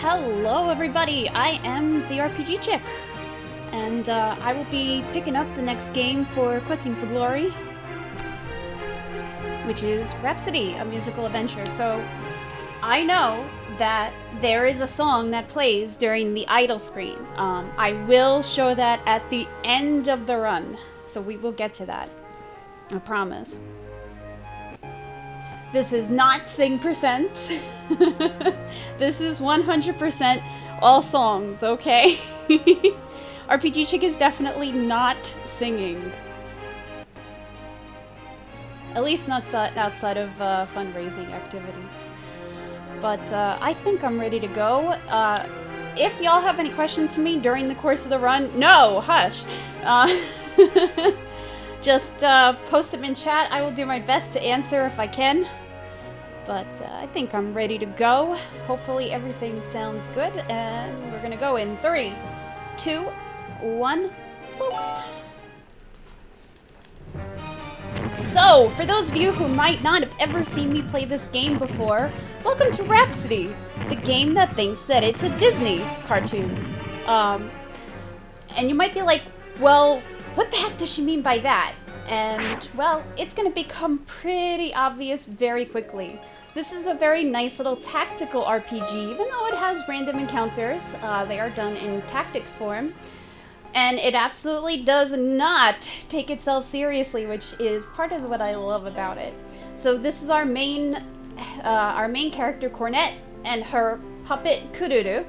Hello everybody, I am theRPGchick, and I will be picking up the next game for Questing for Glory, which is Rhapsody, a musical adventure. So I know that there is a song that plays during the idle screen. I will show that at the end of the run, so we will get to that, I promise. This is not sing percent. This is 100% all songs, okay? RPGchick is definitely not singing. At least not outside of fundraising activities. But I think I'm ready to go. If y'all have any questions for me during the course of the run, no, hush. Just post them in chat. I will do my best to answer if I can. But I think I'm ready to go. Hopefully everything sounds good. And we're gonna go in 3, 2, 1. Boop. So, for those of you who might not have ever seen me play this game before, welcome to Rhapsody, the game that thinks that it's a Disney cartoon. And you might be like, well, what the heck does she mean by that? And, well, it's going to become pretty obvious very quickly. This is a very nice little tactical RPG, even though it has random encounters. They are done in tactics form. And it absolutely does not take itself seriously, which is part of what I love about it. So this is our main character, Cornette, and her puppet, Kururu.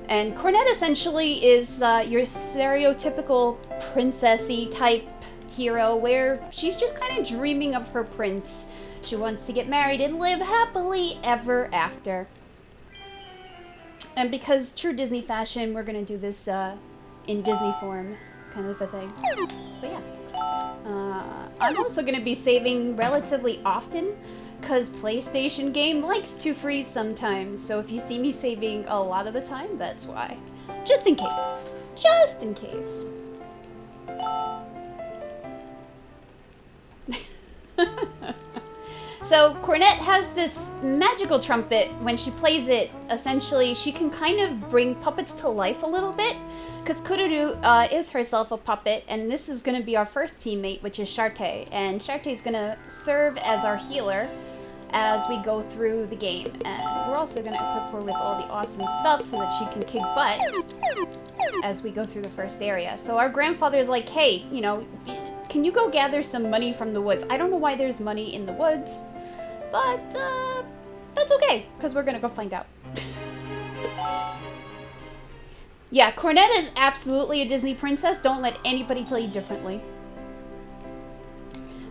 And Cornette essentially is your stereotypical princessy type hero, where she's just kind of dreaming of her prince. She wants to get married and live happily ever after. And because true Disney fashion, we're gonna do this in Disney form, kind of a thing. But yeah. I'm also gonna be saving relatively often, because PlayStation game likes to freeze sometimes. So if you see me saving a lot of the time, that's why. Just in case. Just in case. So Cornette has this magical trumpet. When she plays it, essentially she can kind of bring puppets to life a little bit, because Kururu is herself a puppet, and this is going to be our first teammate, which is Shartae. And Shartae is going to serve as our healer as we go through the game. And we're also going to equip her with all the awesome stuff so that she can kick butt as we go through the first area. So our grandfather's like, hey, you know, can you go gather some money from the woods? I don't know why there's money in the woods, but that's okay, because we're gonna go find out. Yeah, Cornette is absolutely a Disney princess. Don't let anybody tell you differently.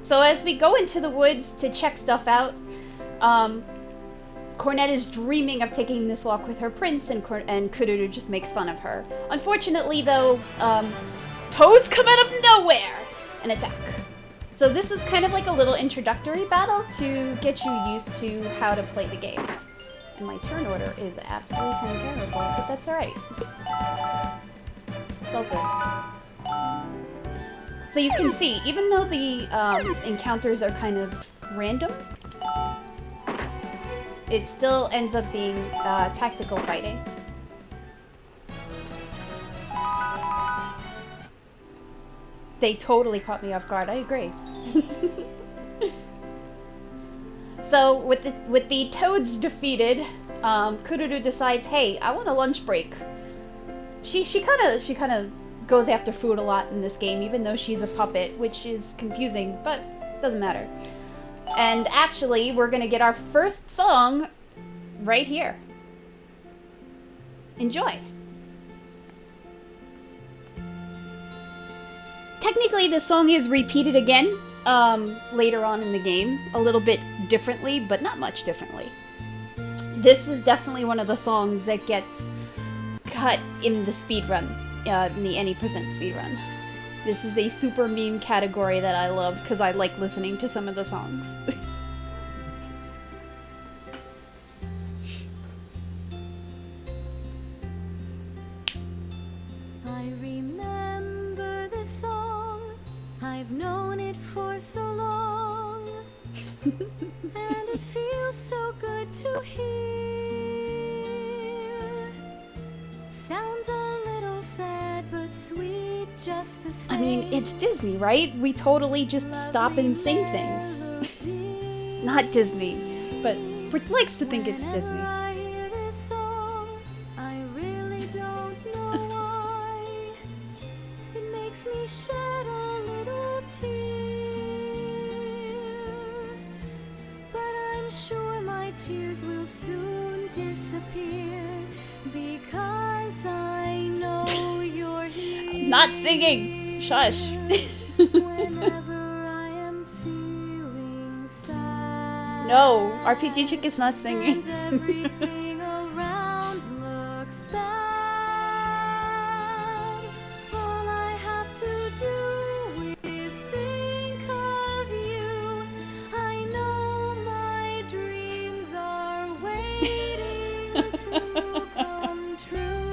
So as we go into the woods to check stuff out, Cornette is dreaming of taking this walk with her prince, and Kururu just makes fun of her. Unfortunately, though, toads come out of nowhere and attack. So this is kind of like a little introductory battle to get you used to how to play the game. And my turn order is absolutely terrible, but that's alright. It's all good. So you can see, even though the encounters are kind of random, it still ends up being tactical fighting. They totally caught me off guard, I agree. So with the toads defeated, Kururu decides, hey, I want a lunch break. She kind of goes after food a lot in this game, even though she's a puppet, which is confusing, but doesn't matter. And actually, we're gonna get our first song right here. Enjoy. Technically, the song is repeated again later on in the game, a little bit differently, but not much differently. This is definitely one of the songs that gets cut in the speedrun, in the any percent speedrun. This is a super meme category that I love because I like listening to some of the songs. I remember this song, I've known it for so long, and it feels so good to hear. just the I same. mean, it's Disney, right? We totally just stop and sing things. Not Disney, but Brit likes to think it's Disney. Whenever I hear this song, I really don't know why. It makes me shed a little tear. But I'm sure my tears will soon disappear because I know you're here. Not singing! Shush! Whenever I am feeling sad. No, RPGchick is not singing. And everything around looks bad. All I have to do is think of you. I know my dreams are waiting to come true.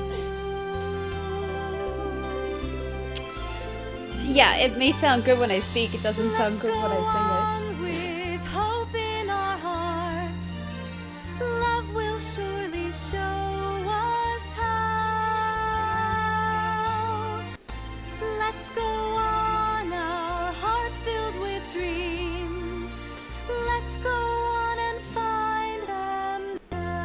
Yeah, it may sound good when I speak, it doesn't sound good when I Go on with hope in our hearts. Love will surely show us how. Let's go on, our hearts filled with dreams. Let's go on and find them now.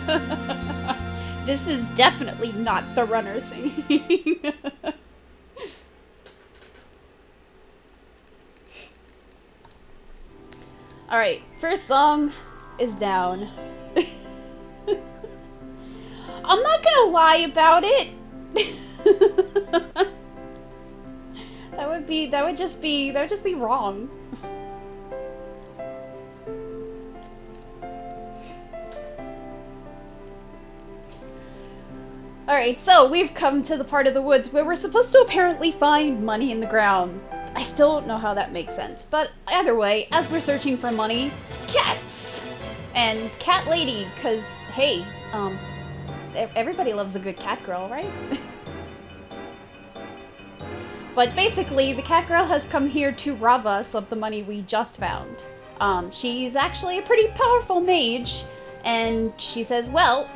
sing. This is definitely not the runner singing. Alright, first song is down. I'm not gonna lie about it. that would just be wrong. Alright, so we've come to the part of the woods where we're supposed to apparently find money in the ground. I still don't know how that makes sense, but either way, as we're searching for money, cats! And cat lady, cause hey, everybody loves a good cat girl, right? But basically, the cat girl has come here to rob us of the money we just found. She's actually a pretty powerful mage, and she says, well,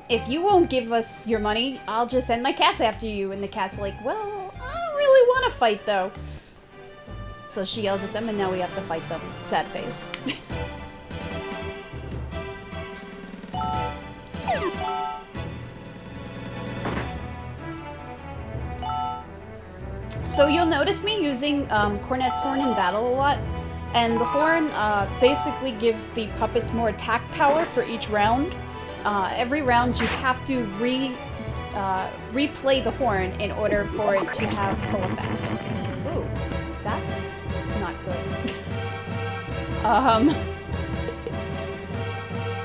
if you won't give us your money, I'll just send my cats after you. And the cat's like, well, I don't really want to fight, though. So she yells at them, and now we have to fight them. Sad face. So you'll notice me using Cornet's horn in battle a lot. And the horn basically gives the puppets more attack power for each round. Every round you have to replay the horn in order for it to have full effect. Ooh, that's not good.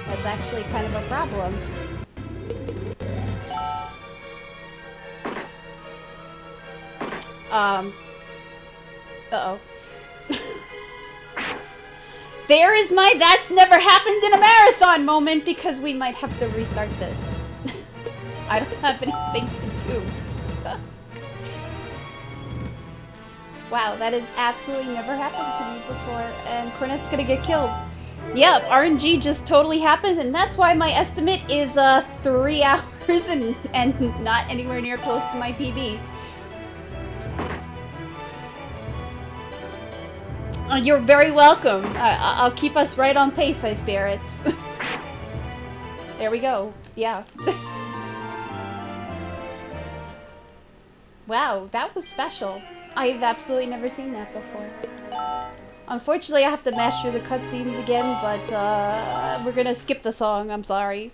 That's actually kind of a problem. Uh-oh. There is my that's never happened in a marathon moment, because we might have to restart this. I don't have anything to do. Wow, that has absolutely never happened to me before, and Cornet's gonna get killed. Yeah, RNG just totally happened, and that's why my estimate is 3 hours and not anywhere near close to my PB. You're very welcome. I'll keep us right on pace, High Spirits. There we go. Yeah. Wow, that was special. I've absolutely never seen that before. Unfortunately, I have to mash through the cutscenes again, but we're gonna skip the song. I'm sorry.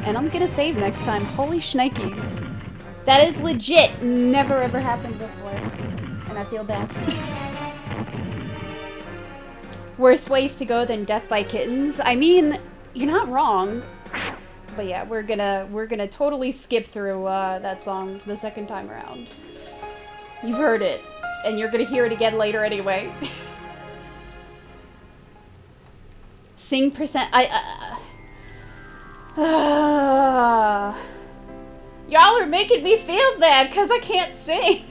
And I'm gonna save next time. Holy shnikes. That is legit. Never ever happened before. And I feel bad. Worse ways to go than death by kittens. I mean, you're not wrong. But yeah, we're gonna totally skip through that song the second time around. You've heard it, and you're gonna hear it again later anyway. Sing percent. Y'all are making me feel bad because I can't sing.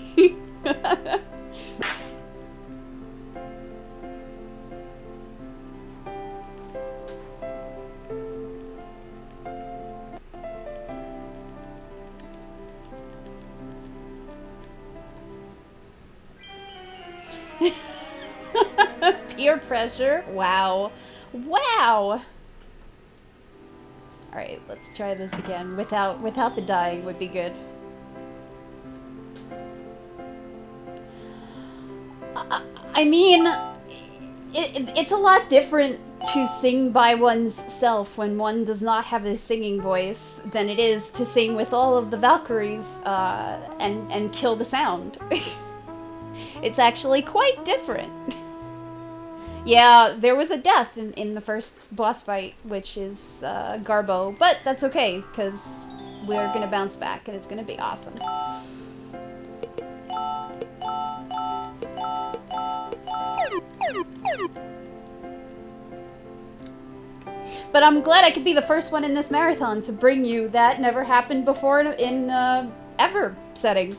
Peer pressure. Wow. Wow. All right, let's try this again. Without the dying would be good. I mean, it's a lot different to sing by one's self when one does not have a singing voice than it is to sing with all of the Valkyries and kill the sound. It's actually quite different. Yeah, there was a death in the first boss fight, which is Garbo, but that's okay, because we're gonna bounce back and it's gonna be awesome. But I'm glad I could be the first one in this marathon to bring you that never happened before in ever setting.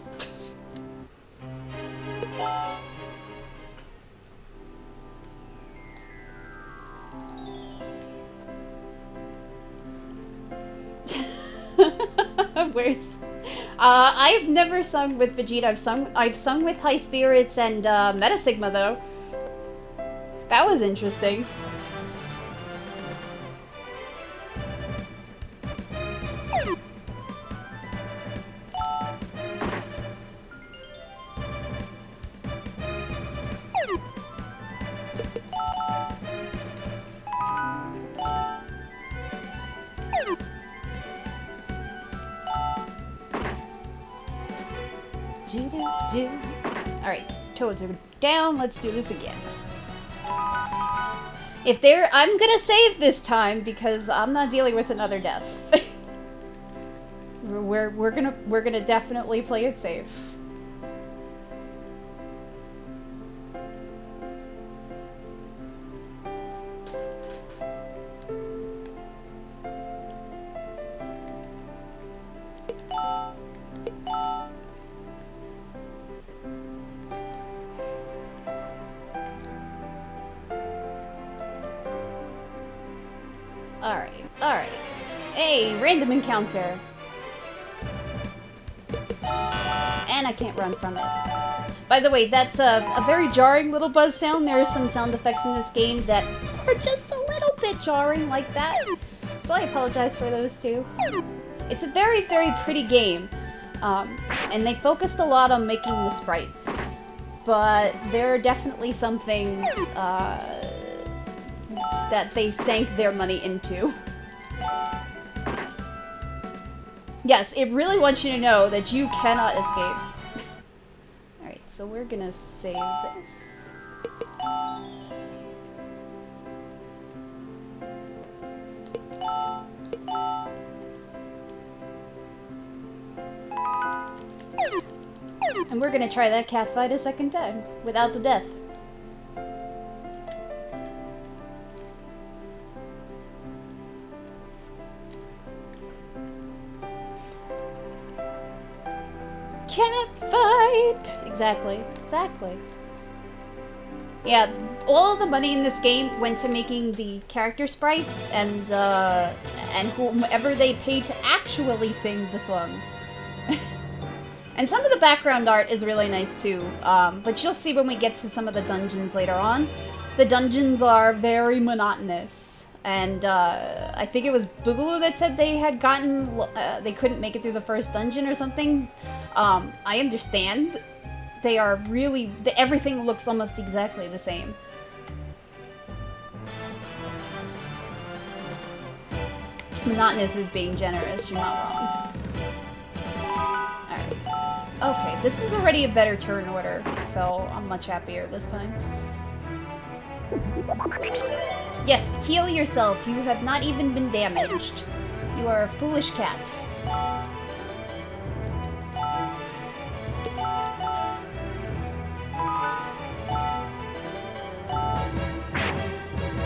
Where's I've never sung with Vegeta. I've sung with High Spirits and Meta Sigma though. That was interesting. Alright, toads are down. Let's do this again. I'm gonna save this time because I'm not dealing with another death. we're gonna definitely play it safe. Alright. Hey, random encounter. And I can't run from it. By the way, that's a very jarring little buzz sound. There are some sound effects in this game that are just a little bit jarring like that. So I apologize for those too. It's a very, very pretty game. And they focused a lot on making the sprites. But there are definitely some things that they sank their money into. Yes, it really wants you to know that you cannot escape. Alright, so we're gonna save this. And we're gonna try that cat fight a second time, without the death. Cannot fight! Exactly. Yeah, all of the money in this game went to making the character sprites and whomever they paid to actually sing the songs. And some of the background art is really nice too, but you'll see when we get to some of the dungeons later on. The dungeons are very monotonous. And I think it was Boogaloo that said they had gotten, they couldn't make it through the first dungeon or something. I understand. They are really, everything looks almost exactly the same. Monotonous is being generous, you're not wrong. Alright. Okay, this is already a better turn order, so I'm much happier this time. Yes, heal yourself. You have not even been damaged. You are a foolish cat.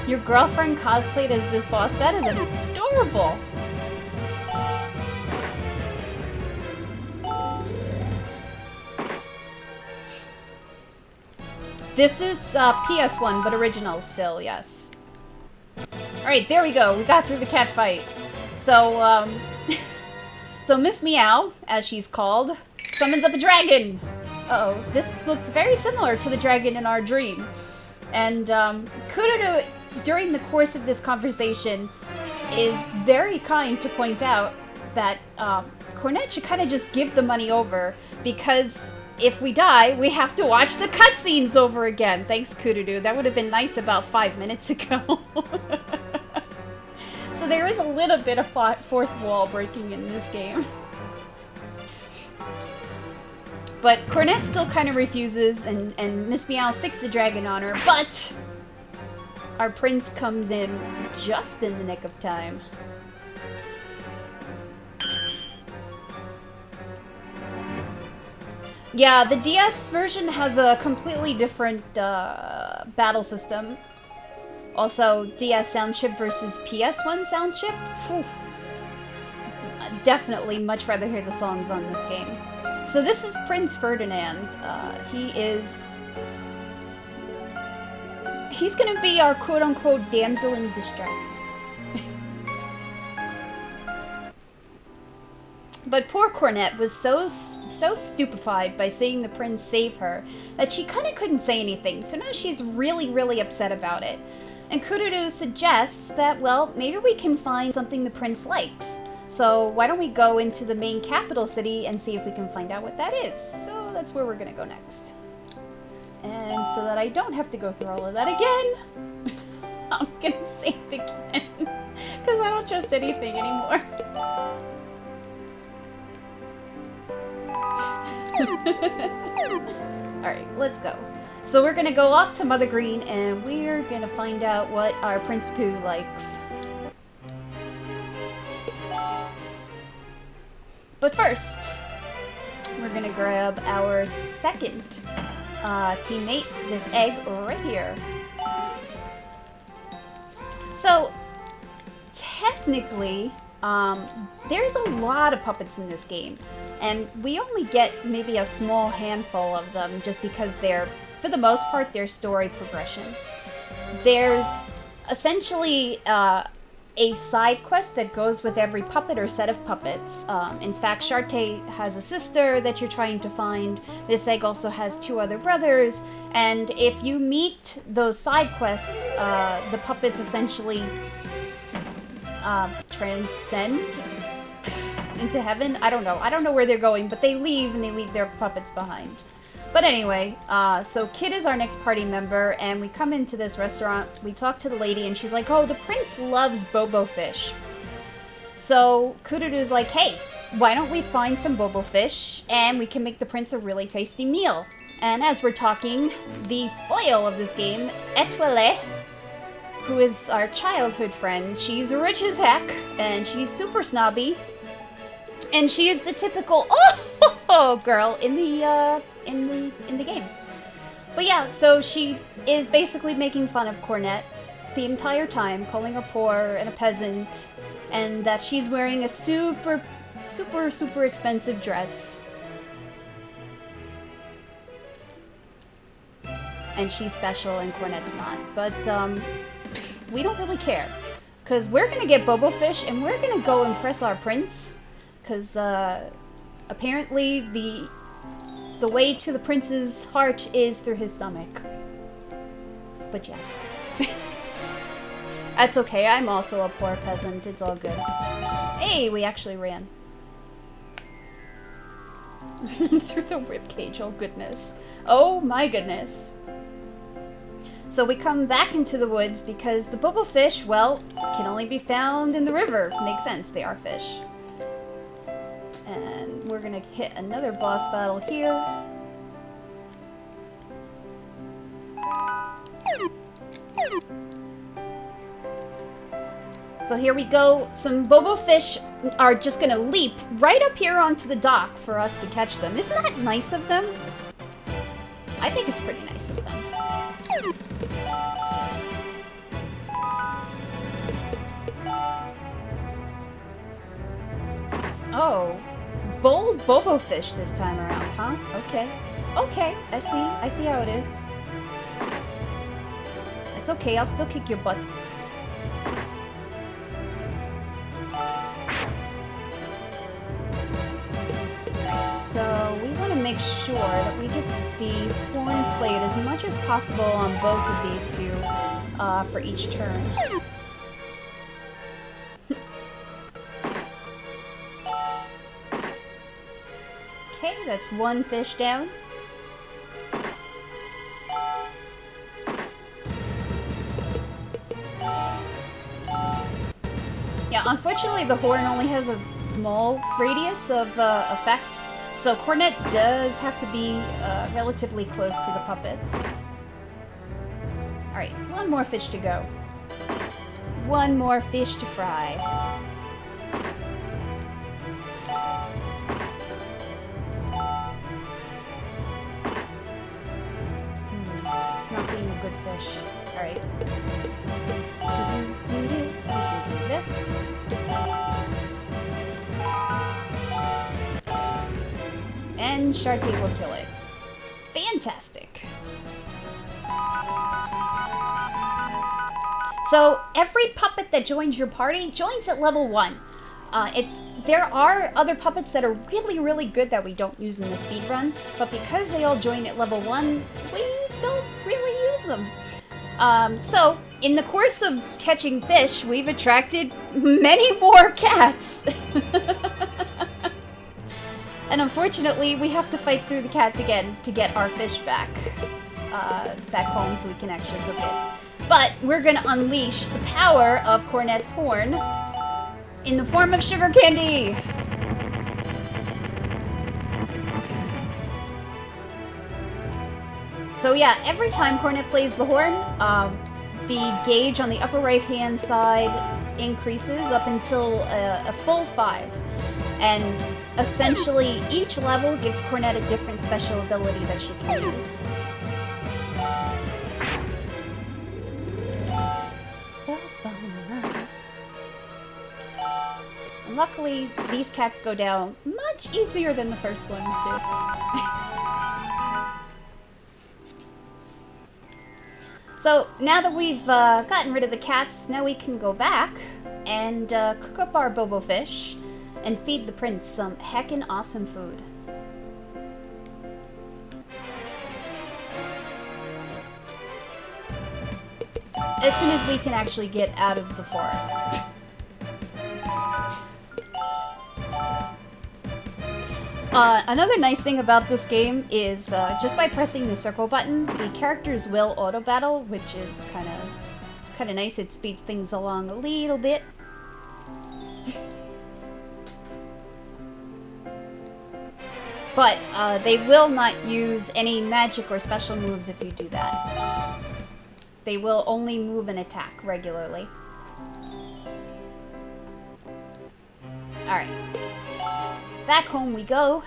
Your girlfriend cosplayed as this boss? That is adorable! This is PS1, but original still, yes. Alright, there we go. We got through the cat fight. So, so Miss Meow, as she's called, summons up a dragon! Uh-oh, this looks very similar to the dragon in our dream. And Kururu, during the course of this conversation, is very kind to point out that Cornet should kind of just give the money over, because if we die, we have to watch the cutscenes over again. Thanks, Kururu. That would have been nice about 5 minutes ago. So there is a little bit of fourth wall breaking in this game. But Cornet still kind of refuses, and Miss Meow sicks the dragon on her, but our prince comes in just in the nick of time. Yeah, the DS version has a completely different battle system. Also, DS sound chip versus PS1 sound chip. Whew. Definitely much rather hear the songs on this game. So this is Prince Ferdinand. He's gonna be our quote-unquote damsel in distress. But poor Cornet was so stupefied by seeing the prince save her that she kind of couldn't say anything, so now she's really upset about it. And Kururu suggests that, well, maybe we can find something the prince likes. So why don't we go into the main capital city and see if we can find out what that is. So that's where we're gonna go next. And so that I don't have to go through all of that again, I'm gonna save again, because I don't trust anything anymore. Alright, let's go. So we're gonna go off to Mother Green and we're gonna find out what our Prince Pooh likes. But first, we're gonna grab our second teammate, this egg right here. So, technically, there's a lot of puppets in this game, and we only get maybe a small handful of them just because they're, for the most part, their story progression. There's essentially a side quest that goes with every puppet or set of puppets. In fact, Shartae has a sister that you're trying to find. This egg also has 2 other brothers, and if you meet those side quests, the puppets essentially transcend into heaven. I don't know where they're going, but they leave and they leave their puppets behind. But anyway, so Kid is our next party member, and we come into this restaurant, we talk to the lady, and she's like, oh, the prince loves bobo fish. So Kururu's like, hey, why don't we find some bobo fish, and we can make the prince a really tasty meal. And as we're talking, the foil of this game, Etoile, who is our childhood friend, she's rich as heck, and she's super snobby, and she is the typical girl in the game. But yeah, so she is basically making fun of Cornet the entire time, calling her poor and a peasant, and that she's wearing a super expensive dress. And she's special and Cornet's not. But we don't really care, because we're gonna get Bobo Fish and we're gonna go impress our prince, because apparently the way to the prince's heart is through his stomach. But yes. That's okay, I'm also a poor peasant, it's all good. Hey, we actually ran. Through the ribcage, oh goodness. Oh my goodness. So we come back into the woods because the Bobo fish, well, can only be found in the river. Makes sense, they are fish. And we're gonna hit another boss battle here. So here we go. Some Bobo fish are just gonna leap right up here onto the dock for us to catch them. Isn't that nice of them? I think it's pretty nice of them. Oh, bold Bobo fish this time around, huh? Okay. Okay, I see how it is. It's okay, I'll still kick your butts. So we want to make make sure that we get the horn played as much as possible on both of these two for each turn. Okay, that's one fish down. Yeah, unfortunately the horn only has a small radius of effect, so Cornet does have to be relatively close to the puppets. Alright, one more fish to go. One more fish to fry. It's not being a good fish. Alright. We can do this. And Shartae will kill it. Fantastic. So every puppet that joins your party joins at level 1. There are other puppets that are really, really good that we don't use in the speedrun, but because they all join at level 1, we don't really use them. So in the course of catching fish, we've attracted many more cats. And unfortunately, we have to fight through the cats again to get our fish back home so we can actually cook it. But we're gonna unleash the power of Cornet's horn in the form of sugar candy! So yeah, every time Cornet plays the horn, the gauge on the upper right-hand side increases up until a full 5. And essentially, each level gives Cornet a different special ability that she can use. Luckily, these cats go down much easier than the first ones do. So, now that we've gotten rid of the cats, now we can go back and cook up our Bobo fish and feed the prince some heckin' awesome food. As soon as we can actually get out of the forest. Another nice thing about this game is just by pressing the circle button, the characters will auto-battle, which is kind of nice. It speeds things along a little bit. But they will not use any magic or special moves if you do that. They will only move and attack regularly. Alright. Back home we go.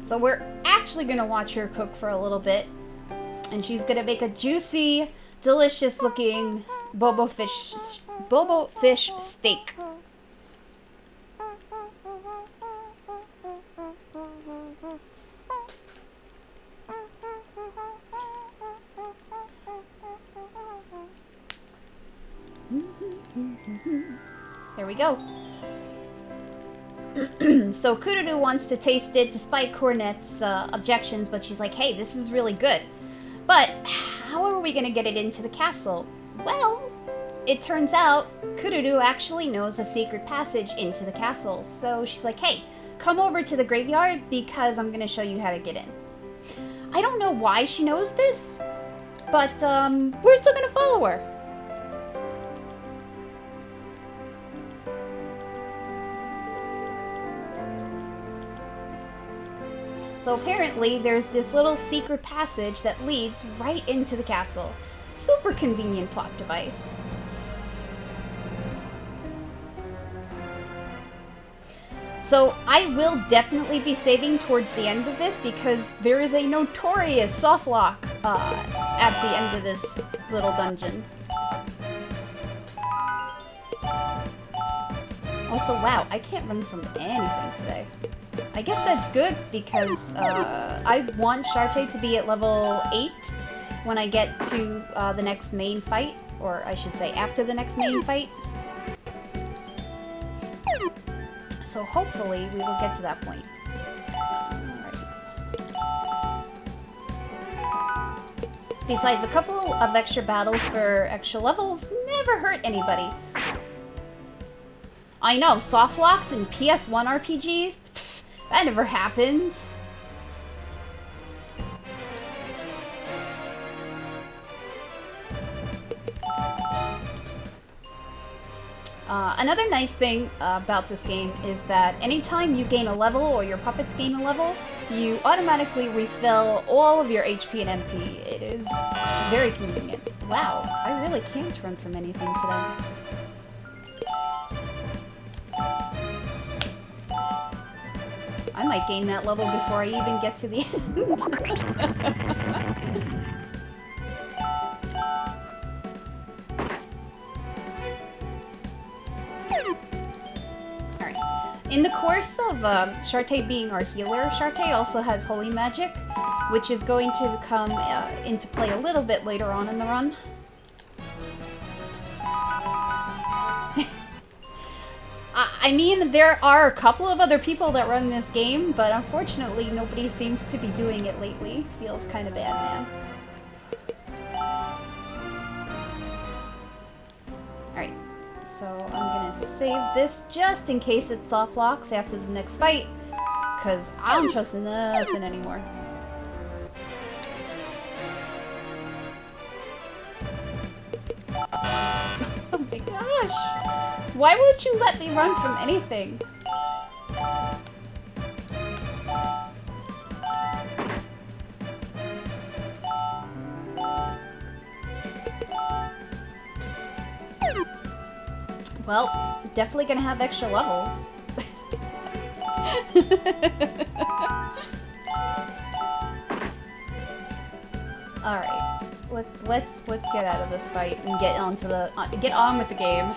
So we're actually gonna watch her cook for a little bit. And she's gonna make a juicy, delicious looking Bobo fish steak. There we go. So Kururu wants to taste it despite Cornet's objections, but she's like, hey, this is really good. But how are we gonna get it into the castle? Well, it turns out Kururu actually knows a secret passage into the castle. So she's like, hey, come over to the graveyard because I'm gonna show you how to get in. I don't know why she knows this, but we're still gonna follow her. So apparently there's this little secret passage that leads right into the castle. Super convenient plot device. So I will definitely be saving towards the end of this because there is a notorious soft lock at the end of this little dungeon. Also, wow, I can't run from anything today. I guess that's good because I want Shartae to be at level 8 when I get to the next main fight, or I should say after the next main fight. So hopefully we will get to that point. Besides, a couple of extra battles for extra levels never hurt anybody. I know, soft locks in PS1 RPGs? Pff, that never happens. Another nice thing about this game is that anytime you gain a level or your puppets gain a level, you automatically refill all of your HP and MP. It is very convenient. Wow, I really can't run from anything today. I might gain that level before I even get to the end. In the course of Shartae being our healer, Shartae also has Holy Magic, which is going to come into play a little bit later on in the run. I mean, there are a couple of other people that run this game, but unfortunately nobody seems to be doing it lately. Feels kind of bad, man. Alright. So I'm gonna save this just in case it soft locks after the next fight, because I don't trust nothing anymore. Oh my gosh! Why won't you let me run from anything? Well, definitely gonna have extra levels. All right, let's get out of this fight and get onto the get on with the game.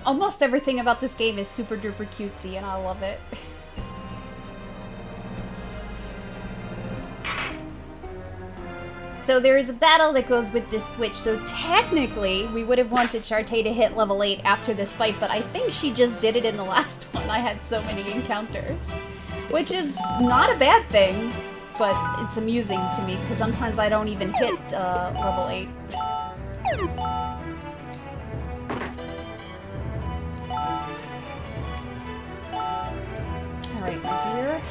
Almost everything about this game is super duper cutesy, and I love it. So there is a battle that goes with this switch, so technically we would have wanted Shartae to hit level 8 after this fight, but I think she just did it in the last one. I had so many encounters. Which is not a bad thing, but it's amusing to me, because sometimes I don't even hit level 8. Alright, my dear.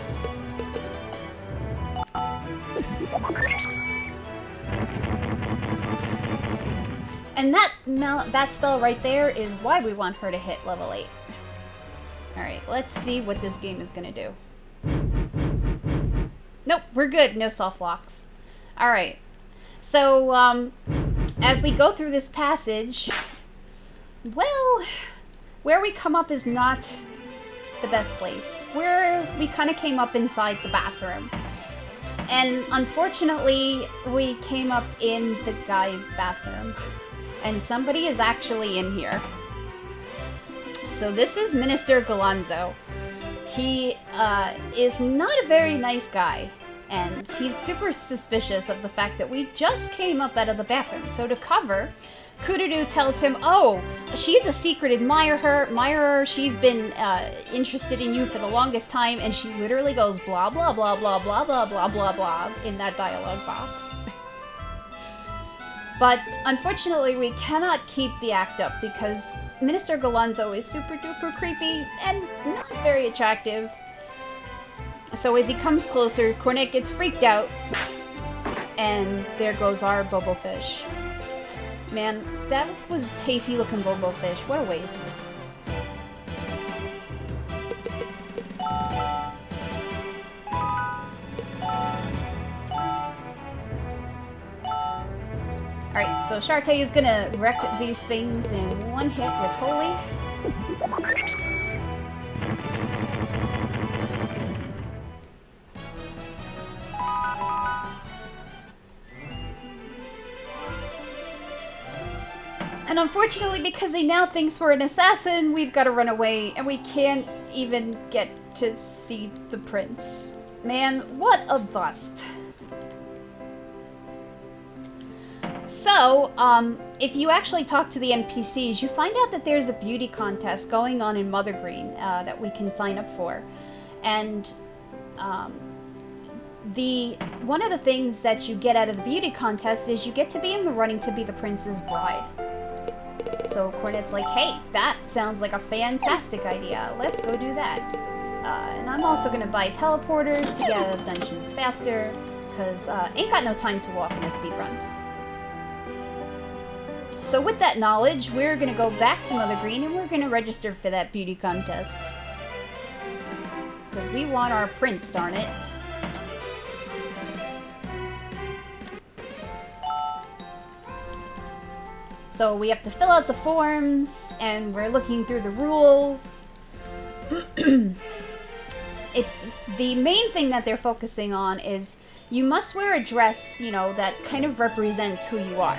And that spell right there is why we want her to hit level 8. Alright, let's see what this game is gonna do. Nope, we're good. No soft locks. Alright. So, as we go through this passage, well, where we come up is not the best place. Where we kind of came up inside the bathroom. And unfortunately, we came up in the guy's bathroom. And somebody is actually in here. So this is Minister Galanzo. He is not a very nice guy. And he's super suspicious of the fact that we just came up out of the bathroom. So to cover, Kururu tells him, oh, she's a secret admirer. She's been interested in you for the longest time. And she literally goes blah, blah, blah, blah, blah, blah, blah, blah, blah in that dialogue box. But unfortunately, we cannot keep the act up because Minister Galanzo is super duper creepy and not very attractive. So as he comes closer, Cornet gets freaked out. And there goes our Bobo Fish. Man, that was tasty looking Bobo Fish. What a waste. Alright, so Shartae is gonna wreck these things in one hit with Holy. And unfortunately, because he now thinks we're an assassin, we've got to run away, and we can't even get to see the prince. Man, what a bust. So, if you actually talk to the NPCs, you find out that there's a beauty contest going on in Mother Green that we can sign up for. And one of the things that you get out of the beauty contest is you get to be in the running to be the prince's bride. So Cornet's like, hey, that sounds like a fantastic idea. Let's go do that. And I'm also going to buy teleporters to get out of dungeons faster, because ain't got no time to walk in a speedrun. So with that knowledge, we're going to go back to Mother Green and we're going to register for that beauty contest. Because we want our prince, darn it. So we have to fill out the forms, and we're looking through the rules. The main thing that they're focusing on is you must wear a dress, you know, that kind of represents who you are.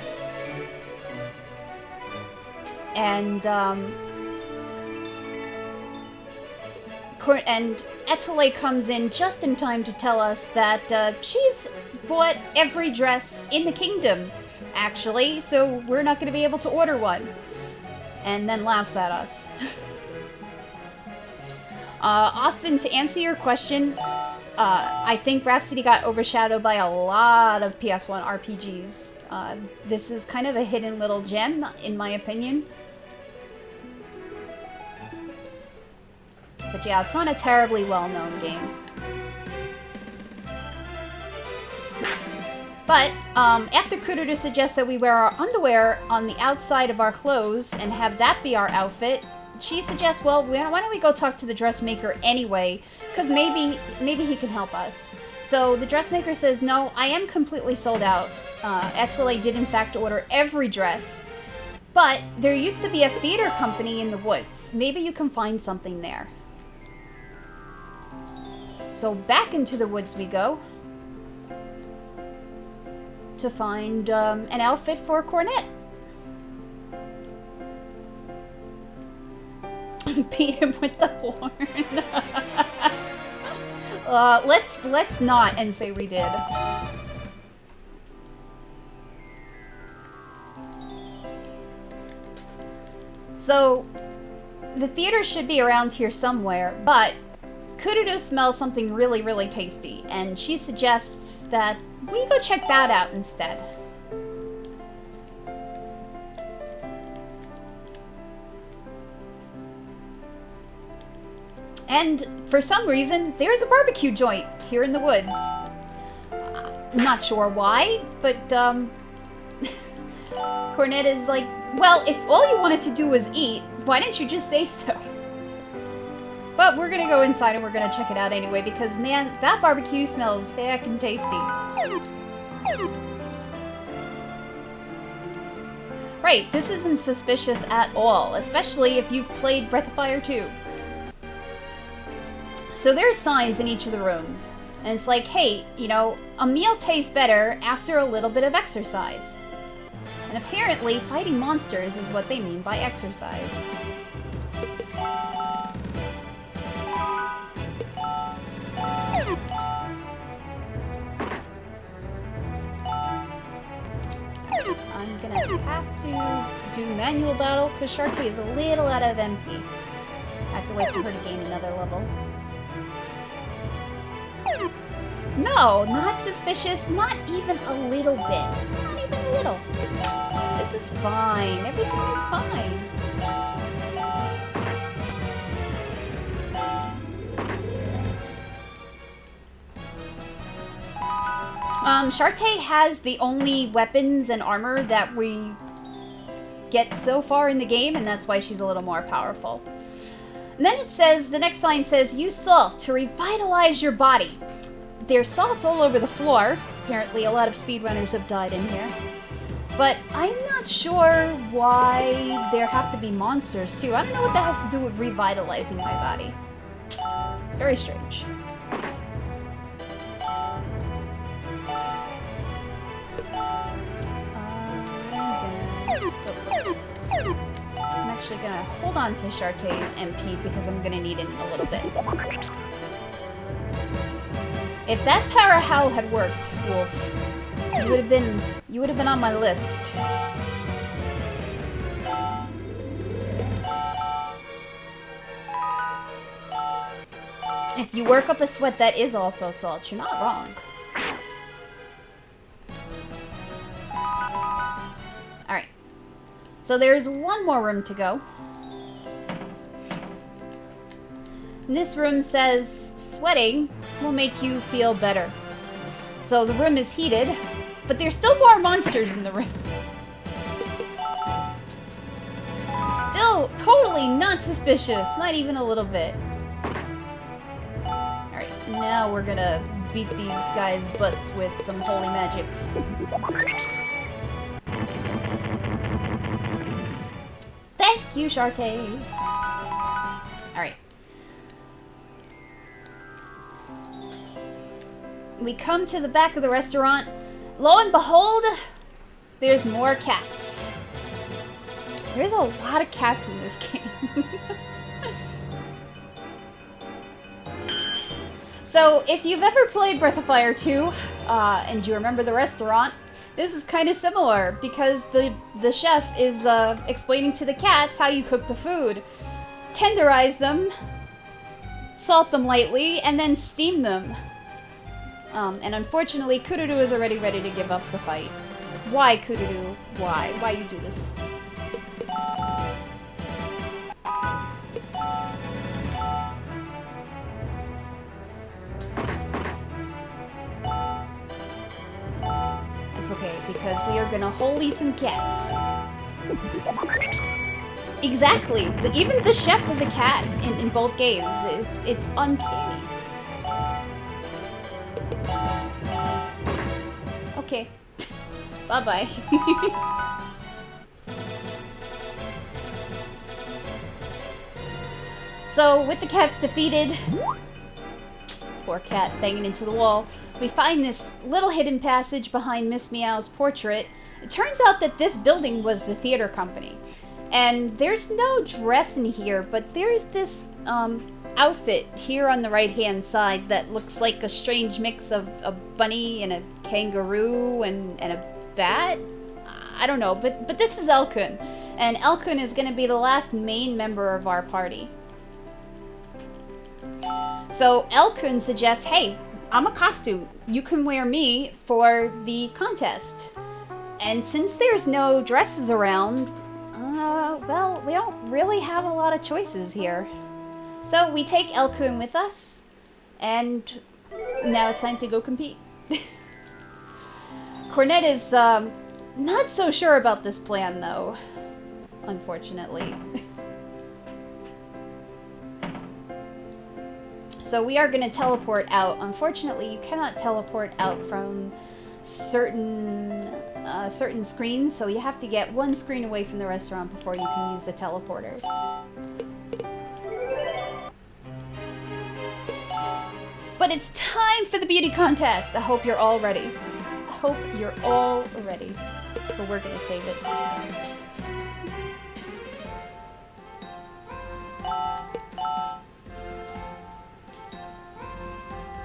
And Etoile comes in just in time to tell us that she's bought every dress in the kingdom, actually, so we're not going to be able to order one. And then laughs at us. Austin, to answer your question, I think Rhapsody got overshadowed by a lot of PS1 RPGs. This is kind of a hidden little gem, in my opinion. But yeah, it's not a terribly well-known game. But, after Kururu suggests that we wear our underwear on the outside of our clothes and have that be our outfit, she suggests, well, why don't we go talk to the dressmaker anyway, because maybe he can help us. So the dressmaker says, no, I am completely sold out. Etoile did in fact order every dress, but there used to be a theater company in the woods. Maybe you can find something there. So back into the woods we go to find an outfit for Cornet. Beat him with the horn. Let's not and say we did. So the theater should be around here somewhere, but Kururu smells something really, really tasty, and she suggests that we go check that out instead. And for some reason, there's a barbecue joint here in the woods. Not sure why, but Cornet is like, well, if all you wanted to do was eat, why didn't you just say so? But we're gonna go inside and we're gonna check it out anyway, because man, that barbecue smells heckin' tasty. Right, this isn't suspicious at all, especially if you've played Breath of Fire 2. So there are signs in each of the rooms, and it's like, hey, you know, a meal tastes better after a little bit of exercise. And apparently, fighting monsters is what they mean by exercise. I'm gonna have to do manual battle because Shartae is a little out of MP. I have to wait for her to gain another level. No, not suspicious, not even a little bit. Not even a little. This is fine. Everything is fine. Shartae has the only weapons and armor that we get so far in the game, and that's why she's a little more powerful. And then it says, the next line says, use salt to revitalize your body. There's salt all over the floor. Apparently a lot of speedrunners have died in here. But I'm not sure why there have to be monsters too. I don't know what that has to do with revitalizing my body. It's very strange. actually gonna hold on to Shartay's MP because I'm gonna need it in a little bit. If that Para Howl had worked, Wolf, you would have been on my list. If you work up a sweat, that is also salt. You're not wrong. Alright. So there's one more room to go. This room says sweating will make you feel better. So the room is heated, but there's still more monsters in the room. Still totally not suspicious, not even a little bit. Alright, now we're gonna beat these guys' butts with some holy magics. Thank you, Shartay! Alright. We come to the back of the restaurant. Lo and behold, there's more cats. There's a lot of cats in this game. So, if you've ever played Breath of Fire 2, and you remember the restaurant, this is kind of similar, because the chef is explaining to the cats how you cook the food. Tenderize them, salt them lightly, and then steam them. And unfortunately, Kururu is already ready to give up the fight. Why, Kururu? Why? Why you do this? It's okay, because we are gonna holy some cats. Exactly! Even the chef is a cat in both games. It's uncanny. Okay. Bye-bye. So, with the cats defeated, poor cat banging into the wall, we find this little hidden passage behind Miss Meow's portrait. It turns out that this building was the theater company. And there's no dress in here, but there's this outfit here on the right-hand side that looks like a strange mix of a bunny and a kangaroo and a bat. I don't know, but this is Elkun. And Elkun is going to be the last main member of our party. So Elkun suggests, hey, I'm a costume. You can wear me for the contest. And since there's no dresses around, well, we don't really have a lot of choices here. So we take Elkun with us, and now it's time to go compete. Cornet is not so sure about this plan, though, unfortunately. So we are going to teleport out. Unfortunately, you cannot teleport out from certain screens, so you have to get one screen away from the restaurant before you can use the teleporters. But it's time for the beauty contest! I hope you're all ready. I hope you're all ready. But we're gonna save it.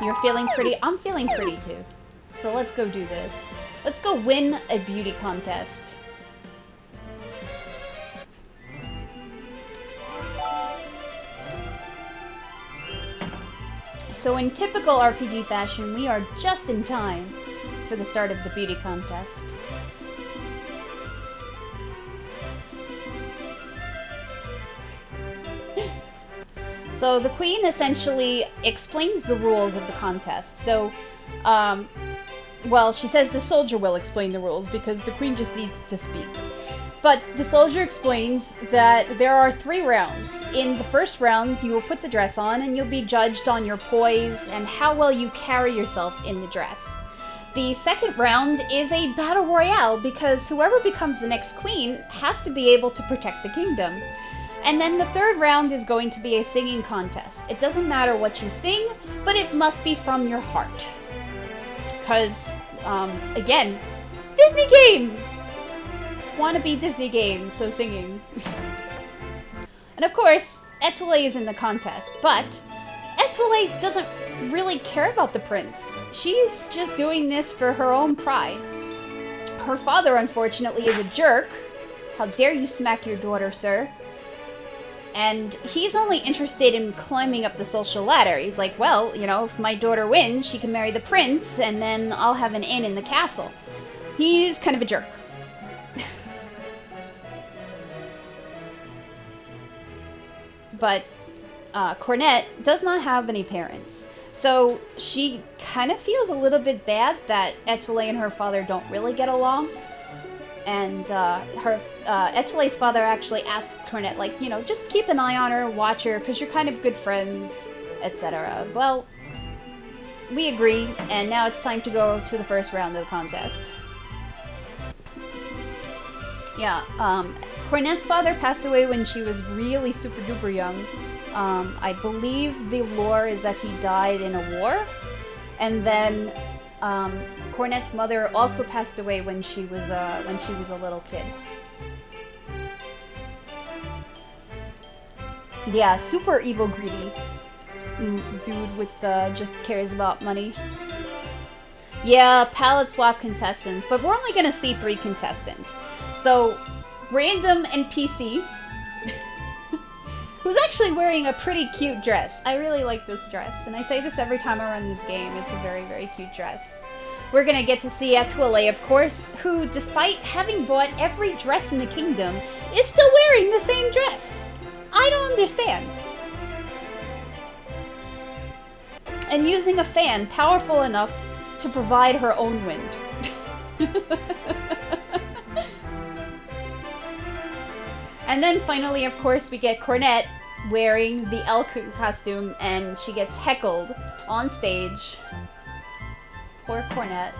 You're feeling pretty? I'm feeling pretty too. So let's go do this. Let's go win a beauty contest. So in typical RPG fashion, we are just in time for the start of the beauty contest. So the queen essentially explains the rules of the contest. So, well, she says the soldier will explain the rules because the queen just needs to speak. But the soldier explains that there are 3 rounds. In the first round, you will put the dress on and you'll be judged on your poise and how well you carry yourself in the dress. The second round is a battle royale because whoever becomes the next queen has to be able to protect the kingdom. And then the third round is going to be a singing contest. It doesn't matter what you sing, but it must be from your heart. Because, again, Disney game! Wannabe Disney game, so singing. And of course, Etoile is in the contest, but Etoile doesn't really care about the prince. She's just doing this for her own pride. Her father, unfortunately, is a jerk. How dare you smack your daughter, sir? And he's only interested in climbing up the social ladder. He's like, well, you know, if my daughter wins, she can marry the prince, and then I'll have an inn in the castle. He's kind of a jerk. But Cornette does not have any parents. So she kind of feels a little bit bad that Etoile and her father don't really get along. And Etoile's father actually asks Cornette, like, you know, just keep an eye on her, watch her, because you're kind of good friends, etc. Well, we agree, and now it's time to go to the first round of the contest. Yeah, Cornette's father passed away when she was really super duper young. I believe the lore is that he died in a war, and then Cornette's mother also passed away when she was a little kid. Yeah, super evil, greedy dude with just cares about money. Yeah, palette swap contestants, but we're only gonna see 3 contestants. So, random NPC, who's actually wearing a pretty cute dress. I really like this dress, and I say this every time I run this game. It's a very, very cute dress. We're gonna get to see Etoile, of course, who, despite having bought every dress in the kingdom, is still wearing the same dress. I don't understand. And using a fan powerful enough to provide her own wind. And then finally, of course, we get Cornette wearing the Elkun costume, and she gets heckled on stage. Poor Cornette.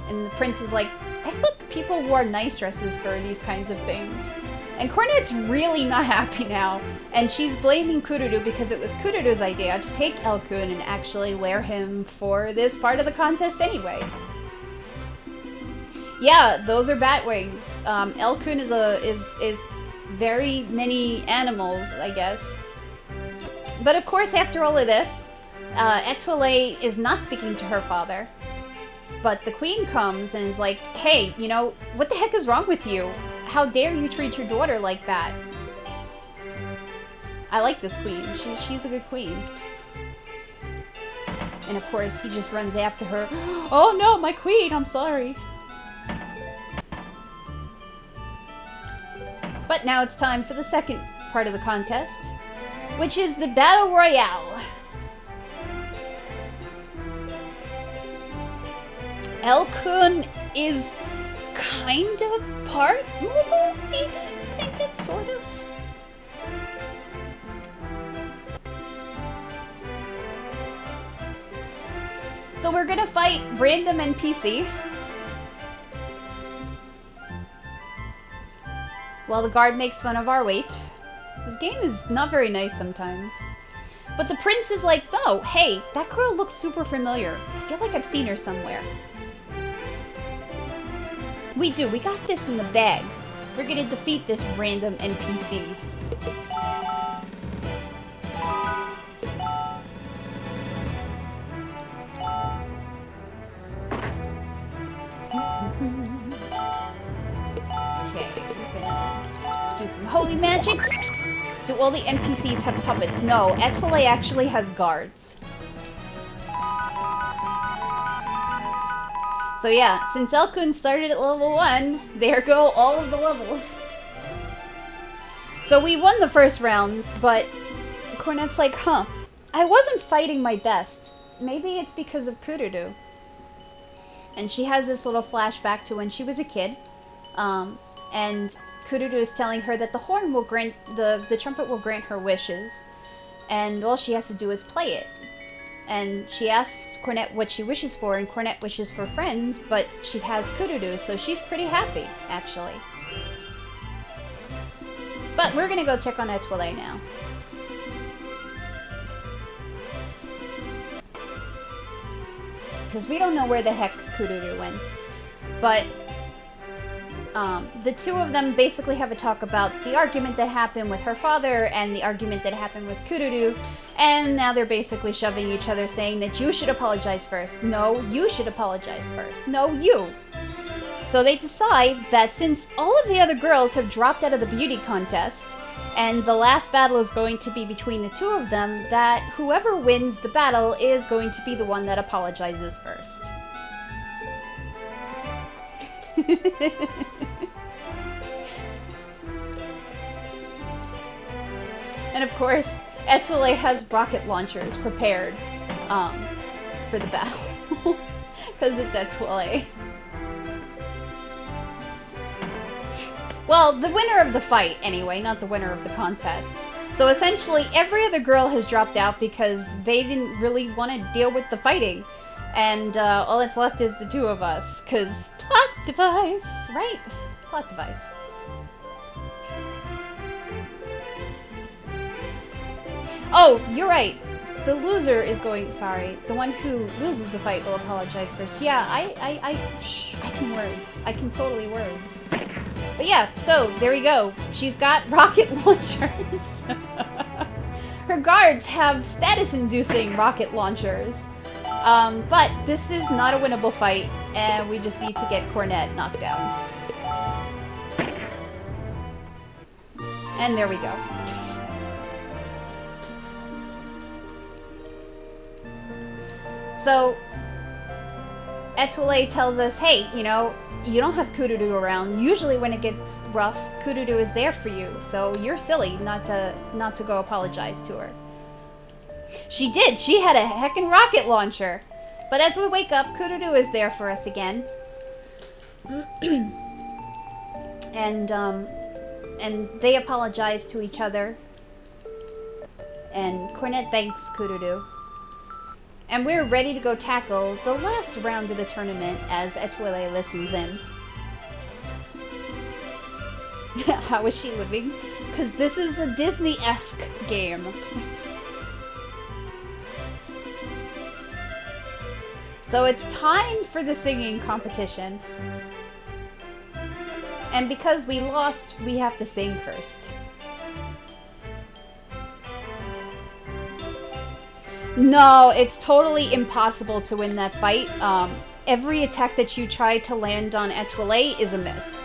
And the prince is like, I thought people wore nice dresses for these kinds of things. And Cornette's really not happy now, and she's blaming Kururu because it was Kururu's idea to take Elkun and actually wear him for this part of the contest anyway. Yeah, those are bat wings. Elkun is very many animals, I guess. But of course, after all of this, Etoile is not speaking to her father. But the queen comes and is like, hey, you know, what the heck is wrong with you? How dare you treat your daughter like that? I like this queen. She's a good queen. And of course, he just runs after her. Oh no, my queen, I'm sorry. But now it's time for the second part of the contest, which is the Battle Royale. Elkun is kind of part Mughal, maybe? Kind of, sort of. So we're gonna fight random NPC. While the guard makes fun of our weight. This game is not very nice sometimes. But the prince is like, no, hey, that girl looks super familiar. I feel like I've seen her somewhere. We do, we got this in the bag. We're gonna defeat this random NPC. Okay, we're gonna do some holy magics. Do all the NPCs have puppets? No, Etoile actually has guards. So yeah, since Elkun started at level 1, there go all of the levels. So we won the first round, but Cornette's like, huh, I wasn't fighting my best. Maybe it's because of Kururu. And she has this little flashback to when she was a kid. And Kururu is telling her that the horn will grant, the trumpet will grant her wishes. And all she has to do is play it. And she asks Cornette what she wishes for, and Cornette wishes for friends, but she has Kururu, so she's pretty happy, actually. But we're gonna go check on Etoile now. Because we don't know where the heck Kururu went. But the two of them basically have a talk about the argument that happened with her father and the argument that happened with Kururu, and now they're basically shoving each other, saying that you should apologize first. No, you should apologize first. No, you. So they decide that since all of the other girls have dropped out of the beauty contest, and the last battle is going to be between the two of them, that whoever wins the battle is going to be the one that apologizes first. And of course, Etoile has rocket launchers prepared for the battle. Because it's Etoile. Well, the winner of the fight, anyway, not the winner of the contest. So essentially, every other girl has dropped out because they didn't really want to deal with the fighting. And all that's left is the two of us, because plot device, right? Plot device. Oh, you're right. The loser is going, sorry, the one who loses the fight will apologize first. Yeah, I can words. I can totally words. But yeah, so there we go. She's got rocket launchers. Her guards have status-inducing rocket launchers. But this is not a winnable fight, and we just need to get Cornet knocked down. And there we go. So, Etoile tells us, hey, you know, you don't have Kururu around. Usually when it gets rough, Kururu is there for you, so you're silly not to go apologize to her. She did. She had a heckin' rocket launcher. But as we wake up, Kururu is there for us again. And they apologize to each other. And Cornet thanks Kururu. And we're ready to go tackle the last round of the tournament as Etoile listens in. How is she living? Because this is a Disney-esque game. So it's time for the singing competition. And because we lost, we have to sing first. No, it's totally impossible to win that fight. Every attack that you try to land on Etoile is a miss.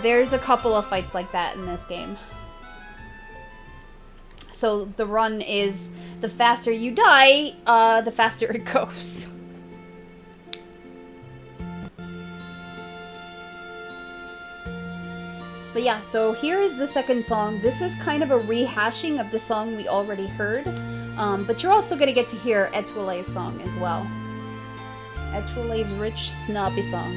There's a couple of fights like that in this game. So the run is, the faster you die, the faster it goes. But yeah, so here is the second song. This is kind of a rehashing of the song we already heard. But you're also going to get to hear Etoile's song as well. Etoile's rich, snobby song.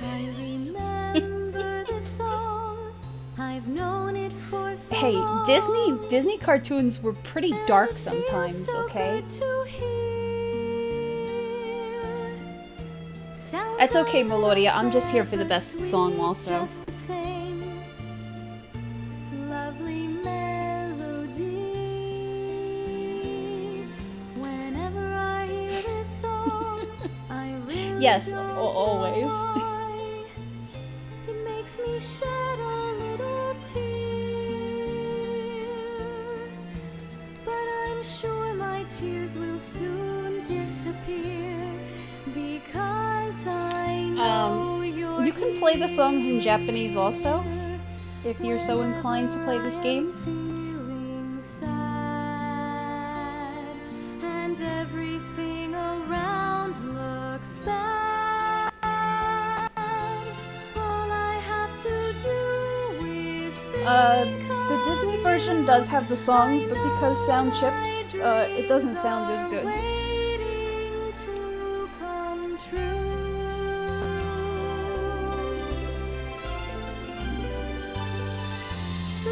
I remember the song. I've known it for so Hey, long. Disney cartoons were pretty dark sometimes, okay? That's okay, Melodia. I'm just here for the best song also. Lovely melody. Whenever I hear this song, I really Yes, don't always. know why. It makes me shed a little tear. But I'm sure my tears will soon disappear. Because I know you're You can play the songs in Japanese also, if you're so inclined to play this game. feeling sad, and everything around looks bad. All I have to do is The Disney version does have the songs, but because sound chips, it doesn't sound as good. waiting to come true.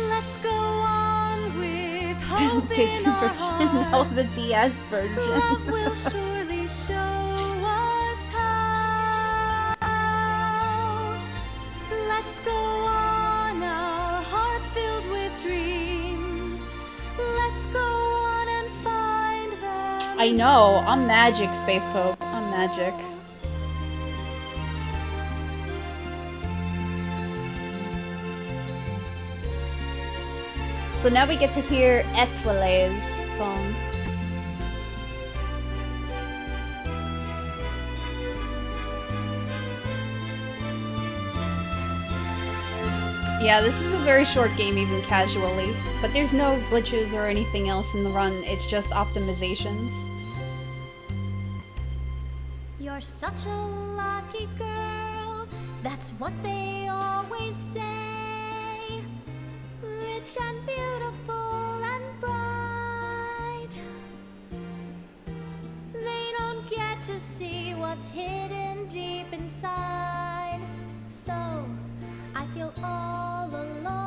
Let's go on with hope Disney in our version, no, hearts. the DS version. Love will surely show us how. Let's go on, our hearts I know, I'm magic, Space Pope. I'm magic. So now we get to hear Etoile's song. Yeah, this is a very short game, even casually. But there's no glitches or anything else in the run, it's just optimizations. You're such a lucky girl, that's what they always say. Rich and beautiful and bright. They don't get to see what's hidden deep inside. So I feel all alone.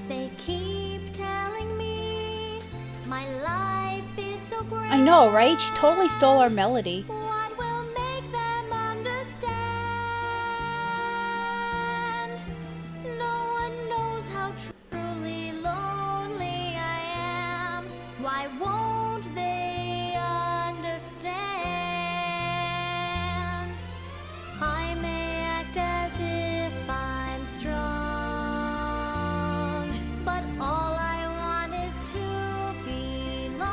They keep telling me my life is so great. I know, right? She totally stole our melody. What will make them understand? No one knows how truly lonely I am. Why won't they understand? I may act as if I'm strong, but all I want is to belong.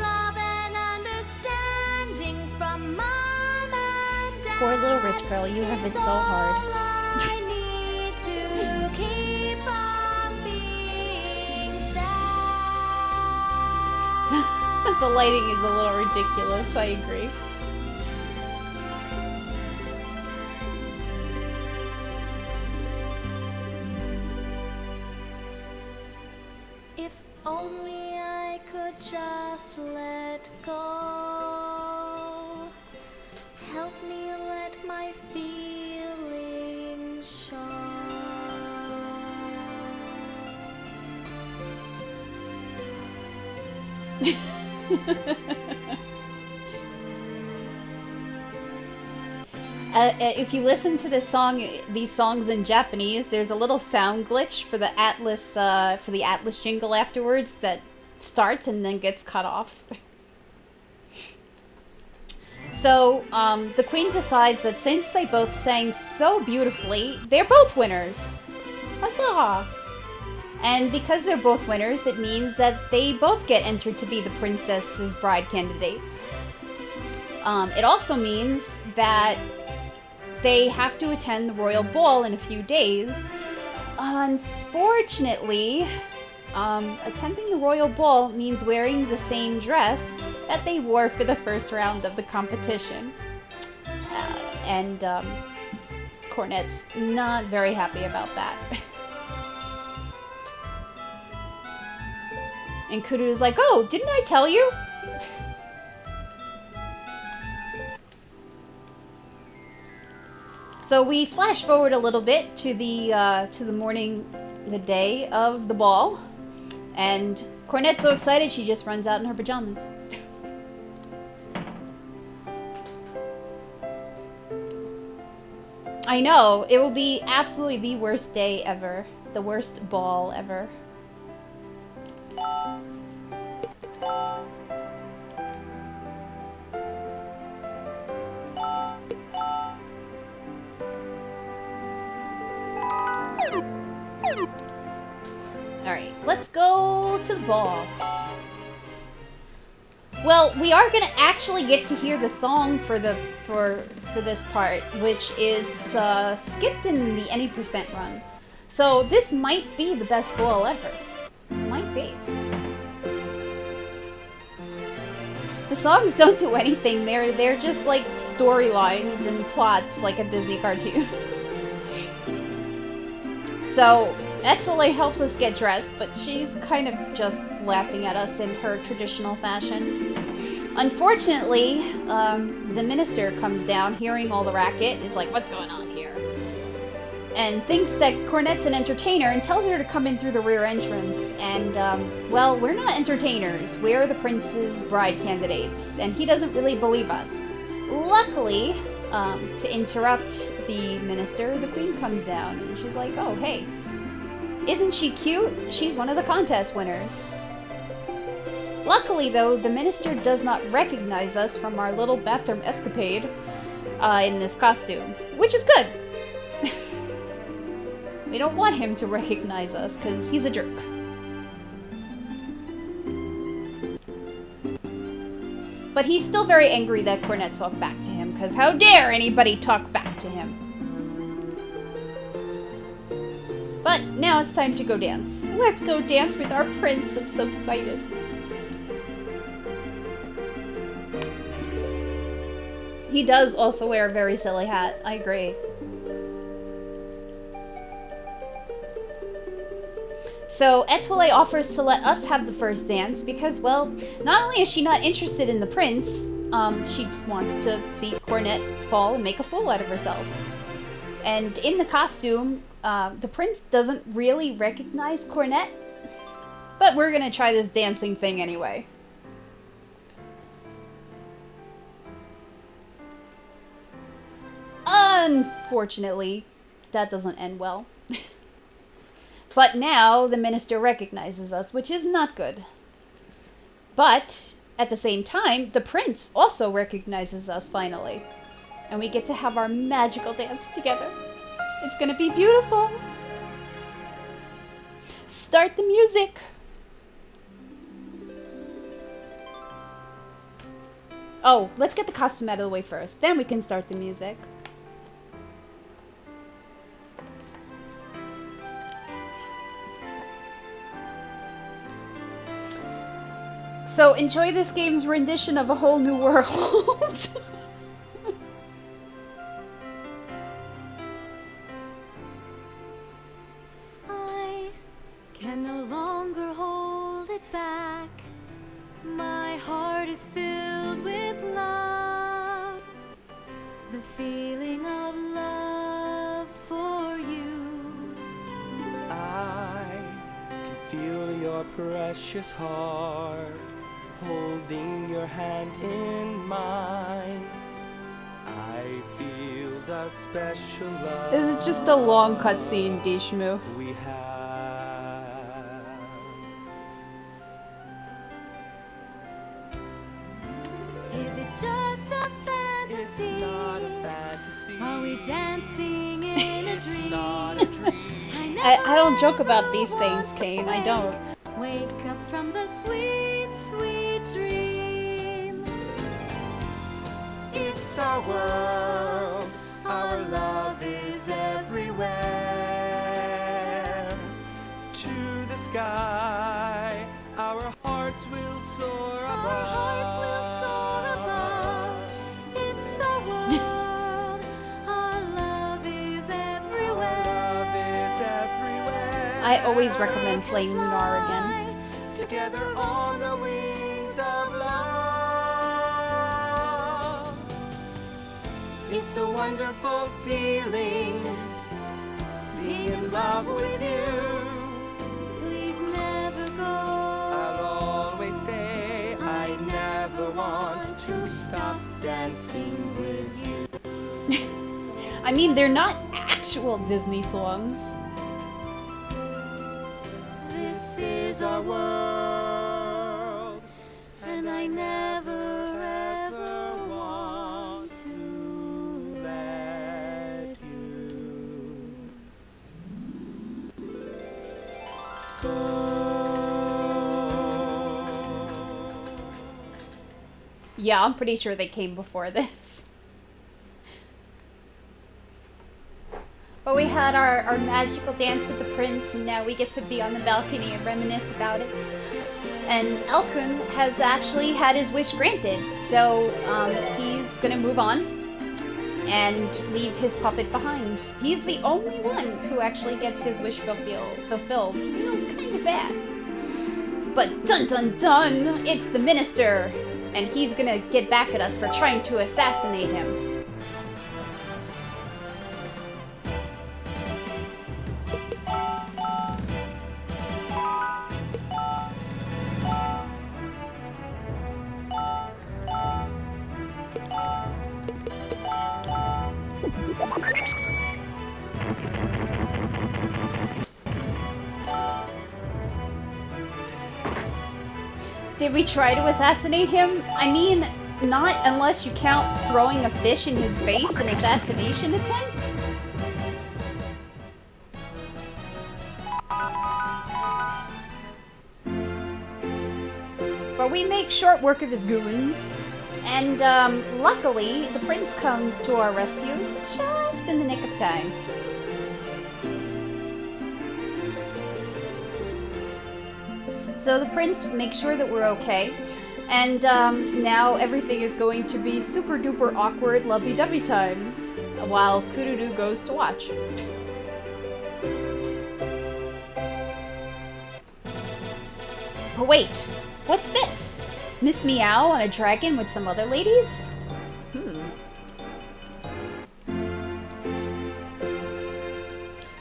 Love and understanding from mom and dad. Poor little rich girl, you have it so hard. All I need to keep from being sad. The lighting is a little ridiculous, I agree. If only I could just let go. Help me let my feelings show. If you listen to this song, these songs in Japanese, there's a little sound glitch for the Atlas jingle afterwards that starts and then gets cut off. So the Queen decides that since they both sang so beautifully, they're both winners. Huzzah! And because they're both winners, it means that they both get entered to be the princess's bride candidates. It also means that they have to attend the royal ball in a few days. Unfortunately, attending the royal ball means wearing the same dress that they wore for the first round of the competition. And Cornet's not very happy about that. And Kuru's like, oh, didn't I tell you? So we flash forward a little bit to the morning, the day of the ball, and Cornet's so excited she just runs out in her pajamas. I know, it will be absolutely the worst day ever, the worst ball ever. Alright, let's go to the ball. Well, we are gonna actually get to hear the song for this part, which is skipped in the any percent run. So this might be the best ball ever. Might be. The songs don't do anything. They're just like storylines and plots like a Disney cartoon. So Etoile helps us get dressed, but she's kind of just laughing at us in her traditional fashion. Unfortunately, the minister comes down, hearing all the racket, is like, what's going on here? And thinks that Cornet's an entertainer and tells her to come in through the rear entrance. And, well, we're not entertainers. We're the prince's bride candidates. And he doesn't really believe us. Luckily, to interrupt the minister, the queen comes down. And she's like, oh, hey, Isn't she cute? She's one of the contest winners. Luckily, though, the minister does not recognize us from our little bathroom escapade in this costume, which is good. We don't want him to recognize us, because he's a jerk. But he's still very angry that Cornet talked back to him, because how dare anybody talk back to him? But now it's time to go dance. Let's go dance with our prince. I'm so excited. He does also wear a very silly hat. I agree. So Etoile offers to let us have the first dance because, well, not only is she not interested in the prince, she wants to see Cornet fall and make a fool out of herself. And in the costume, the prince doesn't really recognize Cornet, but we're gonna try this dancing thing anyway. Unfortunately, that doesn't end well. But now the minister recognizes us, which is not good. But at the same time, the prince also recognizes us finally. And we get to have our magical dance together. It's gonna be beautiful. Start the music. Oh, let's get the costume out of the way first. Then we can start the music. So enjoy this game's rendition of A Whole New World. I can no longer hold it back. My heart is filled with love. The feeling of love for you. I can feel your precious heart holding your hand in mine. I feel the special love. This is just a long cutscene, Dishmu. We have. Is it just a fantasy? It's not a fantasy. Are we dancing in a dream? It's not a dream. I don't joke about these things, Kane. I don't. Wake up from the sweet, sweet dream. It's our world. Our love is everywhere. To the sky, our hearts will soar above. Our hearts will soar above. It's our world. Our love is everywhere. Our love is everywhere. I always recommend playing Lunar again. Together on the wings of love. It's a wonderful feeling being in love with you. Please never go. I'll always stay. I never want to stop dancing with you. I mean, they're not actual Disney songs. This is our world, and I never ever want to Let you go. Yeah, I'm pretty sure they came before this. But we had our magical dance with the prince, and now we get to be on the balcony and reminisce about it. And Elkun has actually had his wish granted, so he's gonna move on and leave his puppet behind. He's the only one who actually gets his wish fulfilled. Feels kind of bad. But dun dun dun, it's the minister, and he's gonna get back at us for trying to assassinate him. Did we try to assassinate him? I mean, not unless you count throwing a fish in his face an assassination attempt. But we make short work of his goons. And luckily, the prince comes to our rescue just in the nick of time. So the prince makes sure that we're okay. And now everything is going to be super duper awkward lovey-dovey times while Kururu goes to watch. But wait, what's this? Miss Meow on a dragon with some other ladies?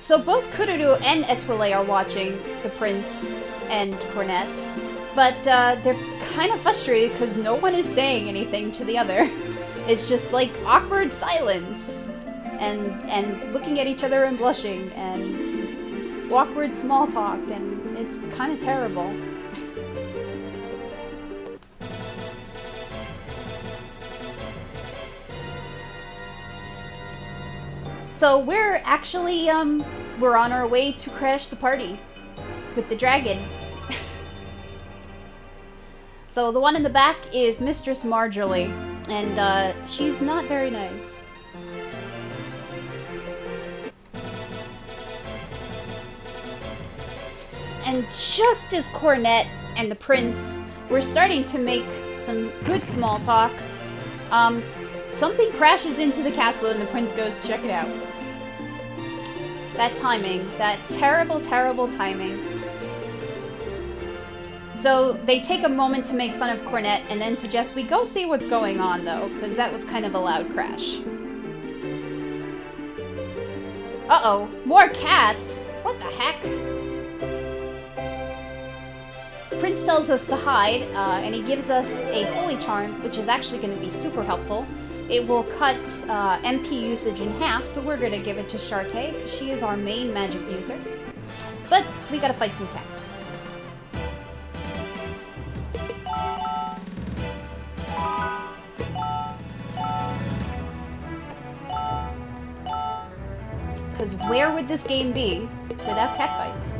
So both Kururu and Etoile are watching the prince and Cornet, but they're kind of frustrated because no one is saying anything to the other. It's just like awkward silence and looking at each other and blushing and awkward small talk, and it's kind of terrible. So we're actually, we're on our way to crash the party with the dragon. So the one in the back is Mistress Marjorie, and she's not very nice. And just as Cornet and the prince were starting to make some good small talk, something crashes into the castle and the prince goes to check it out. That timing. That terrible, terrible timing. So they take a moment to make fun of Cornet and then suggest we go see what's going on, though, because that was kind of a loud crash. Uh-oh. More cats? What the heck? Prince tells us to hide, and he gives us a holy charm, which is actually going to be super helpful. It will cut MP usage in half, so we're going to give it to Sharkey, because she is our main magic user. But we gotta fight some cats. Because where would this game be without cat fights?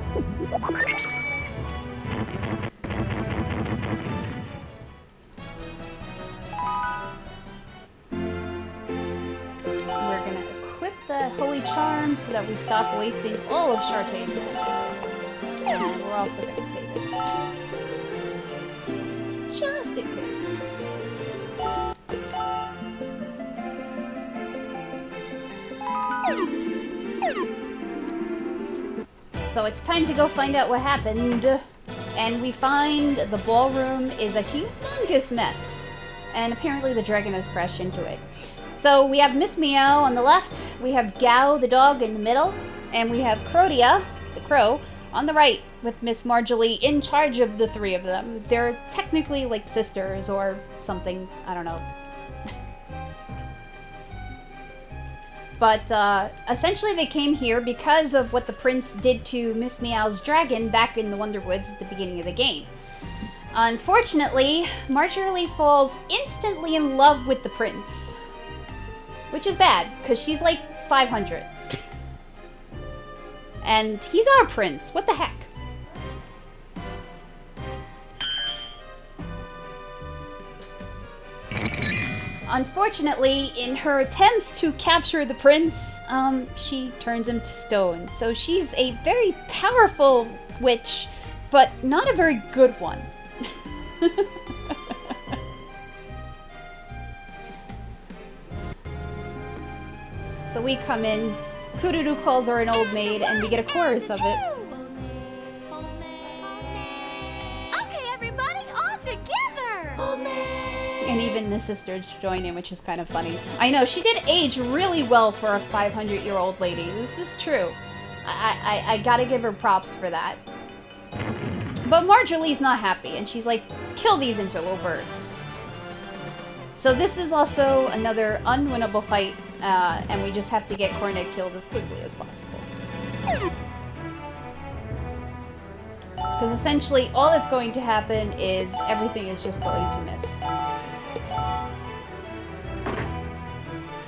We're gonna equip the holy charm so that we stop wasting all of Shartay's magic. And we're also gonna save it. Just in case. So it's time to go find out what happened. And we find the ballroom is a humongous mess. And apparently the dragon has crashed into it. So we have Miss Meow on the left, we have Gao the dog in the middle, and we have Crotia, the crow, on the right, with Miss Marjorie in charge of the three of them. They're technically like sisters or something, I don't know. But essentially they came here because of what the prince did to Miss Meow's dragon back in the Wonderwoods at the beginning of the game. Unfortunately, Marjorie falls instantly in love with the prince. Which is bad, because she's like 500. And he's our prince. What the heck? Unfortunately, in her attempts to capture the prince, she turns him to stone. So she's a very powerful witch, but not a very good one. So we come in, Kururu calls her an old maid, and we get a chorus of it. Okay, everybody, all together! Old maid! And even the sisters join in, which is kind of funny. I know, she did age really well for a 500-year-old lady. This is true. I gotta give her props for that. But Marjorie's not happy, and she's like, kill these interlopers. So this is also another unwinnable fight, and we just have to get Cornet killed as quickly as possible. Because essentially all that's going to happen is everything is just going to miss.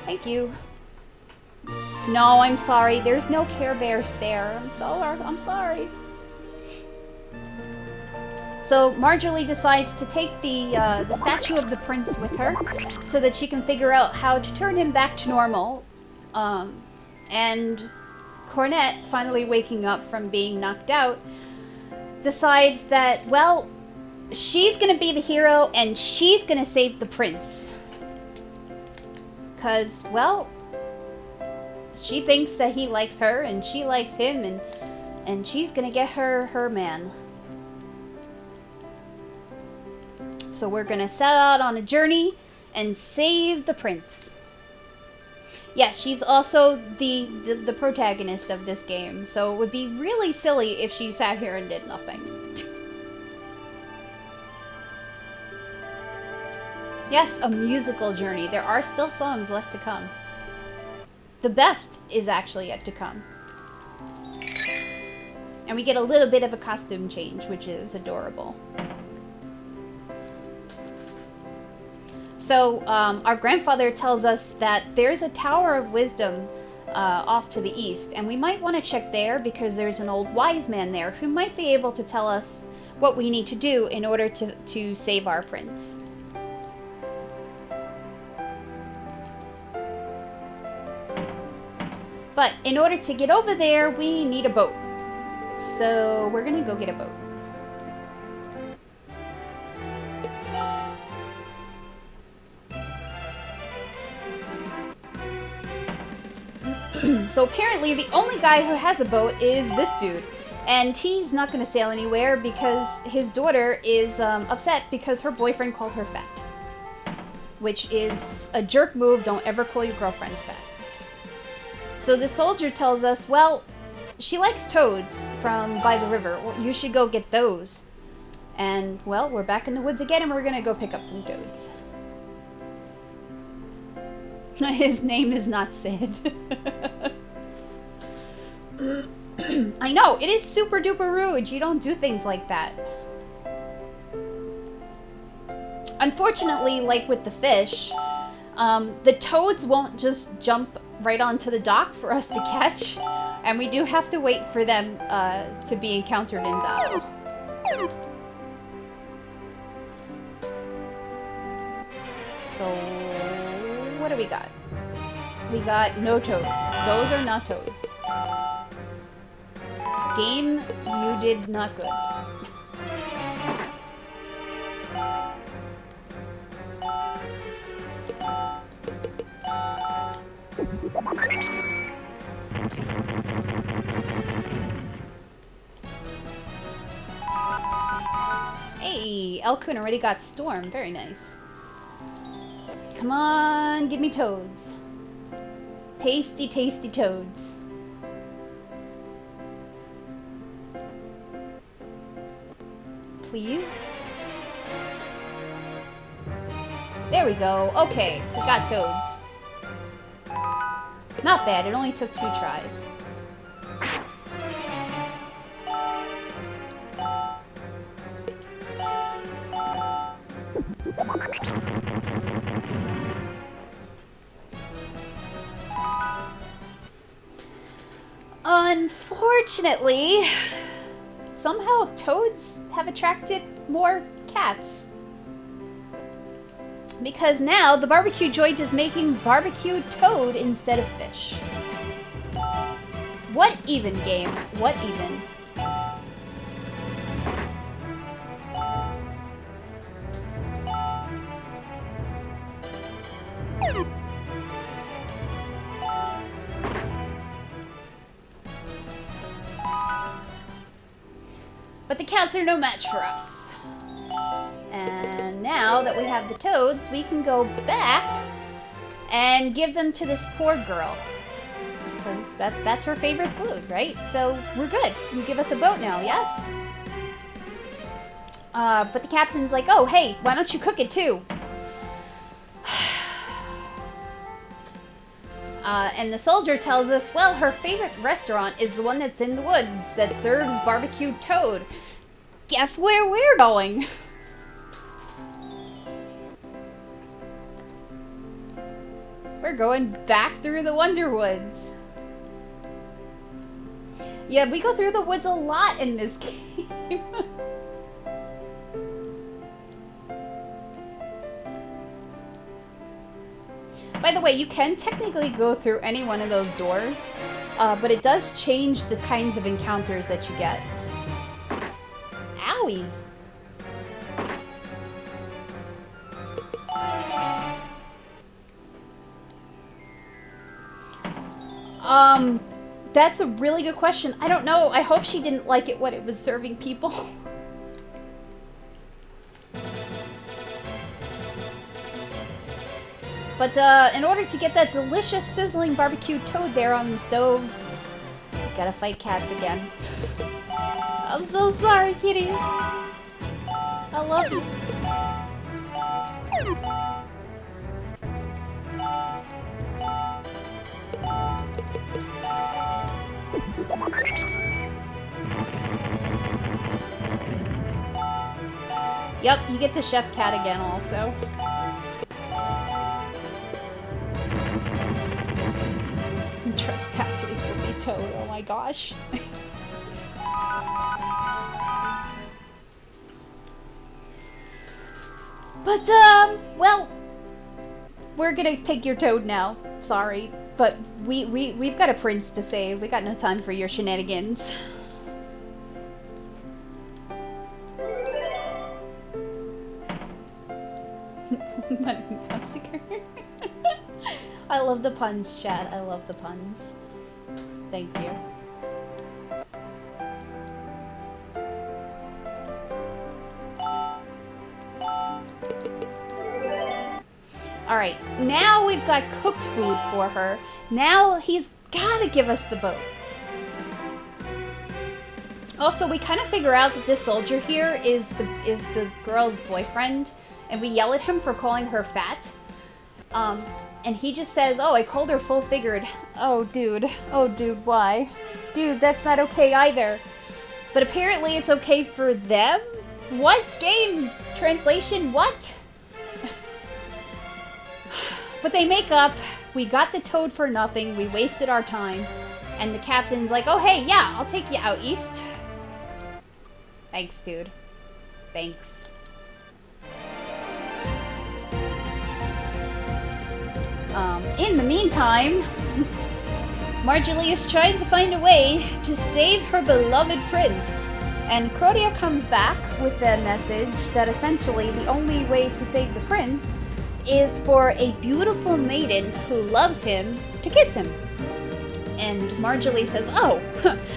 Thank you. No, I'm sorry. There's no Care Bears there. I'm sorry. So Marjorie decides to take the statue of the prince with her so that she can figure out how to turn him back to normal. And Cornette, finally waking up from being knocked out, decides that, well, she's gonna be the hero and she's gonna save the prince. 'Cause, well, she thinks that he likes her and she likes him, and she's gonna get her man. So we're gonna set out on a journey and save the prince. Yes, she's also the protagonist of this game, so it would be really silly if she sat here and did nothing. Yes, a musical journey. There are still songs left to come. The best is actually yet to come. And we get a little bit of a costume change, which is adorable. So, our grandfather tells us that there's a Tower of Wisdom off to the east, and we might want to check there because there's an old wise man there who might be able to tell us what we need to do in order to save our prince. But in order to get over there, we need a boat. So we're gonna go get a boat. So apparently the only guy who has a boat is this dude. And he's not gonna sail anywhere because his daughter is upset because her boyfriend called her fat. Which is a jerk move. Don't ever call your girlfriends fat. So the soldier tells us, well, she likes toads from by the river. Well, you should go get those. And, well, we're back in the woods again and we're gonna go pick up some toads. His name is not Sid. I know, it is super duper rude. You don't do things like that. Unfortunately, like with the fish, the toads won't just jump right onto the dock for us to catch, and we do have to wait for them to be encountered in battle. So, what do we got? We got no toads. Those are not toads. Game, you did not good. Hey, Elkun already got Storm. Very nice. Come on, give me toads. Tasty, tasty toads. Please? There we go. Okay, we got toads. Not bad, it only took 2 tries. Unfortunately, somehow toads have attracted more cats. Because now the barbecue joint is making barbecued toad instead of fish. What even, game? What even? But the cats are no match for us. And now that we have the toads, we can go back and give them to this poor girl. Because that's her favorite food, right? So we're good. You give us a boat now, yes? But the captain's like, oh, hey, why don't you cook it too? And the soldier tells us, well, her favorite restaurant is the one that's in the woods that serves barbecued toad. guess where we're going? We're going back through the Wonderwoods. Yeah, we go through the woods a lot in this game. By the way, you can technically go through any one of those doors, but it does change the kinds of encounters that you get. Owie! That's a really good question. I don't know. I hope she didn't like it when it was serving people. But, in order to get that delicious sizzling barbecue toad there on the stove, we gotta fight cats again. I'm so sorry, kitties. I love you. Yep, you get the chef cat again also. Trespassers will be towed, oh my gosh. But, well, we're gonna take your toad now. Sorry, but we've got a prince to save. We got no time for your shenanigans. I love the puns, chat. I love the puns. Thank you. Alright, now we've got cooked food for her. Now he's gotta give us the boat. Also, we kind of figure out that this soldier here is the girl's boyfriend, and we yell at him for calling her fat. And he just says, oh, I called her full-figured. Oh, dude, why? Dude, that's not okay either. But apparently it's okay for them? What? Game translation, what? But they make up. We got the toad for nothing. We wasted our time. And the captain's like, oh, hey, yeah, I'll take you out east. Thanks, dude. Thanks. In the meantime, Marjorie is trying to find a way to save her beloved prince. And Crotia comes back with the message that essentially the only way to save the prince is for a beautiful maiden who loves him to kiss him. And Marjorie says, oh,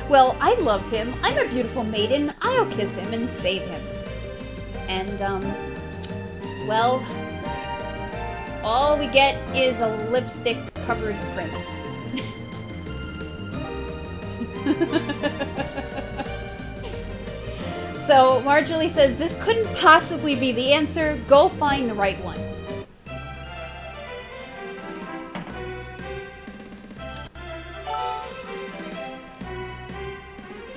well, I love him. I'm a beautiful maiden. I'll kiss him and save him. And, well, all we get is a lipstick-covered prince. So Marjorie says, this couldn't possibly be the answer. Go find the right one.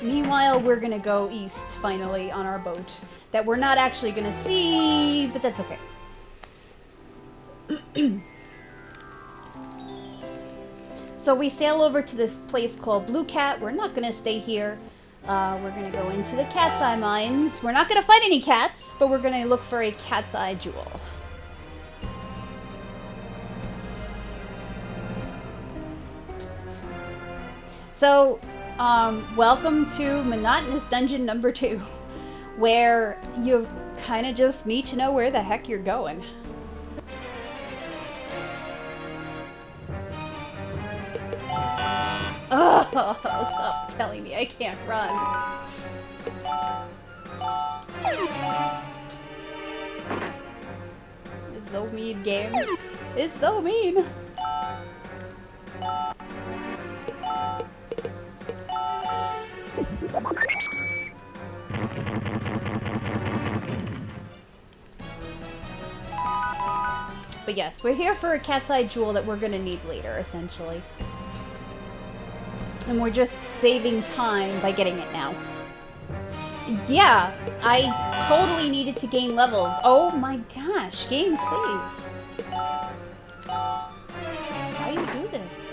Meanwhile, we're gonna go east, finally, on our boat. That we're not actually gonna see, but that's okay. So we sail over to this place called Blue Cat. We're not gonna stay here. We're gonna go into the Cat's Eye Mines. We're not gonna find any cats, but we're gonna look for a Cat's Eye Jewel. So, welcome to Monotonous Dungeon number 2, where you kind of just need to know where the heck you're going. Oh, stop telling me I can't run. It's so mean, game. It's so mean. But yes, we're here for a Cat's Eye Jewel that we're gonna need later, essentially. And we're just saving time by getting it now. Yeah, I totally needed to gain levels. Oh my gosh, game, please. Why you do this?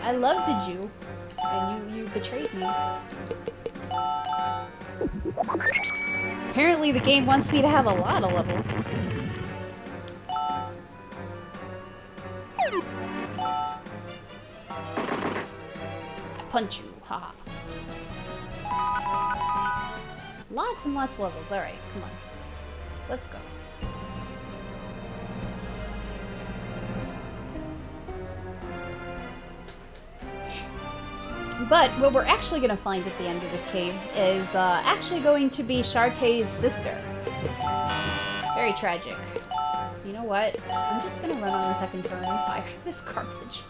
I loved you, and you betrayed me. Apparently the game wants me to have a lot of levels. I punch you, haha. Lots and lots of levels. Alright, come on. Let's go. But what we're actually going to find at the end of this cave is actually going to be Shartae's sister. Very tragic. You know what? I'm just going to run on the second turn. I'm tired of this garbage.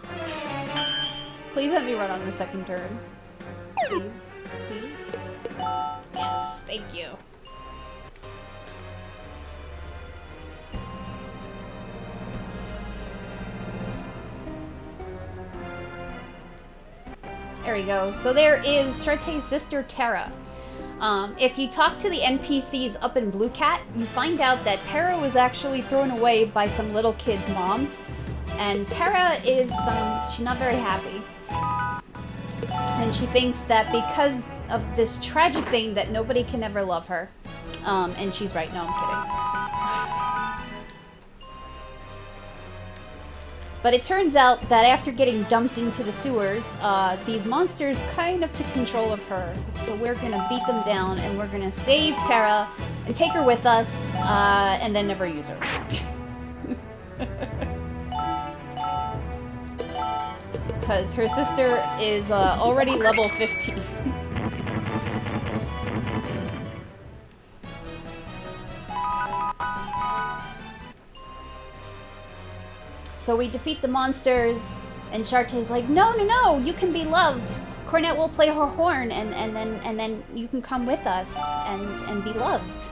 Please let me run on the second turn. Please. Please. Yes, thank you. There we go. So there is Shartae's sister, Terra. If you talk to the NPCs up in Blue Cat, you find out that Terra was actually thrown away by some little kid's mom. And Terra is, she's not very happy. And she thinks that because of this tragic thing that nobody can ever love her. And she's right. No, I'm kidding. But it turns out that after getting dumped into the sewers, these monsters kind of took control of her. So we're gonna beat them down and we're gonna save Terra and take her with us, and then never use her. Because her sister is already level 15. So we defeat the monsters, and Shartae's like, no, no, no, you can be loved. Cornet will play her horn, and then you can come with us and be loved.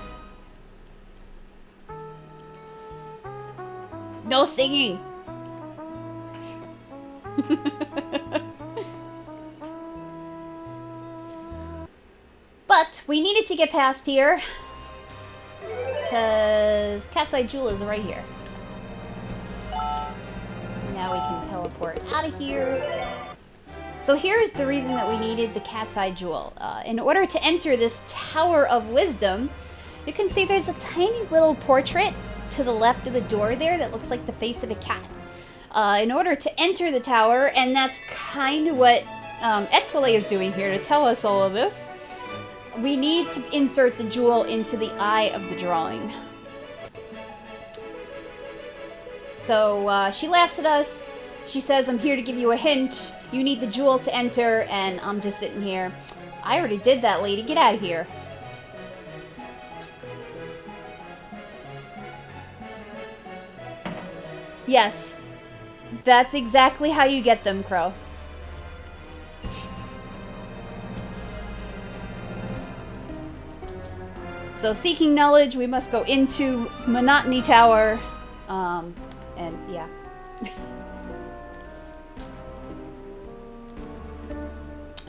No singing. But we needed to get past here because Cat's Eye Jewel is right here. Now we can teleport out of here. So here is the reason that we needed the Cat's Eye Jewel. In order to enter this Tower of Wisdom, you can see there's a tiny little portrait to the left of the door there that looks like the face of a cat. In order to enter the tower, and that's kind of what Etoile is doing here to tell us all of this, we need to insert the jewel into the eye of the drawing. So she laughs at us. She says, I'm here to give you a hint. You need the jewel to enter, and I'm just sitting here. I already did that, lady. Get out of here. Yes. That's exactly how you get them, Crow. So, seeking knowledge, we must go into Monotony Tower. And yeah.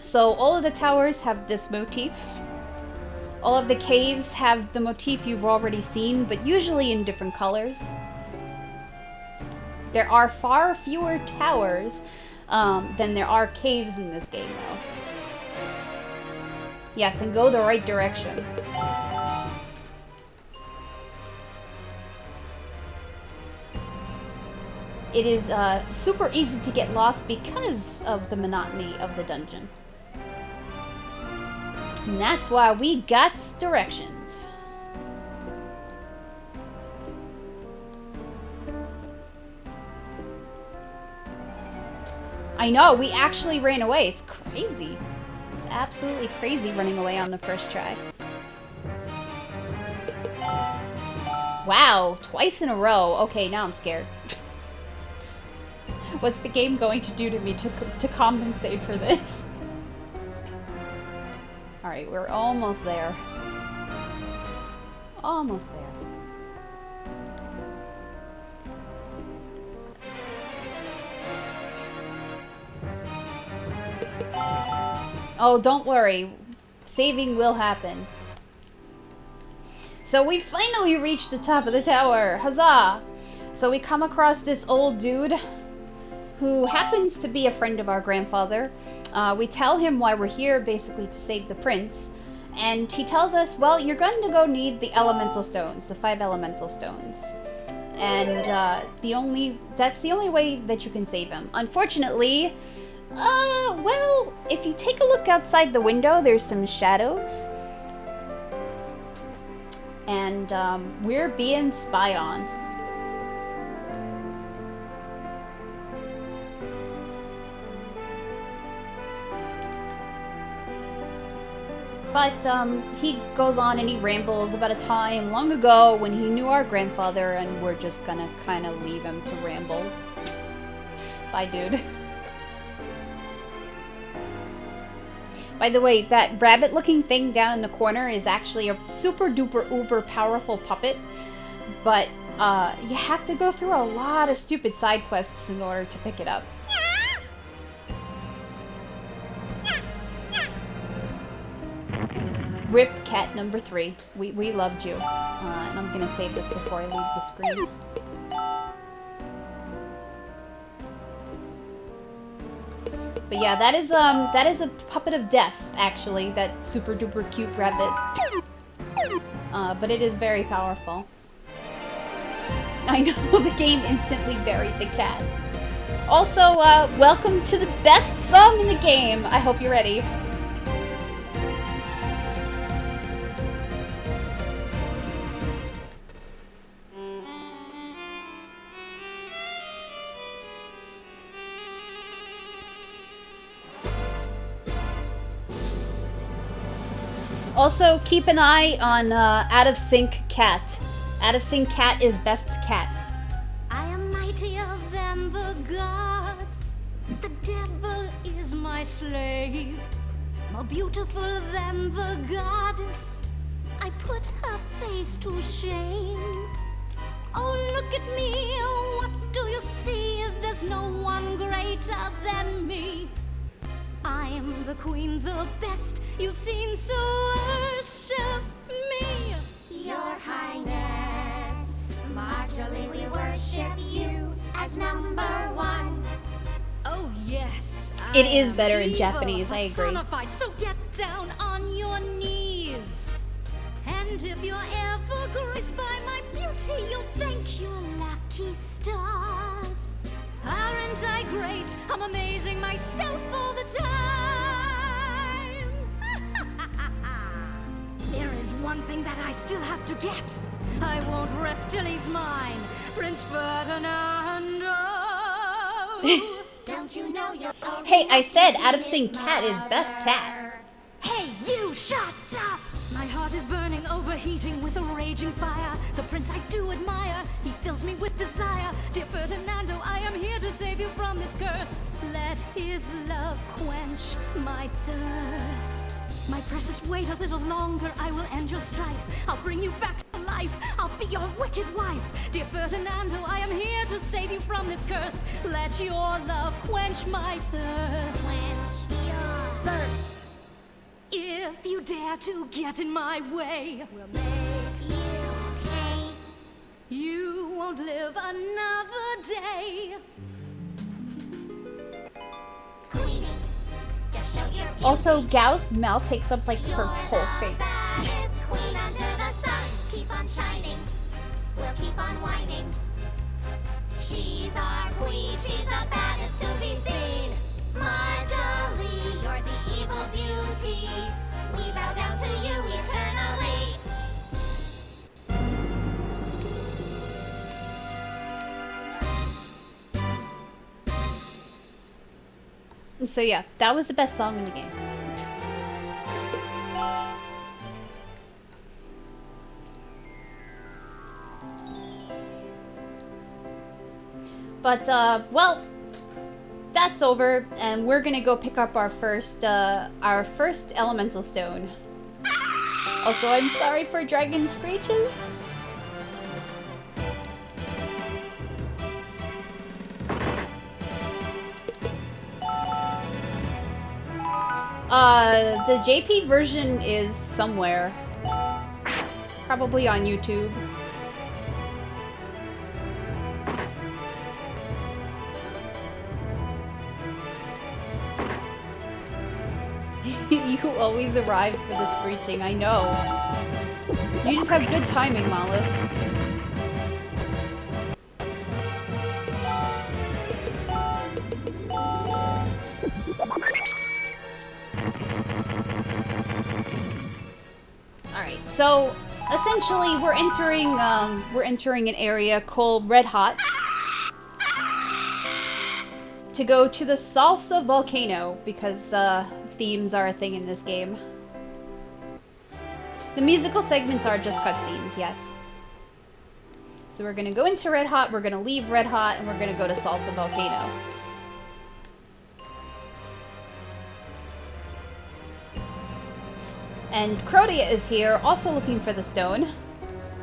So, all of the towers have this motif. All of the caves have the motif you've already seen, but usually in different colors. There are far fewer towers than there are caves in this game, though. Yes, and go the right direction. It is super easy to get lost because of the monotony of the dungeon. And that's why we got directions. I know, we actually ran away. It's crazy. It's absolutely crazy running away on the first try. Wow, twice in a row. Okay, now I'm scared. What's the game going to do to me to compensate for this? Alright, we're almost there. Almost there. Oh, don't worry. Saving will happen. So we finally reached the top of the tower. Huzzah! So we come across this old dude who happens to be a friend of our grandfather. We tell him why we're here, basically to save the prince. And he tells us, well, you're going to go need the elemental stones, the 5 elemental stones. And that's the only way that you can save him. Unfortunately, well, if you take a look outside the window, there's some shadows. And we're being spied on. But he goes on and he rambles about a time long ago when he knew our grandfather, and we're just gonna kind of leave him to ramble. Bye, dude. By the way, that rabbit-looking thing down in the corner is actually a super-duper-uber powerful puppet, but you have to go through a lot of stupid side quests in order to pick it up. Rip cat number 3. We loved you. And I'm gonna save this before I leave the screen. But yeah, that is a puppet of death, actually, that super duper cute rabbit. But it is very powerful. I know, the game instantly buried the cat. Also, welcome to the best song in the game! I hope you're ready. Also, keep an eye on Out of Sync Cat. Out of Sync Cat is best cat. I am mightier than the god. The devil is my slave. More beautiful than the goddess. I put her face to shame. Oh, look at me. What do you see? There's no one greater than me. I am the queen, the best you've seen, so worship me. Your Highness, Marjorie, we worship you as number 1. Oh yes, It is better in evil, Japanese, I agree. personified, so get down on your knees. And if you're ever graced by my beauty, you'll thank your lucky stars. Aren't I great? I'm amazing myself all the time. There is one thing that I still have to get. I won't rest till he's mine, Prince Ferdinando. Don't you know you're only Hey, I said Out of Sync Cat is best cat. Hey, you, shut up! My heart is burning, overheating with a raging fire. The prince I do admire, he fills me with desire. Dear Ferdinando, I am here to save you from this curse. Let his love quench my thirst. My precious, wait a little longer, I will end your strife. I'll bring you back to life, I'll be your wicked wife. Dear Ferdinando, I am here to save you from this curse. Let your love quench my thirst. quench your thirst. If you dare to get in my way, We'll make you pay. you won't live another day. Queenie, just show your beauty. Also, Gao's mouth takes up like her whole You're the face. baddest queen under the sun. Keep on shining. We'll keep on whining. She's our queen. She's the baddest to be seen. Marjorie, you're the evil beauty. We bow down to you eternally. So yeah, that was the best song in the game. But, well, that's over, and we're gonna go pick up our first elemental stone. Also, I'm sorry for dragon screeches. The JP version is somewhere. probably on YouTube. You always arrive for the screeching, I know. You just have good timing, Mollis. Alright, so essentially we're entering an area called Red Hot to go to the Salsa Volcano because themes are a thing in this game. The musical segments are just cutscenes, yes. So we're gonna go into Red Hot, we're gonna leave Red Hot, and we're gonna go to Salsa Volcano. And Crotia is here, also looking for the stone.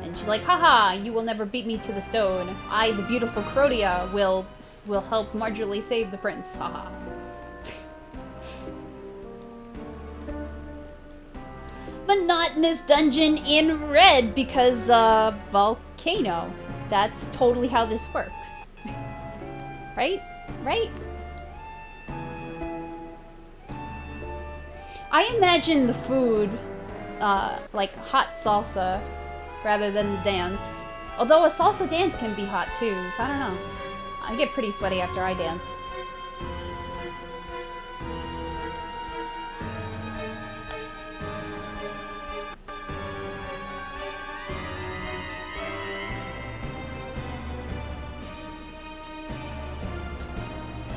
And she's like, haha, you will never beat me to the stone. I, the beautiful Crotia, will help Marjorie save the prince, haha. But not in this dungeon in red, because, volcano. That's totally how this works. Right? Right? I imagine the food, like hot salsa, rather than the dance. Although a salsa dance can be hot too, so I don't know. I get pretty sweaty after I dance.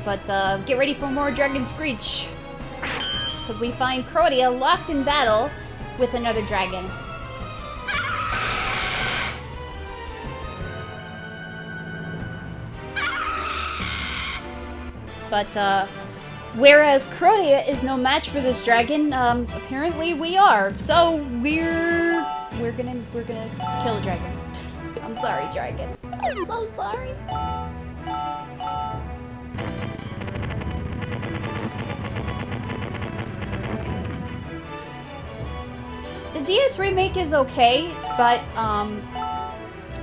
But get ready for more Dragon Screech. Because we find Crotia locked in battle with another dragon. But whereas Crotia is no match for this dragon, apparently we are. So we're gonna kill a dragon. I'm sorry, dragon. I'm so sorry. The DS remake is okay, but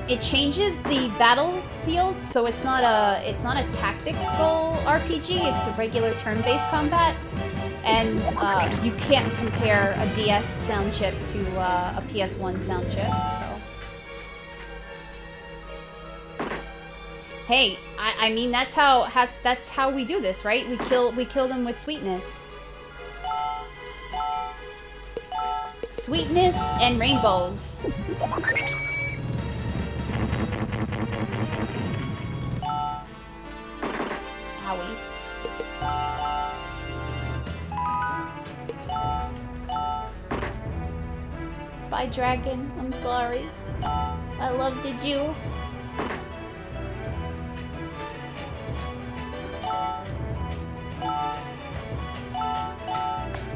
it changes the battlefield, so it's not a tactical RPG. It's a regular turn-based combat, and you can't compare a DS sound chip to a PS1 sound chip. So, hey, I mean that's how we do this, right? We kill them with sweetness. Sweetness and rainbows. Owie. Bye, dragon. I'm sorry. I loved you.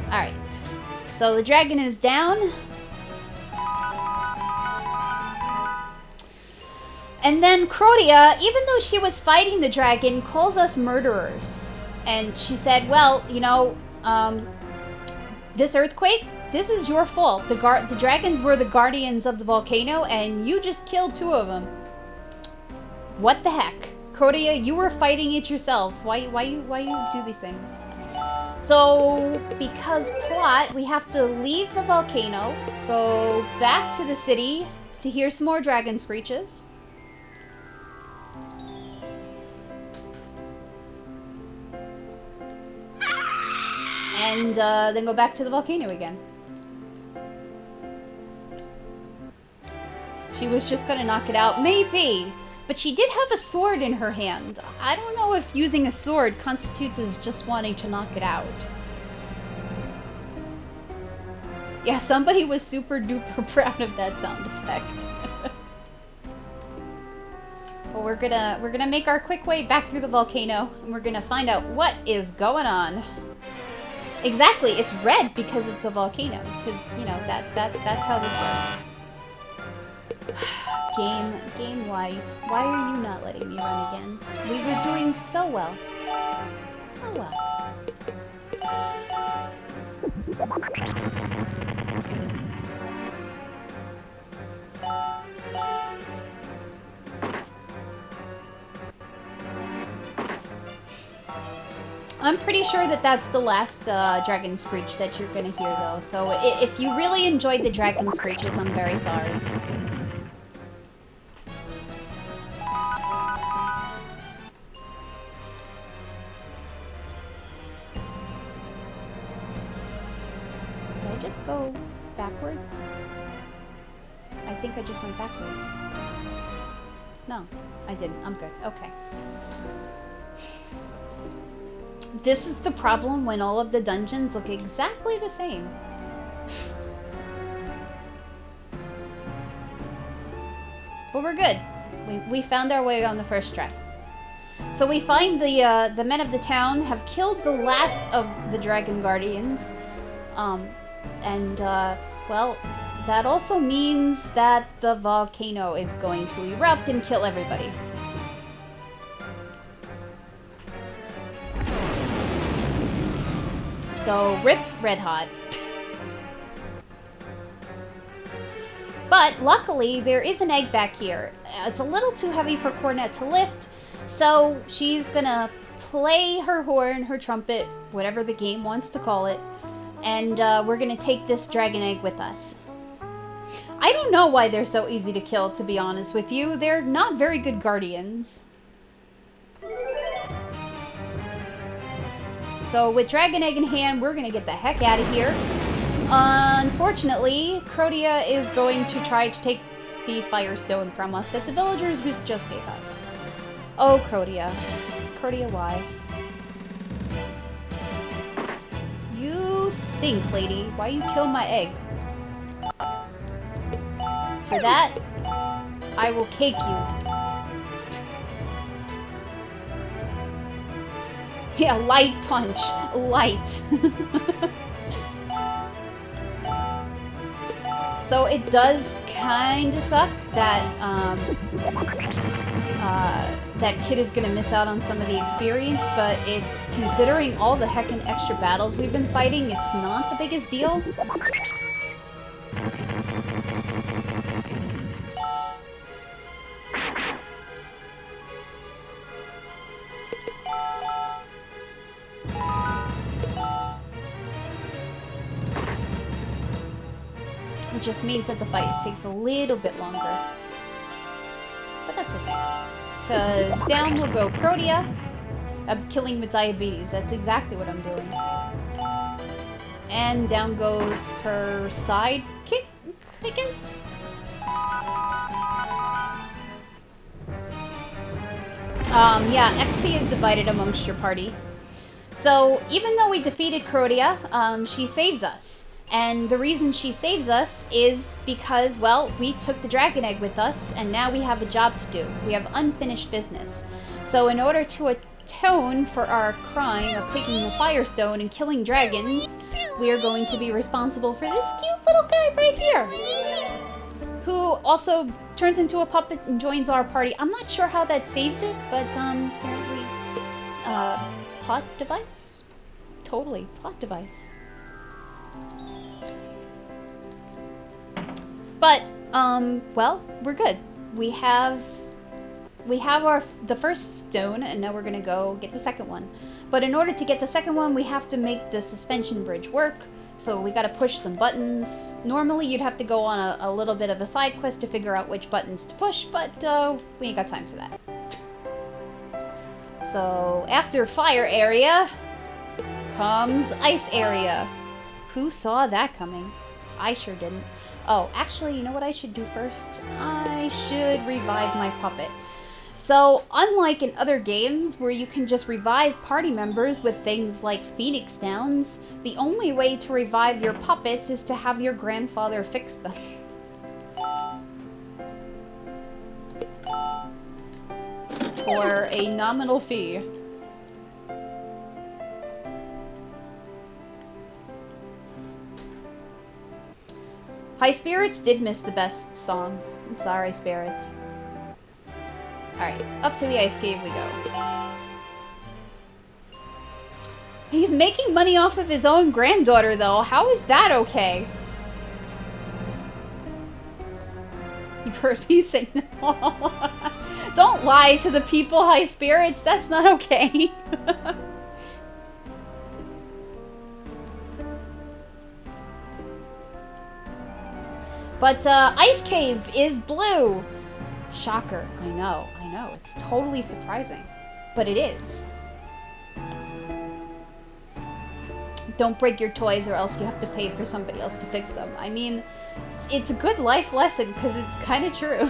Alright. So the dragon is down. And then Crotia, even though she was fighting the dragon, calls us murderers. And she said, well, you know, this earthquake, this is your fault. The dragons were the guardians of the volcano, and you just killed 2 of them. What the heck? Crotia, you were fighting it yourself. Why you do these things? So, because plot, we have to leave the volcano, go back to the city to hear some more dragon screeches. And then go back to the volcano again. She was just gonna knock it out, maybe. But she did have a sword in her hand. I don't know if using a sword constitutes as just wanting to knock it out. Yeah, somebody was super duper proud of that sound effect. Well, we're gonna make our quick way back through the volcano, and we're gonna find out what is going on. Exactly, it's red because it's a volcano. Because you know that's how this works. Game, why are you not letting me run again? We were doing so well. So well. I'm pretty sure that that's the last dragon screech that you're gonna hear, though. So if you really enjoyed the dragon screeches, I'm very sorry. Did I just go backwards? I think I just went backwards. No, I didn't. I'm good. Okay. This is the problem when all of the dungeons look exactly the same. But we're good. We found our way on the first try. So we find the men of the town have killed the last of the dragon guardians. Well, that also means that the volcano is going to erupt and kill everybody. So, rip Red Hot. But, luckily, there is an egg back here. It's a little too heavy for Cornet to lift, so she's gonna play her horn, her trumpet, whatever the game wants to call it, and we're gonna take this dragon egg with us. I don't know why they're so easy to kill, to be honest with you. They're not very good guardians. So with Dragon Egg in hand, we're gonna get the heck out of here. Unfortunately, Crotia is going to try to take the Firestone from us that the villagers just gave us. Oh, Crotia. Crotia, why? You stink, lady. Why you kill my egg? For that, I will cake you. Yeah, light punch. Light. So it does kind of suck that that kid is gonna miss out on some of the experience, but considering all the heckin' extra battles we've been fighting, it's not the biggest deal. It just means that the fight takes a little bit longer. But that's okay. Because down will go Crotia. I'm killing with diabetes. That's exactly what I'm doing. And down goes her sidekick, I guess? Yeah, XP is divided amongst your party. So, even though we defeated Crotia, she saves us. And the reason she saves us is because, well, we took the dragon egg with us, and now we have a job to do. We have unfinished business. So in order to atone for our crime of taking the Firestone and killing dragons, we are going to be responsible for this cute little guy right here, who also turns into a puppet and joins our party. I'm not sure how that saves it, but apparently, plot device? Totally, plot device. But, well, we're good. We have the first stone, and now we're gonna go get the second one. But in order to get the second one, we have to make the suspension bridge work. So we gotta push some buttons. Normally, you'd have to go on a little bit of a side quest to figure out which buttons to push, but we ain't got time for that. So after fire area comes ice area. Who saw that coming? I sure didn't. Oh, actually, you know what I should do first? I should revive my puppet. So, unlike in other games where you can just revive party members with things like Phoenix Downs, the only way to revive your puppets is to have your grandfather fix them. For a nominal fee. High Spirits did miss the best song. I'm sorry, Spirits. Alright, up to the ice cave we go. He's making money off of his own granddaughter, though. How is that okay? You've heard me say no. Don't lie to the people, High Spirits. That's not okay. But Ice Cave is blue. Shocker. I know. It's totally surprising. But it is. Don't break your toys or else you have to pay for somebody else to fix them. I mean, it's a good life lesson because it's kind of true.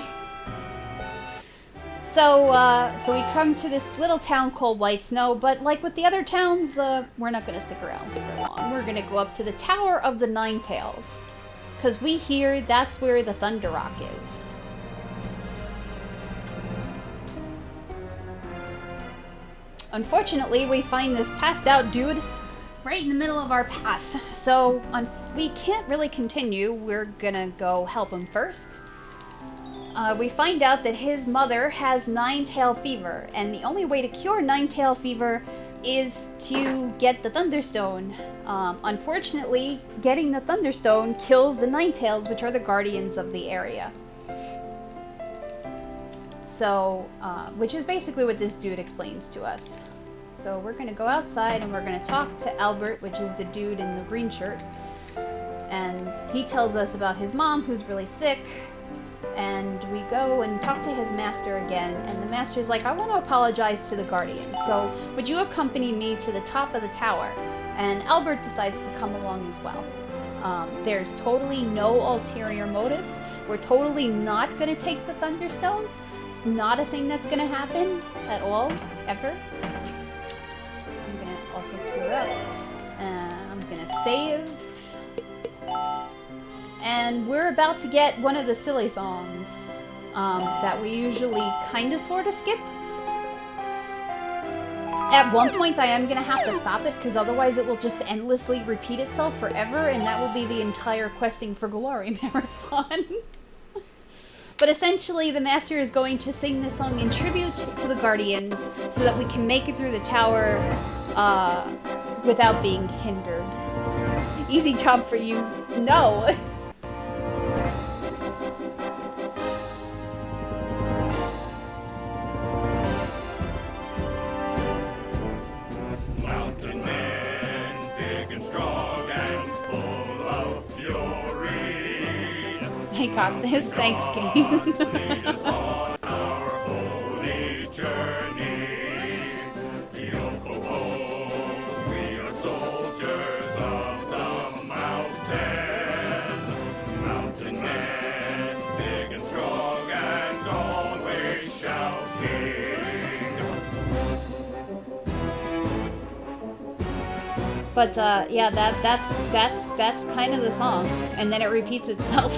So we come to this little town called White Snow, but like with the other towns, we're not going to stick around for long. We're going to go up to the Tower of the Nine Tails, because we hear that's where the Thunder Rock is. Unfortunately, we find this passed out dude right in the middle of our path, so we can't really continue. We're gonna go help him first. We find out that his mother has nine-tail fever, and the only way to cure nine-tail fever is to get the Thunderstone. Unfortunately, getting the Thunderstone kills the Ninetales, which are the guardians of the area. So, which is basically what this dude explains to us. So we're gonna go outside and we're gonna talk to Albert, which is the dude in the green shirt. And he tells us about his mom, who's really sick. And we go and talk to his master again, and the master's like, I want to apologize to the Guardians, so would you accompany me to the top of the tower? And Albert decides to come along as well. There's totally no ulterior motives. We're totally not going to take the Thunderstone. It's not a thing that's going to happen at all, ever. I'm going to also clear up. I'm going to save. And we're about to get one of the silly songs that we usually kind of sort of skip. At one point I am going to have to stop it because otherwise it will just endlessly repeat itself forever, and that will be the entire Questing for Glory marathon. But essentially the master is going to sing this song in tribute to the Guardians so that we can make it through the tower without being hindered. Easy job for you. No. I got this. Thanks, game. But yeah, that's kind of the song, and then it repeats itself.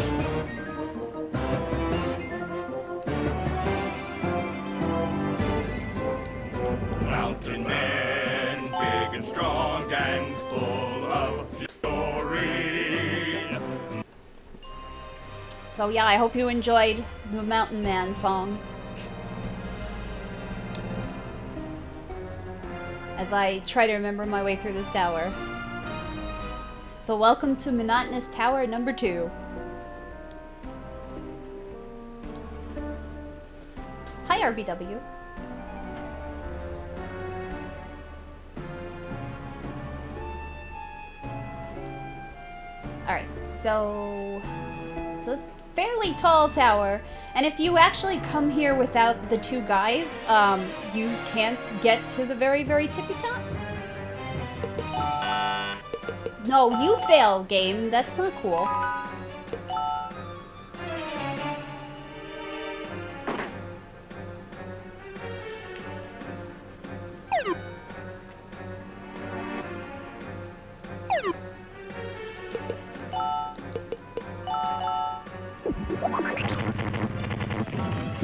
Mountain men, big and strong and full of fury. So yeah, I hope you enjoyed the Mountain Man song. As I try to remember my way through this tower. So welcome to Monotonous Tower number 2. Hi, RBW. Alright, so it's a fairly tall tower, and if you actually come here without the two guys, you can't get to the very, very tippy top. No, you fail, game. That's not cool.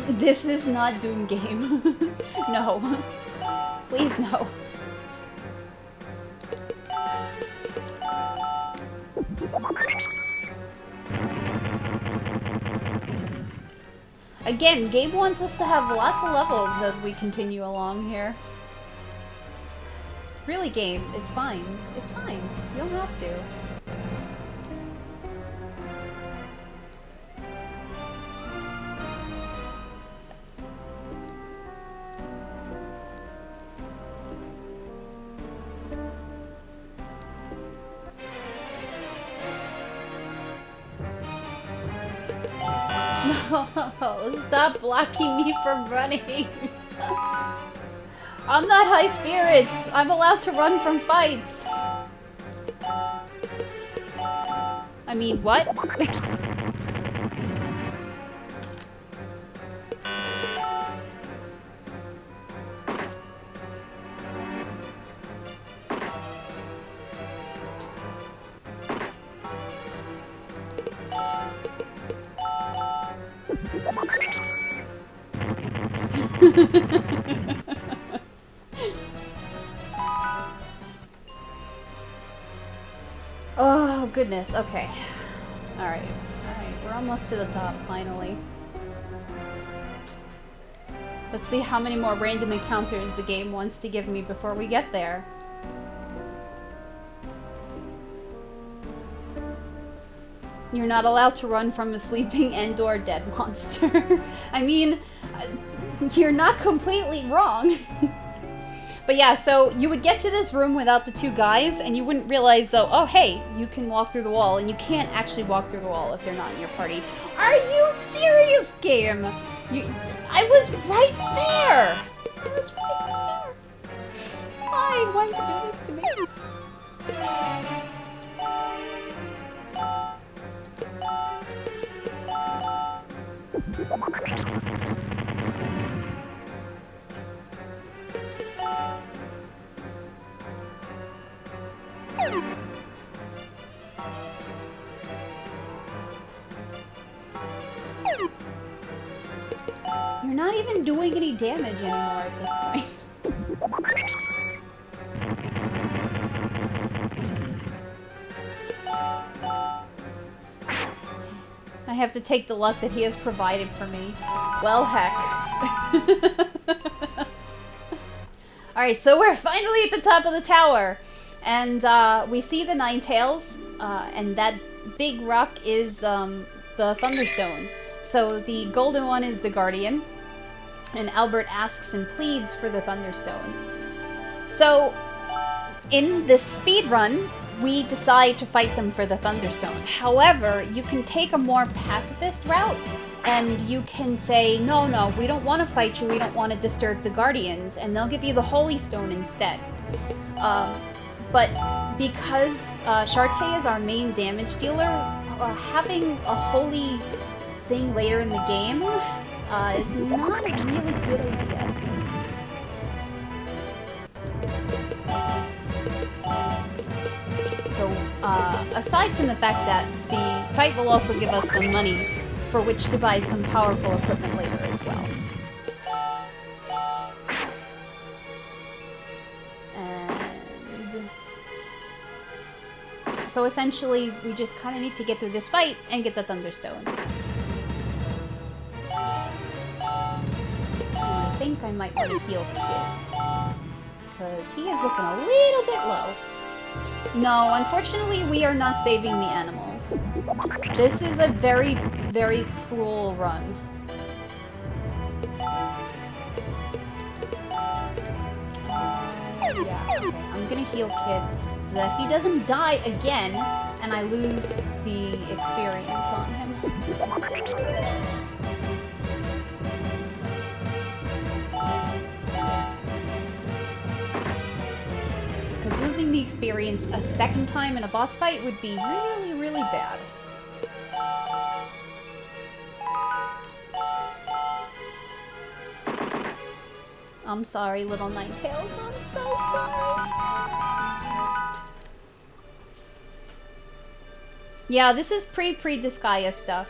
This is not Doom game. No. Please no. Again, Gabe wants us to have lots of levels as we continue along here. Really, Gabe, it's fine. It's fine. You don't have to. Oh, stop blocking me from running. I'm not high spirits. I'm allowed to run from fights. I mean, what? Oh, goodness. Okay. Alright. Alright. We're almost to the top, finally. Let's see how many more random encounters the game wants to give me before we get there. You're not allowed to run from a sleeping and/or dead monster. I mean, you're not completely wrong. But yeah, so you would get to this room without the two guys, and you wouldn't realize, though, oh, hey, you can walk through the wall, and you can't actually walk through the wall if they're not in your party. Are you serious, game? I was right there! I was right there! Why? Why you do this to me? You're not even doing any damage anymore at this point. I have to take the luck that he has provided for me. Well, heck. Alright, so we're finally at the top of the tower. And we see the Nine Tails, and that big rock is the Thunderstone. So the golden one is the Guardian, and Albert asks and pleads for the Thunderstone. So, in the speed run, we decide to fight them for the Thunderstone. However, you can take a more pacifist route, and you can say, no, we don't want to fight you, we don't want to disturb the Guardians, and they'll give you the Holy Stone instead. But because Shartae is our main damage dealer, having a holy thing later in the game is not a really good idea. So, aside from the fact that the fight will also give us some money for which to buy some powerful equipment later as well. And so essentially, we just kind of need to get through this fight and get the Thunderstone. I think I might want to heal Kid, because he is looking a little bit low. No, unfortunately, we are not saving the animals. This is a very, very cruel run. Yeah, okay. I'm gonna heal Kid so that he doesn't die again and I lose the experience on him. Because losing the experience a second time in a boss fight would be really, really bad. I'm sorry, little Ninetales. I'm so sorry. Yeah, this is pre-Disgaea stuff.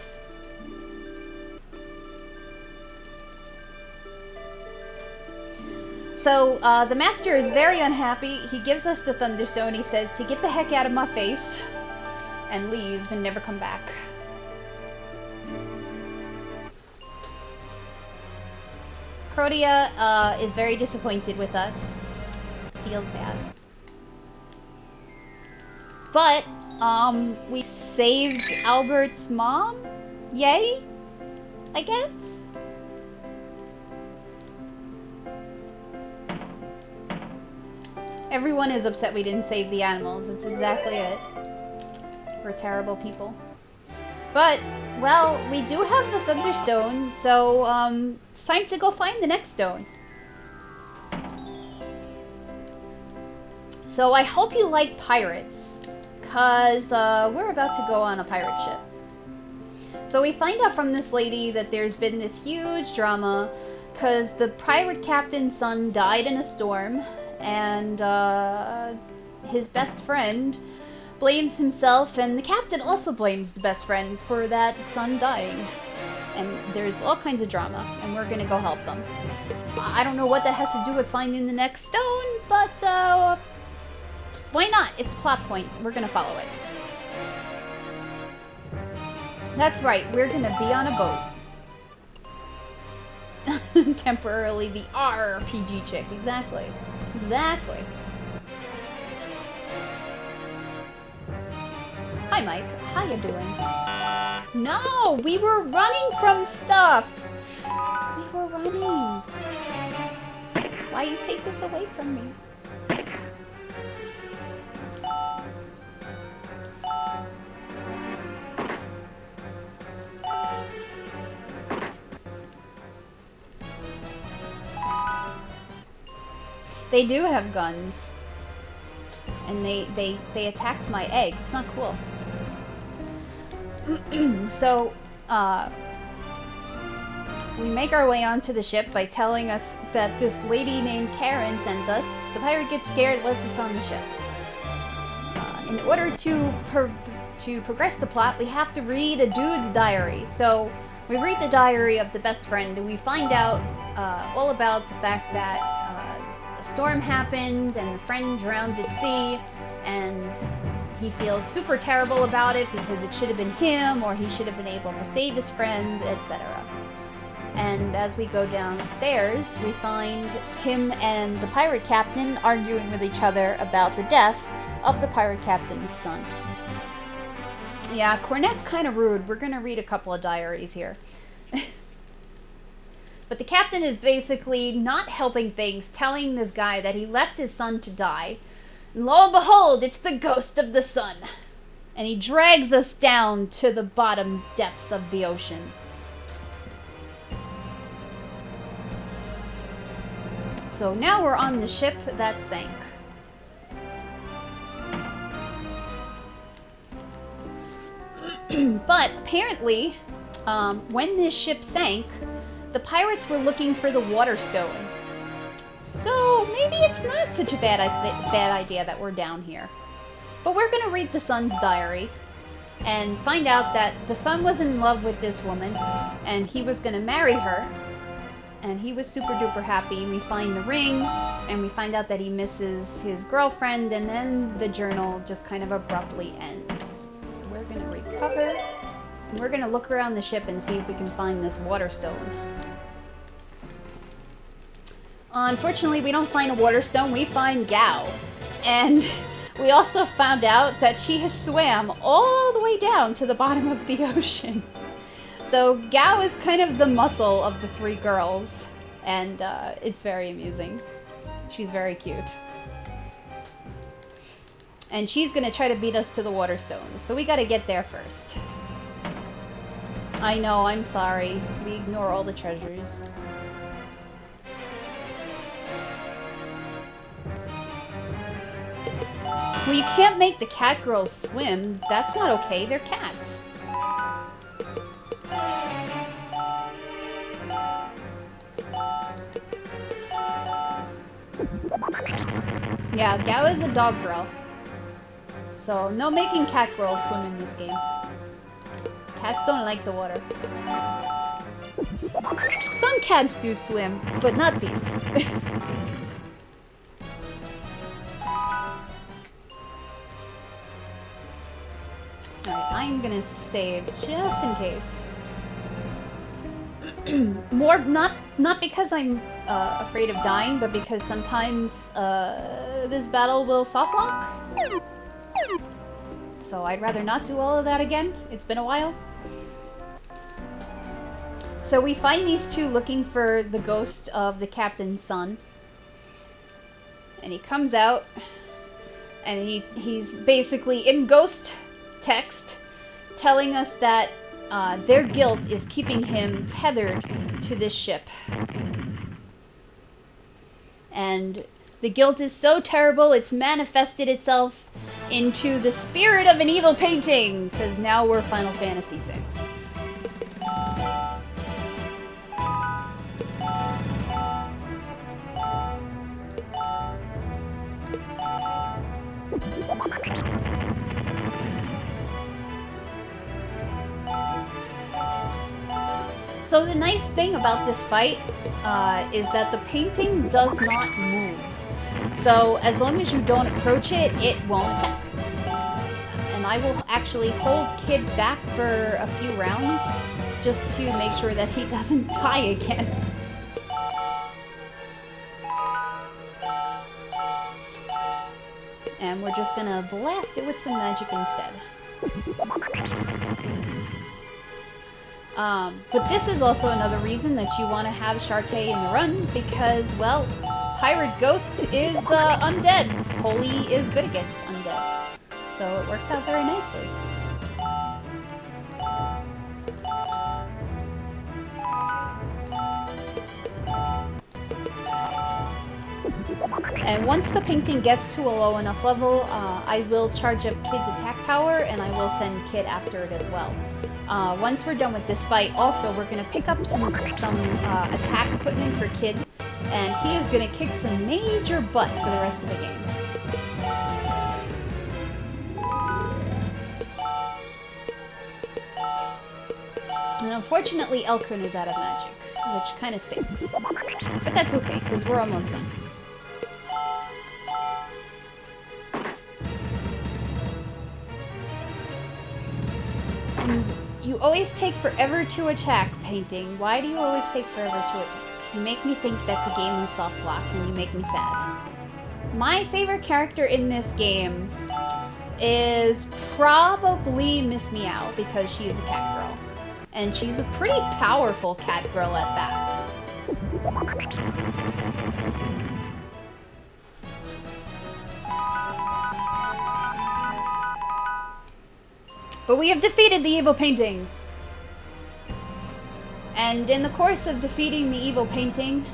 So, the Master is very unhappy. He gives us the Thunderstone. He says to get the heck out of my face and leave and never come back. Crotia is very disappointed with us. Feels bad. But, we saved Albert's mom? Yay? I guess? Everyone is upset we didn't save the animals. That's exactly it. We're terrible people. But, well, we do have the Thunderstone, so it's time to go find the next stone. So I hope you like pirates, because we're about to go on a pirate ship. So we find out from this lady that there's been this huge drama because the pirate captain's son died in a storm, and his best friend blames himself, and the captain also blames the best friend for that son dying. And there's all kinds of drama, and we're gonna go help them. I don't know what that has to do with finding the next stone, but why not? It's a plot point. We're gonna follow it. That's right, we're gonna be on a boat. Temporarily the RPGchick, exactly. Exactly. Hi Mike, how you doing? No, we were running from stuff! We were running. Why you take this away from me? They do have guns. And they attacked my egg. It's not cool. So, we make our way onto the ship by telling us that this lady named Karen sent us. The pirate gets scared, lets us on the ship. In order to progress the plot, we have to read a dude's diary. So, we read the diary of the best friend, and we find out all about the fact that a storm happened and the friend drowned at sea, and he feels super terrible about it because it should have been him, or he should have been able to save his friend, etc. And as we go downstairs, we find him and the pirate captain arguing with each other about the death of the pirate captain's son. Yeah, Cornet's kind of rude. We're gonna read a couple of diaries here. But the captain is basically not helping things, telling this guy that he left his son to die. And lo and behold, it's the ghost of the son. And he drags us down to the bottom depths of the ocean. So now we're on the ship that sank. But apparently, when this ship sank, the pirates were looking for the water stone. So maybe it's not such a bad idea that we're down here. But we're gonna read the son's diary and find out that the son was in love with this woman and he was gonna marry her. And he was super duper happy. We find the ring and we find out that he misses his girlfriend, and then the journal just kind of abruptly ends. So we're gonna recover and we're gonna look around the ship and see if we can find this water stone. Unfortunately, we don't find a water stone, we find Gao. And we also found out that she has swam all the way down to the bottom of the ocean. So Gao is kind of the muscle of the three girls, and it's very amusing. She's very cute. And she's gonna try to beat us to the water stone, so we gotta get there first. I know, I'm sorry. We ignore all the treasures. Well, you can't make the cat girls swim. That's not okay. They're cats. Yeah, Gao is a dog girl. So, no making cat girls swim in this game. Cats don't like the water. Some cats do swim, but not these. Alright, I'm gonna save just in case. Not because I'm afraid of dying, but because sometimes this battle will softlock. So I'd rather not do all of that again. It's been a while. So we find these two looking for the ghost of the captain's son. And he comes out, and he's basically in ghost text telling us that their guilt is keeping him tethered to this ship. And the guilt is so terrible, it's manifested itself into the spirit of an evil painting, because now we're Final Fantasy VI. So the nice thing about this fight is that the painting does not move. So as long as you don't approach it, it won't attack. And I will actually hold Kid back for a few rounds just to make sure that he doesn't die again. And we're just gonna blast it with some magic instead. But this is also another reason that you want to have Shartae in the run, because, well, Pirate Ghost is undead. Holy is good against undead. So it works out very nicely. And once the painting gets to a low enough level, I will charge up Kid's attack power, and I will send Kid after it as well. Once we're done with this fight, also, we're going to pick up some attack equipment for Kid, and he is going to kick some major butt for the rest of the game. And unfortunately, Elkrin is out of magic, which kind of stinks. But that's okay, because we're almost done. And you always take forever to attack, Painting. Why do you always take forever to attack? You make me think that the game is soft lock, and you make me sad. My favorite character in this game is probably Miss Meow, because she is a cat girl. And she's a pretty powerful cat girl at that. But we have defeated the evil painting. And in the course of defeating the evil painting,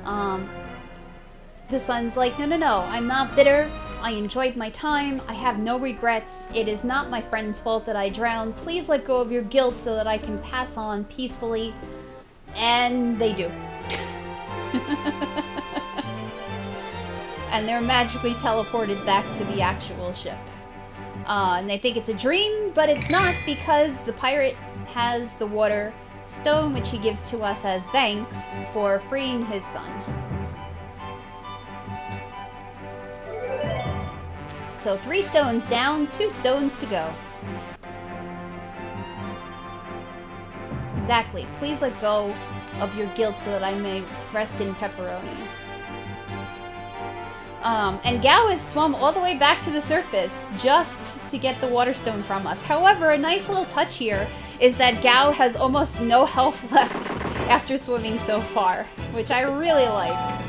the sun's like, no, I'm not bitter. I enjoyed my time. I have no regrets. It is not my friend's fault that I drowned. Please let go of your guilt so that I can pass on peacefully. And they do. And they're magically teleported back to the actual ship. And they think it's a dream, but it's not, because the pirate has the water stone, which he gives to us as thanks for freeing his son. So 3 stones down, 2 stones to go. Exactly. Please let go of your guilt so that I may rest in pepperonis. And Gao has swum all the way back to the surface just to get the water stone from us. However, a nice little touch here is that Gao has almost no health left after swimming so far, which I really like.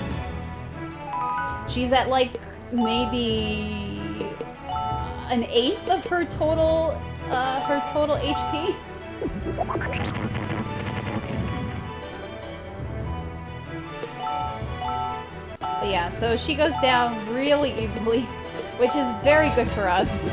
She's at like maybe an 1/8 of her total HP. But yeah, so she goes down really easily, which is very good for us.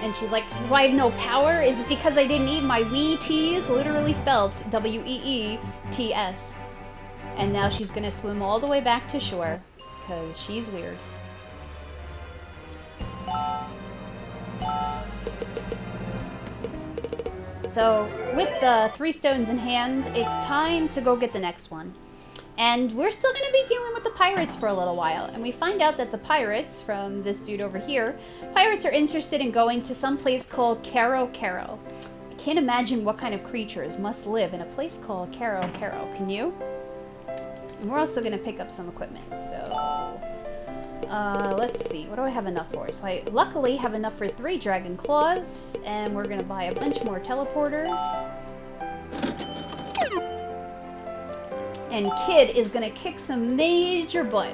And she's like, why no power? Is it because I didn't eat my wee teas? Literally spelled W-E-E-T-S. And now she's gonna swim all the way back to shore, because she's weird. So, with the 3 stones in hand, it's time to go get the next one. And we're still going to be dealing with the pirates for a little while. And we find out that the pirates, from this dude over here, pirates are interested in going to some place called Caro Caro. I can't imagine what kind of creatures must live in a place called Caro Caro. Can you? And we're also going to pick up some equipment. So, let's see. What do I have enough for? So I luckily have enough for 3 dragon claws. And we're going to buy a bunch more teleporters. And Kid is gonna kick some major butt.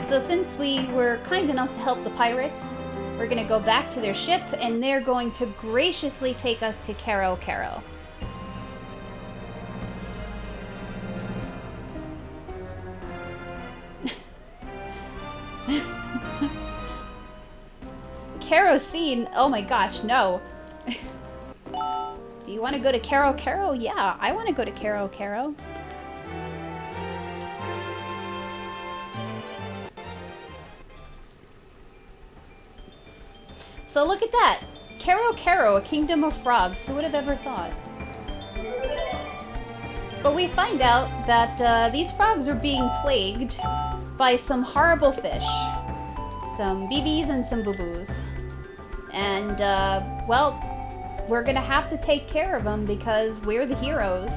So since we were kind enough to help the pirates, we're gonna go back to their ship and they're going to graciously take us to Caro Caro. Kerosene? Oh my gosh, no. Do you want to go to Caro Caro? Yeah, I want to go to Caro Caro. So look at that. Caro Caro, a kingdom of frogs. Who would have ever thought? But we find out that these frogs are being plagued by some horrible fish. Some BBs and some boo-boos. And, well, we're gonna have to take care of them because we're the heroes.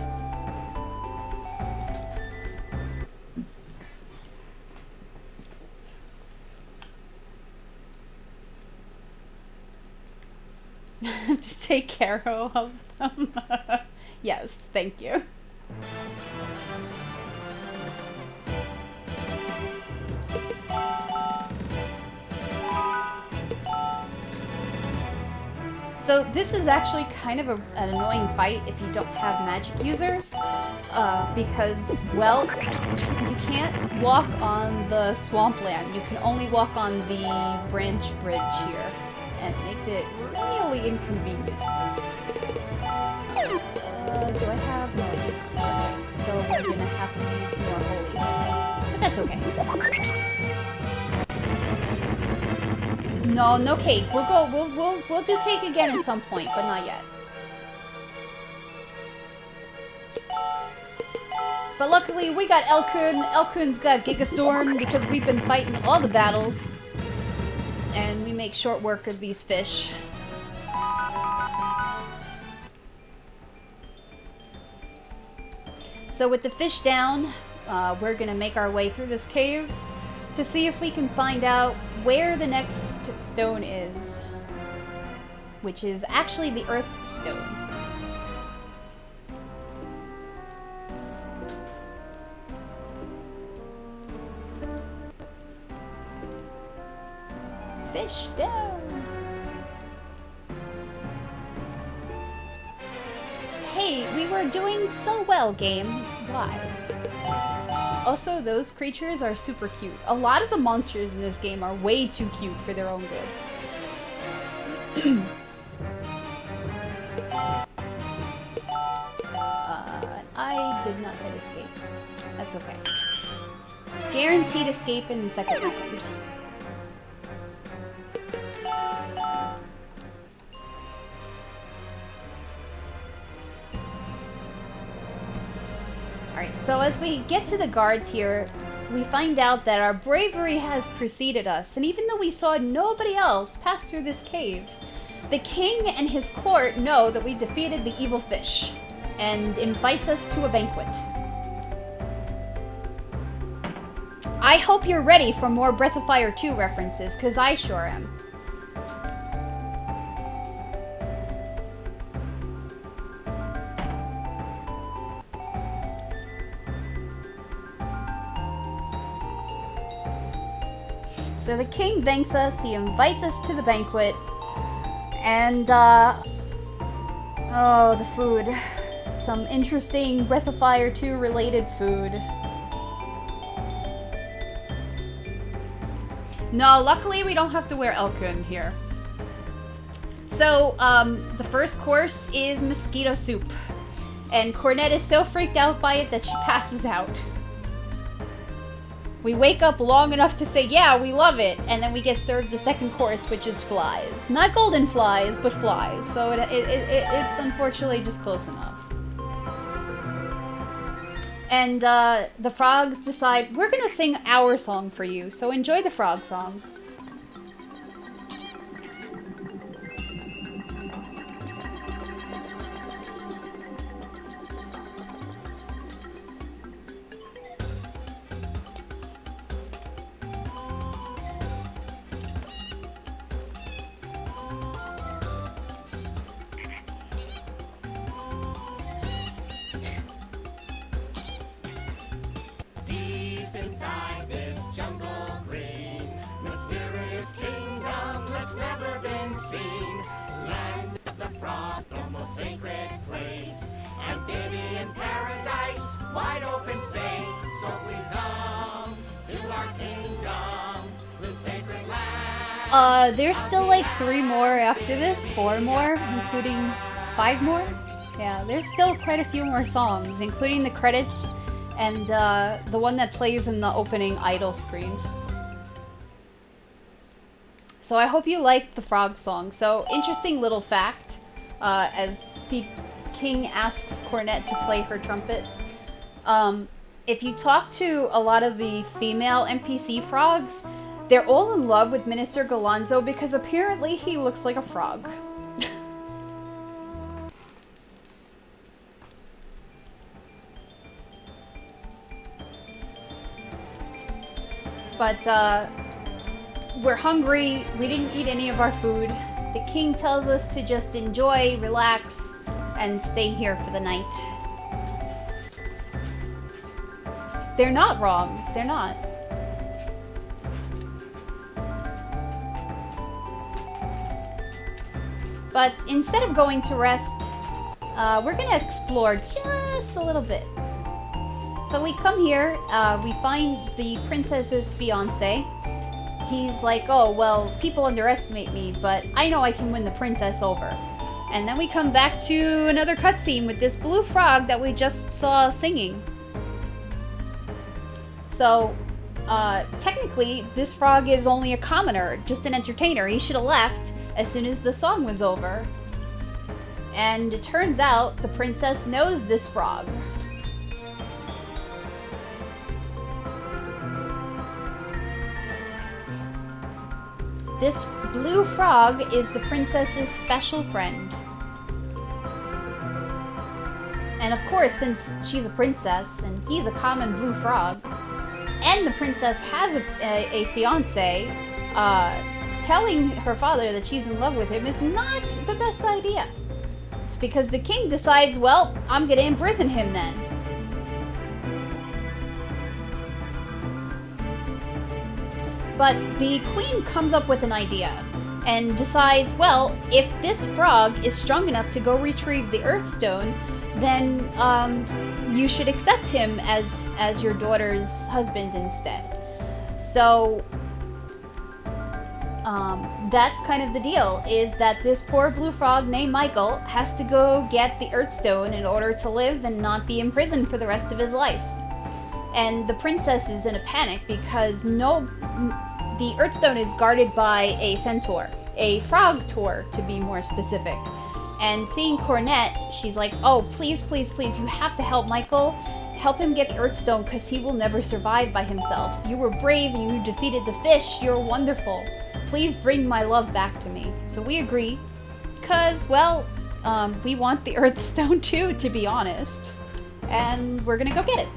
To take care of them. Yes, thank you. So this is actually kind of an annoying fight if you don't have magic users, because, well, you can't walk on the swampland. You can only walk on the branch bridge here, and it makes it really inconvenient. Do I have? No. Okay, so we're gonna have to use some more holy, but that's okay. No, no cake. We'll do cake again at some point, but not yet. But luckily, we got Elkun. Elkun's got Gigastorm because we've been fighting all the battles. And we make short work of these fish. So with the fish down, we're gonna make our way through this cave to see if we can find out where the next stone is. Which is actually the Earth Stone. Fish down! Hey, we were doing so well, game. Why? Also, those creatures are super cute. A lot of the monsters in this game are way too cute for their own good. I did not get escape. That's okay. Guaranteed escape in the second round. Alright, so as we get to the guards here, we find out that our bravery has preceded us, and even though we saw nobody else pass through this cave, the king and his court know that we defeated the evil fish, and invites us to a banquet. I hope you're ready for more Breath of Fire 2 references, because I sure am. So the king thanks us, he invites us to the banquet, and, oh, the food. Some interesting Breath of Fire 2 related food. No, luckily we don't have to wear Elkun here. So, the first course is mosquito soup. And Cornette is so freaked out by it that she passes out. We wake up long enough to say, yeah, we love it, and then we get served the second course, which is flies. Not golden flies, but flies. So it's unfortunately just close enough. And the frogs decide, we're gonna sing our song for you, so enjoy the frog song. There's still like 3 more after this, 4 more, including 5 more. Yeah, there's still quite a few more songs, including the credits and the one that plays in the opening idle screen. So I hope you liked the frog song. So, interesting little fact, as the king asks Cornet to play her trumpet. If you talk to a lot of the female NPC frogs, they're all in love with Minister Galonzo because apparently he looks like a frog. But, we're hungry, we didn't eat any of our food. The king tells us to just enjoy, relax, and stay here for the night. They're not wrong. They're not. But instead of going to rest, we're gonna explore just a little bit. So we come here, we find the princess's fiance. He's like, oh, well, people underestimate me, but I know I can win the princess over. And then we come back to another cutscene with this blue frog that we just saw singing. So, technically, this frog is only a commoner, just an entertainer. He should have left as soon as the song was over. And it turns out the princess knows this frog. This blue frog is the princess's special friend. And of course, since she's a princess and he's a common blue frog, and the princess has a fiance, telling her father that she's in love with him is not the best idea. It's because the king decides, well, I'm gonna imprison him then. But the queen comes up with an idea and decides, well, if this frog is strong enough to go retrieve the Earthstone, then you should accept him as your daughter's husband instead. So that's kind of the deal, is that this poor blue frog named Michael has to go get the Earthstone in order to live and not be imprisoned for the rest of his life. And the princess is in a panic because the Earthstone is guarded by a centaur, a frog tour to be more specific. And seeing Cornet, she's like, oh, please, please, please, you have to help Michael. Help him get the Earthstone because he will never survive by himself. You were brave and you defeated the fish. You're wonderful. Please bring my love back to me. So we agree because, well, we want the Earthstone too, to be honest. And we're gonna go get it.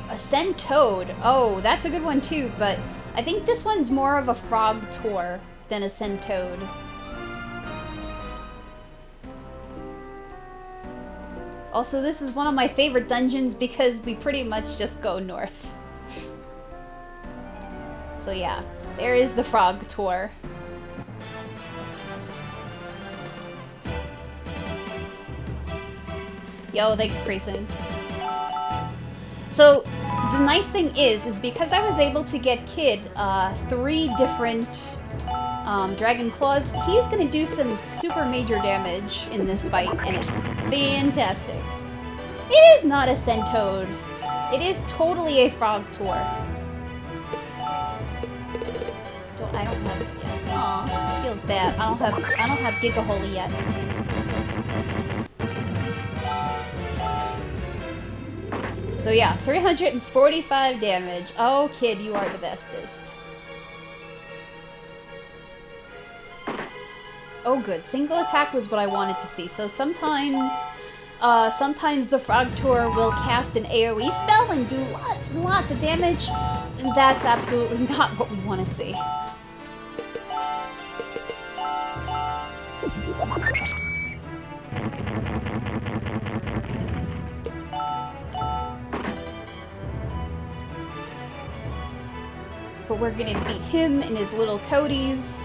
A Centoad. Oh, that's a good one too, but I think this one's more of a frog tour than a Centoad. Also, this is one of my favorite dungeons because we pretty much just go north. So yeah, there is the frog tour. Yo, thanks, Grayson. So, the nice thing is because I was able to get Kid 3 different Dragon Claws, he's gonna do some super major damage in this fight, and it's fantastic. It is not a Centoad. It is totally a frog tour. I don't have it yet. Aw, it feels bad. I don't have Giga Holy yet. So yeah, 345 damage. Oh, Kid, you are the bestest. Oh, good. Single attack was what I wanted to see. So sometimes the Frog Tour will cast an AoE spell and do lots and lots of damage. And that's absolutely not what we want to see. But we're gonna beat him and his little toadies.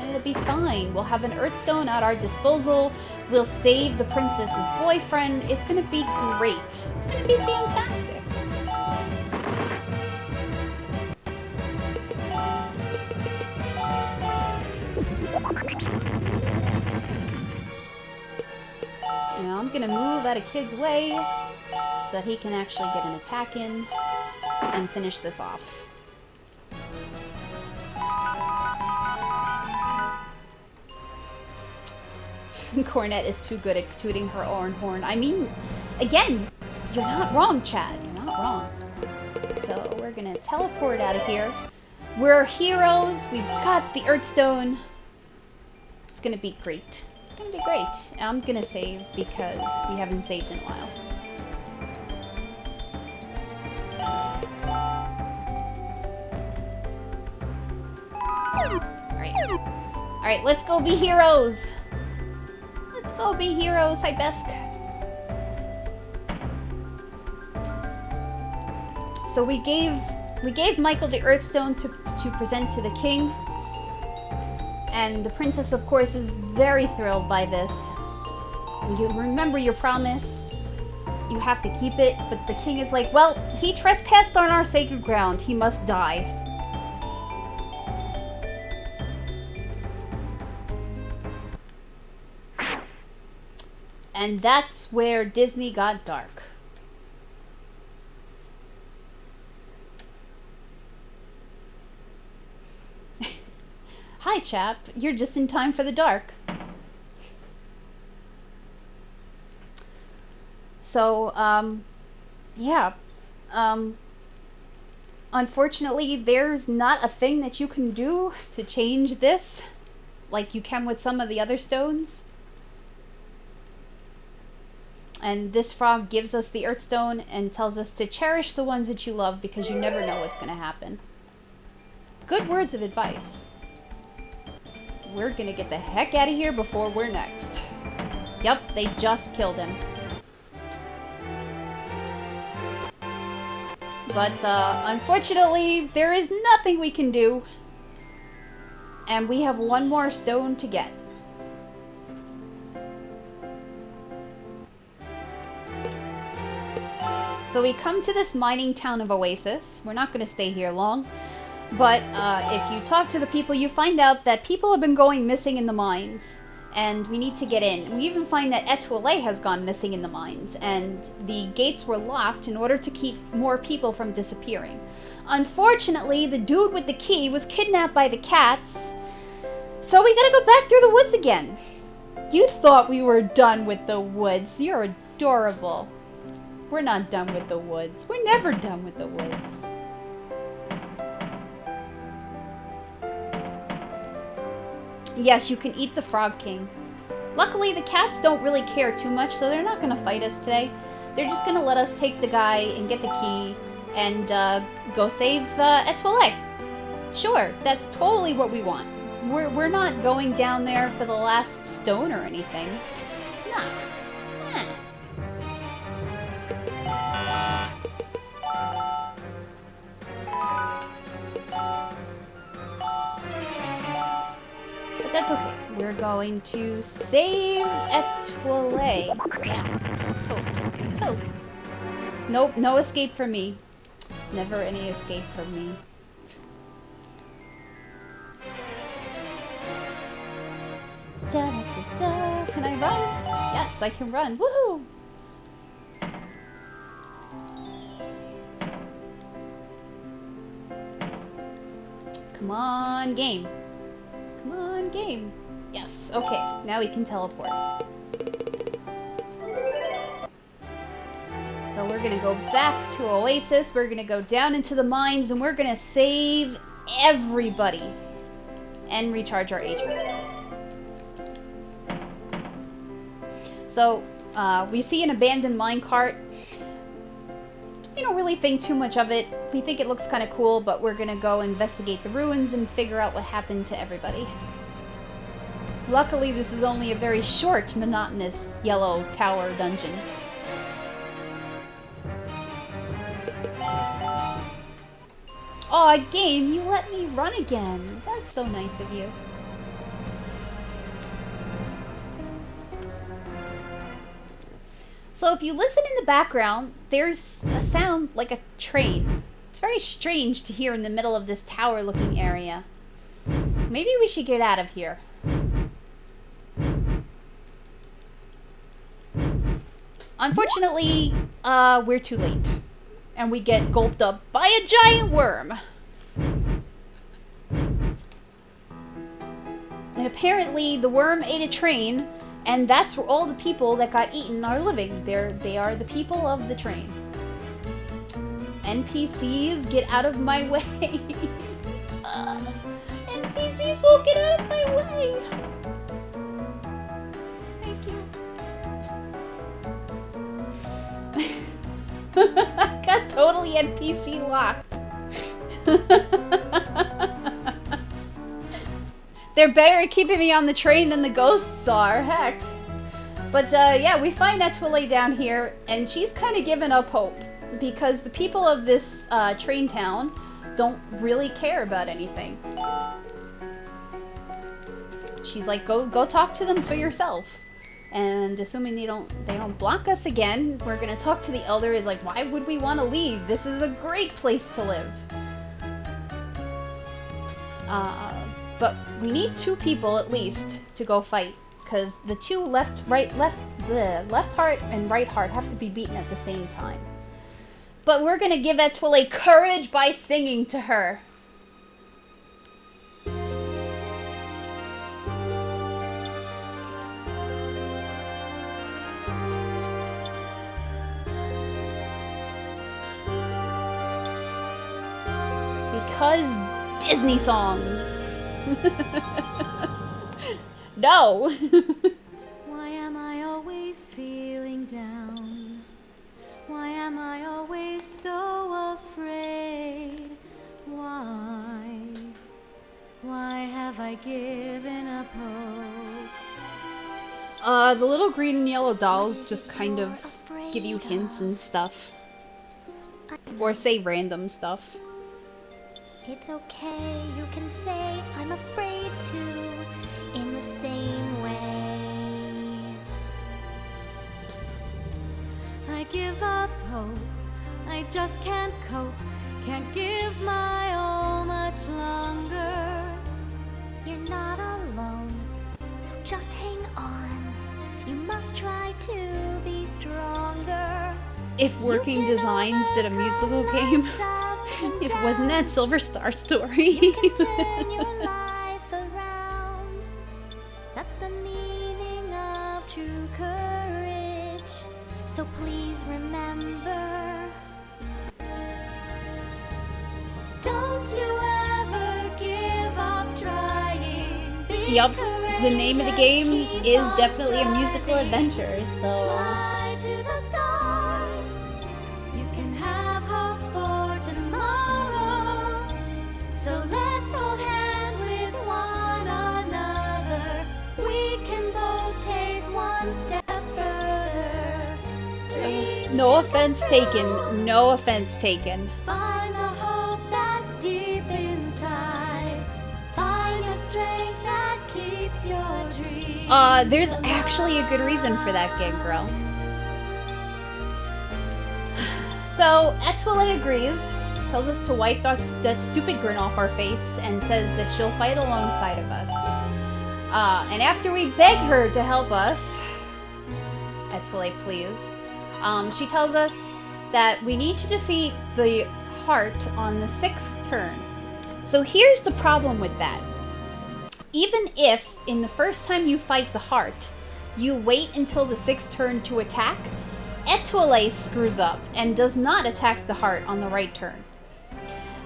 And will be fine. We'll have an Earthstone at our disposal. We'll save the princess's boyfriend. It's gonna be great. It's gonna be fantastic. Now I'm gonna move out of Kid's way so that he can actually get an attack in and finish this off. Cornet is too good at tooting her own horn. I mean, again, you're not wrong, Chad. You're not wrong. So we're gonna teleport out of here. We're heroes. We've got the Earthstone. It's gonna be great. It's gonna be great. I'm gonna save because we haven't saved in a while. Alright, let's go be heroes. Let's go be heroes, Hybesk. So we gave Michael the Earthstone to present to the king. And the princess, of course, is very thrilled by this. And you remember your promise. You have to keep it. But the king is like, well, he trespassed on our sacred ground. He must die. And that's where Disney got dark. Hi, chap. You're just in time for the dark. So, yeah. Unfortunately, there's not a thing that you can do to change this, like you can with some of the other stones. And this frog gives us the Earthstone and tells us to cherish the ones that you love because you never know what's going to happen. Good words of advice. We're going to get the heck out of here before we're next. Yep, they just killed him. But unfortunately, there is nothing we can do. And we have one more stone to get. So we come to this mining town of Oasis. We're not going to stay here long. But if you talk to the people, you find out that people have been going missing in the mines. And we need to get in. We even find that Etoile has gone missing in the mines. And the gates were locked in order to keep more people from disappearing. Unfortunately, the dude with the key was kidnapped by the cats. So we gotta go back through the woods again. You thought we were done with the woods. You're adorable. We're not done with the woods. We're never done with the woods. Yes, you can eat the Frog King. Luckily, the cats don't really care too much, so they're not going to fight us today. They're just going to let us take the guy and get the key and go save Etoile. Sure, that's totally what we want. We're not going down there for the last stone or anything. Nah. But that's okay. We're going to save Etoile. Yeah. Totes. Nope, no escape for me. Never any escape from me. Da, da, da, da. Can I run? Yes, I can run. Woohoo! Come on, game. Come on, game. Yes, okay. Now we can teleport. So we're gonna go back to Oasis. We're gonna go down into the mines and we're gonna save everybody and recharge our HP. So, we see an abandoned minecart. We don't really think too much of it. We think it looks kind of cool, but we're gonna go investigate the ruins and figure out what happened to everybody. Luckily, this is only a very short, monotonous yellow tower dungeon. Aw, game, you let me run again. That's so nice of you. So if you listen in the background, there's a sound like a train. It's very strange to hear in the middle of this tower-looking area. Maybe we should get out of here. Unfortunately, we're too late. And we get gulped up by a giant worm. And apparently the worm ate a train, and that's where all the people that got eaten are living. They are the people of the train. NPCs, get out of my way. NPCs will get out of my way. Thank you. I got totally NPC locked. They're better at keeping me on the train than the ghosts are, heck. But yeah, we find Etoile down here, and she's kind of given up hope because the people of this train town don't really care about anything. She's like, go talk to them for yourself. And assuming they don't block us again, we're gonna talk to the elder. Is like, why would we want to leave? This is a great place to live. But we need 2 people at least to go fight, because the 2 left heart and right heart have to be beaten at the same time. But we're gonna give Etoile courage by singing to her. Because Disney songs. No. Why am I always feeling down? Why am I always so afraid? Why have I given up hope? The little green and yellow dolls just kind of give you hints and stuff. Or say random stuff. It's okay, you can say I'm afraid to, in the same way. I give up hope, I just can't cope, can't give my all much longer. You're not alone, so just hang on. You must try to be stronger. If Working Designs did a musical game, it wasn't that Silver Star Story. You can turn your life around. That's the meaning of true courage. So please remember. Don't you ever give up trying. Be Yup, the name of the game is definitely a musical adventure, so... Fly to the stars. You can have hope for tomorrow. So let's hold hands with one another. We can both take one step further. Dreams No can offense come true. taken. No offense taken. Find the hope that's deep inside. Find your strength that keeps your dreams. There's actually a good reason for that, Gangrel. So, Etoile agrees, tells us to wipe that stupid grin off our face, and says that she'll fight alongside of us. And after we beg her to help us, Etoile, please, she tells us that we need to defeat the heart on the 6th turn. So here's the problem with that. Even if, in the first time you fight the heart, you wait until the 6th turn to attack, Etoile screws up and does not attack the heart on the right turn.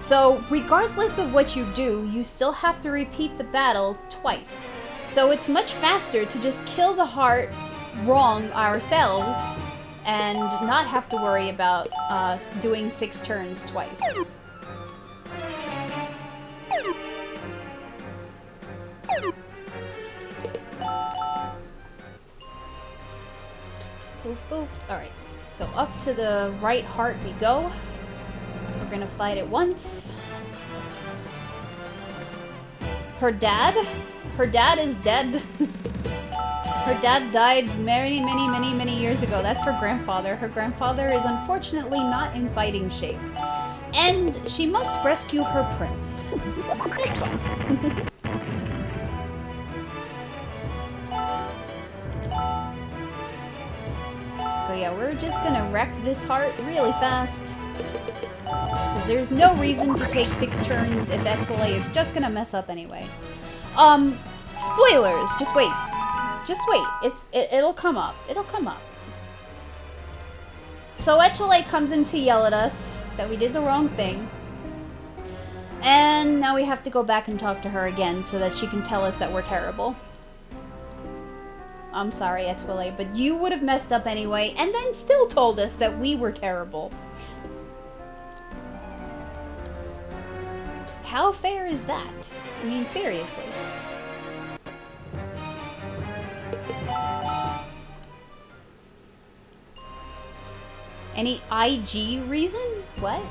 So, regardless of what you do, you still have to repeat the battle twice. So it's much faster to just kill the heart wrong ourselves and not have to worry about doing 6 turns twice. Boop, boop. Alright, so up to the right heart we go. We're gonna fight it once. Her dad is dead. Her dad died many, many, many, many years ago. That's her grandfather. Her grandfather is unfortunately not in fighting shape. And she must rescue her prince. That's fine. So yeah, we're just gonna wreck this heart really fast. There's no reason to take 6 turns if Etoile is just gonna mess up anyway. Spoilers! Just wait. Just wait. It'll come up. It'll come up. So Etoile comes in to yell at us that we did the wrong thing. And now we have to go back and talk to her again so that she can tell us that we're terrible. I'm sorry, Etoile, but you would have messed up anyway, and then still told us that we were terrible. How fair is that? I mean, seriously. Any IG reason? What?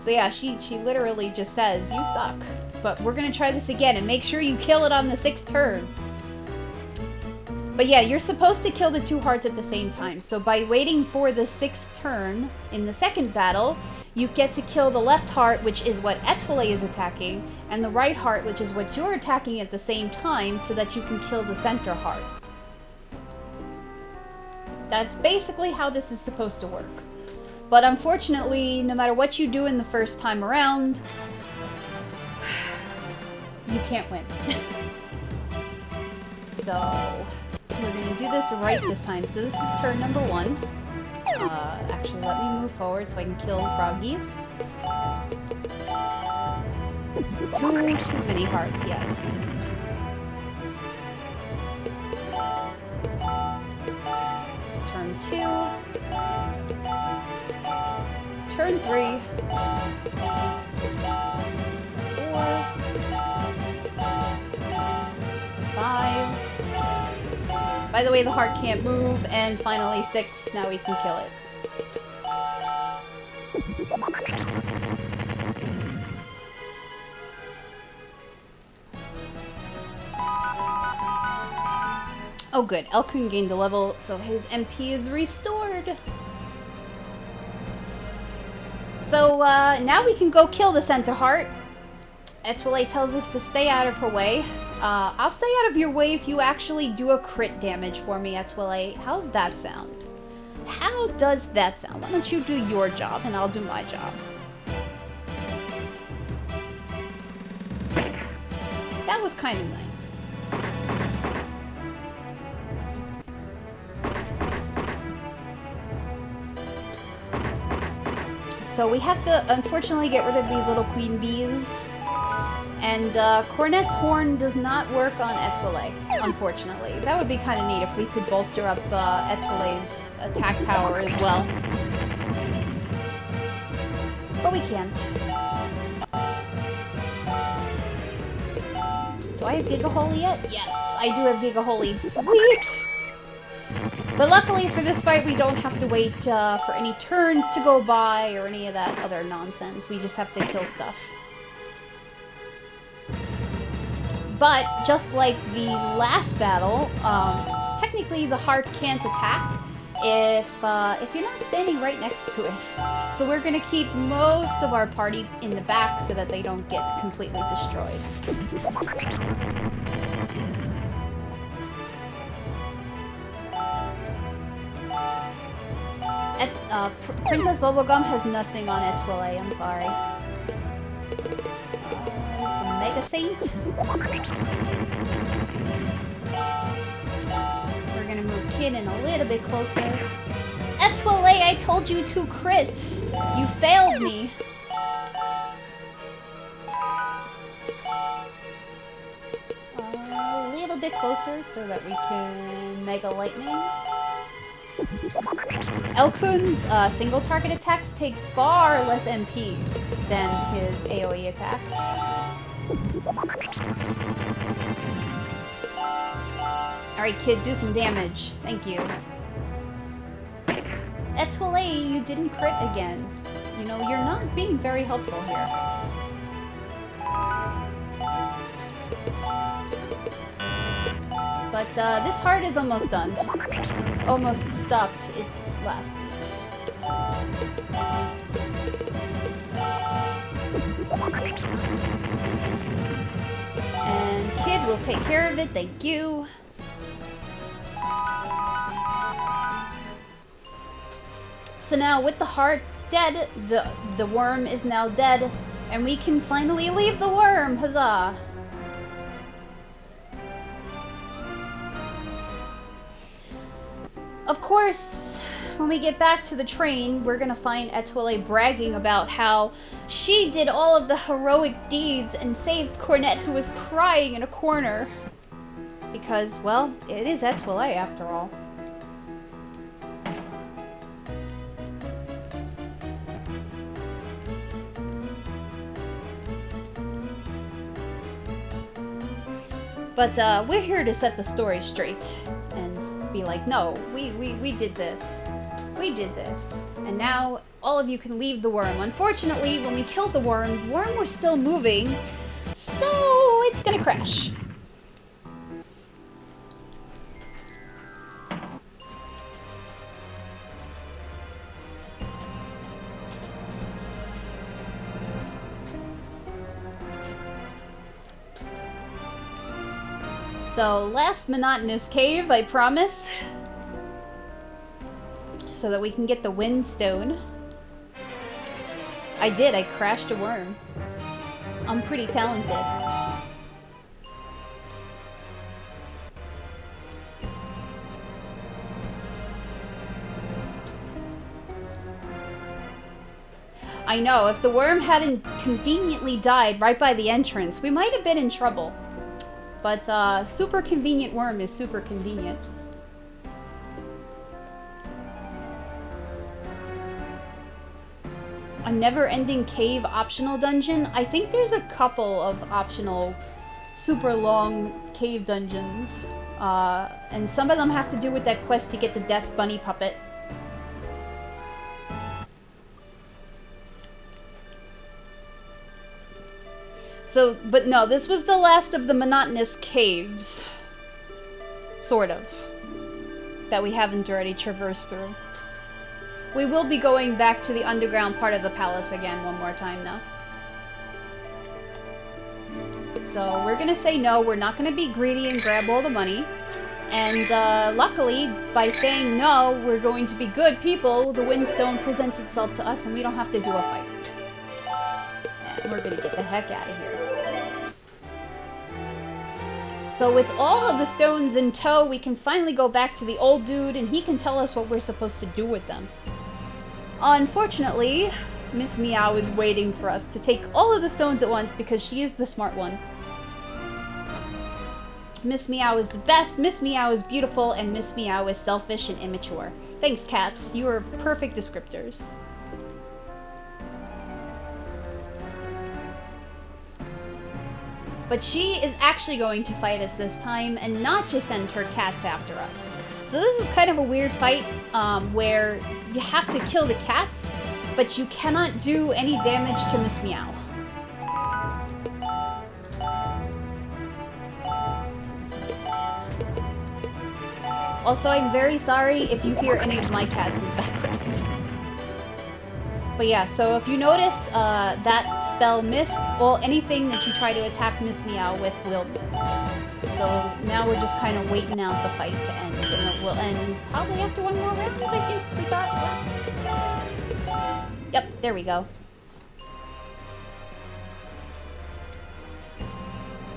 So yeah, she literally just says, you suck. But we're gonna try this again and make sure you kill it on the 6th turn. But yeah, you're supposed to kill the 2 hearts at the same time. So by waiting for the 6th turn in the 2nd battle, you get to kill the left heart, which is what Etoile is attacking, and the right heart, which is what you're attacking at the same time, so that you can kill the center heart. That's basically how this is supposed to work. But unfortunately, no matter what you do in the first time around, you can't win. So, we're gonna do this right this time. So this is turn number 1. Actually, let me move forward so I can kill froggies. Too many hearts, yes. Turn 2. Turn 3. 4. 5. By the way, the heart can't move, and finally 6. Now we can kill it. Oh good, Elkun gained a level, so his MP is restored. So now we can go kill the center heart. Etoile tells us to stay out of her way. I'll stay out of your way if you actually do a crit damage for me, Etoile. How's that sound? How does that sound? Why don't you do your job and I'll do my job? That was kind of nice. So we have to, unfortunately, get rid of these little queen bees. And Cornet's horn does not work on Etoile, unfortunately. That would be kind of neat if we could bolster up Etoile's attack power as well. But we can't. Do I have Giga Holy yet? Yes, I do have Giga Holy. Sweet! But luckily for this fight, we don't have to wait for any turns to go by or any of that other nonsense. We just have to kill stuff. But just like the last battle, technically the heart can't attack if you're not standing right next to it. So we're gonna keep most of our party in the back so that they don't get completely destroyed. Princess Bubblegum has nothing on Etoile, I'm sorry. Some Mega Saint. We're gonna move Kid in a little bit closer. Etoile, I told you to crit! You failed me! A little bit closer so that we can Mega Lightning. Elkun's single target attacks take far less MP than his AoE attacks. Alright, Kid, do some damage. Thank you. Etoile, you didn't crit again. You know, you're not being very helpful here. But this heart is almost done. It's almost stopped its last beat. And Kid will take care of it, thank you. So now with the heart dead, the worm is now dead, and we can finally leave the worm, huzzah! Of course, when we get back to the train, we're gonna find Etoile bragging about how she did all of the heroic deeds and saved Cornet, who was crying in a corner. Because, well, it is Etoile after all. But we're here to set the story straight and be like, no, we did this. We did this. And now all of you can leave the worm. Unfortunately, when we killed the worm was still moving, so it's gonna crash. So, last monotonous cave, I promise. So that we can get the wind stone. I did, I crashed a worm. I'm pretty talented. I know, if the worm hadn't conveniently died right by the entrance, we might have been in trouble. But, super convenient worm is super convenient. A never-ending cave optional dungeon? I think there's a couple of optional super long cave dungeons. And some of them have to do with that quest to get the Death Bunny puppet. So, but no, this was the last of the monotonous caves. Sort of. That we haven't already traversed through. We will be going back to the underground part of the palace again one more time now. So we're gonna say no, we're not gonna be greedy and grab all the money. And luckily, by saying no, we're going to be good people, the Windstone presents itself to us and we don't have to do a fight. And we're gonna get the heck out of here. So with all of the stones in tow, we can finally go back to the old dude and he can tell us what we're supposed to do with them. Unfortunately, Miss Meow is waiting for us to take all of the stones at once because she is the smart one. Miss Meow is the best, Miss Meow is beautiful, and Miss Meow is selfish and immature. Thanks, cats. You are perfect descriptors. But she is actually going to fight us this time and not just send her cats after us. So this is kind of a weird fight where you have to kill the cats, but you cannot do any damage to Miss Meow. Also, I'm very sorry if you hear any of my cats in the background. But yeah, so if you notice, that spell missed, well, anything that you try to attack Miss Meow with will miss. So now we're just kind of waiting out the fight to end, and it will end probably after one more round, I think we got left. Yep, there we go.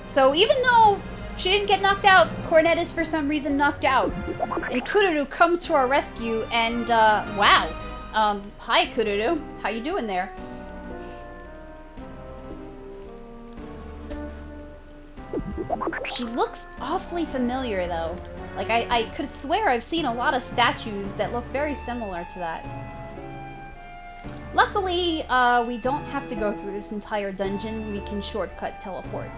So even though she didn't get knocked out, Cornet is for some reason knocked out. And Kururu comes to our rescue and, wow. Hi Kururu. How you doing there? She looks awfully familiar though. Like, I could swear I've seen a lot of statues that look very similar to that. Luckily, we don't have to go through this entire dungeon. We can shortcut teleport.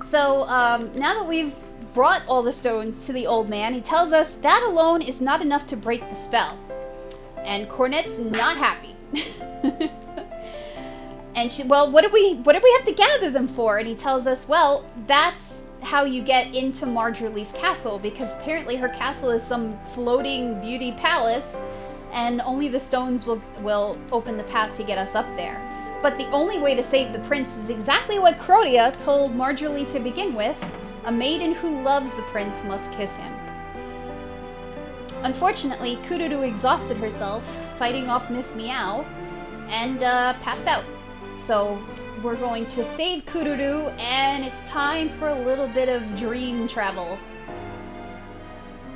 So, now that we've brought all the stones to the old man, he tells us that alone is not enough to break the spell. And Cornet's not happy. And she, well, what do we have to gather them for? And he tells us, well, that's how you get into Marjorie's castle, because apparently her castle is some floating beauty palace, and only the stones will open the path to get us up there. But the only way to save the prince is exactly what Crotia told Marjorie to begin with. A maiden who loves the prince must kiss him. Unfortunately, Kururu exhausted herself fighting off Miss Meow and passed out. So we're going to save Kururu, and it's time for a little bit of dream travel.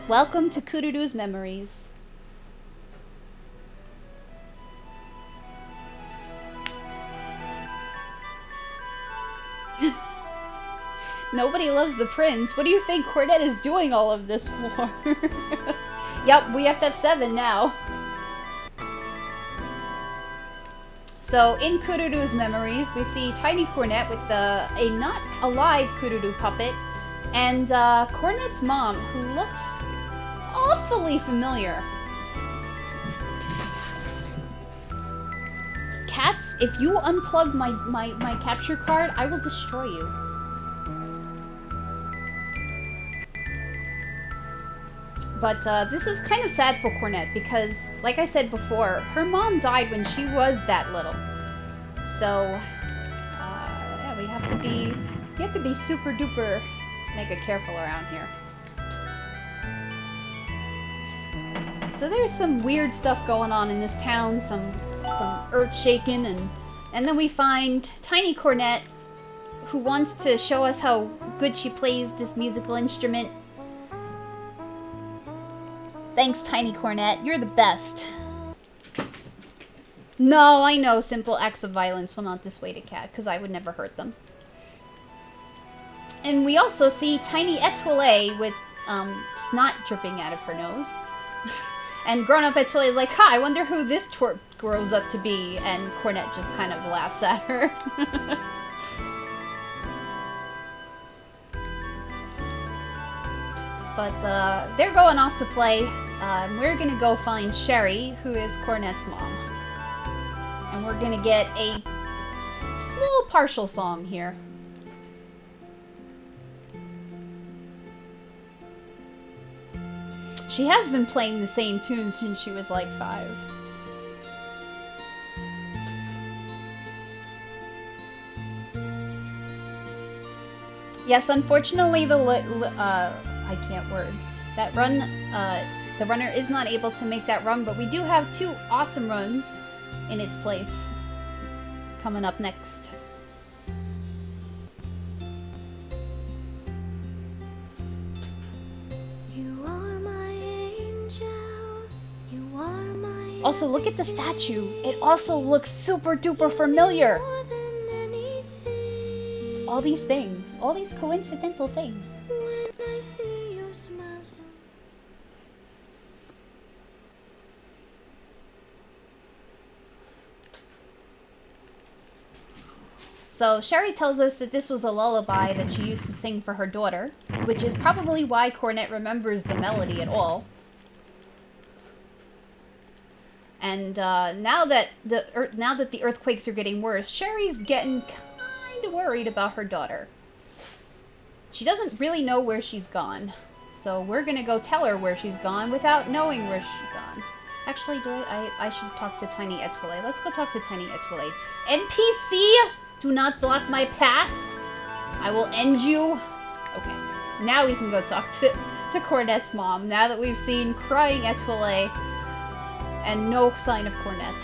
Welcome to Kururu's memories. Nobody loves the prince. What do you think Cornet is doing all of this for? Yep, we FF7 now. So, in Kururu's memories, we see Tiny Cornet with a not alive Kururu puppet, and Cornet's mom, who looks awfully familiar. Cats, if you unplug my capture card, I will destroy you. But this is kind of sad for Cornet because, like I said before, her mom died when she was that little. So, yeah, we have to be super duper mega careful around here. So there's some weird stuff going on in this town, some earth shaking, and then we find Tiny Cornet, who wants to show us how good she plays this musical instrument. Thanks, Tiny Cornet. You're the best. No, I know simple acts of violence will not dissuade a cat, because I would never hurt them. And we also see Tiny Etoile with snot dripping out of her nose. And grown-up Etoile is like, ha, I wonder who this twerp grows up to be. And Cornet just kind of laughs at her. But they're going off to play. We're gonna go find Sherry, who is Cornet's mom. And we're gonna get a small partial song here. She has been playing the same tune since she was like 5. Yes, unfortunately, I can't words. That run, the runner is not able to make that run, but we do have 2 awesome runs in its place coming up next. You are my angel. You are my Also, look at the statue. It also looks super duper familiar. more than anything. All these things, all these coincidental things. When I see your smile. So Sherry tells us that this was a lullaby that she used to sing for her daughter, which is probably why Cornet remembers the melody at all. And now that the earthquakes are getting worse, Sherry's getting kind of worried about her daughter. She doesn't really know where she's gone, so we're gonna go tell her where she's gone without knowing where she's gone. Actually, I should talk to Tiny Etoile. Let's go talk to Tiny Etoile. NPC! Do not block my path. I will end you. Okay, now we can go talk to Cornet's mom, now that we've seen crying Etoile and no sign of Cornet.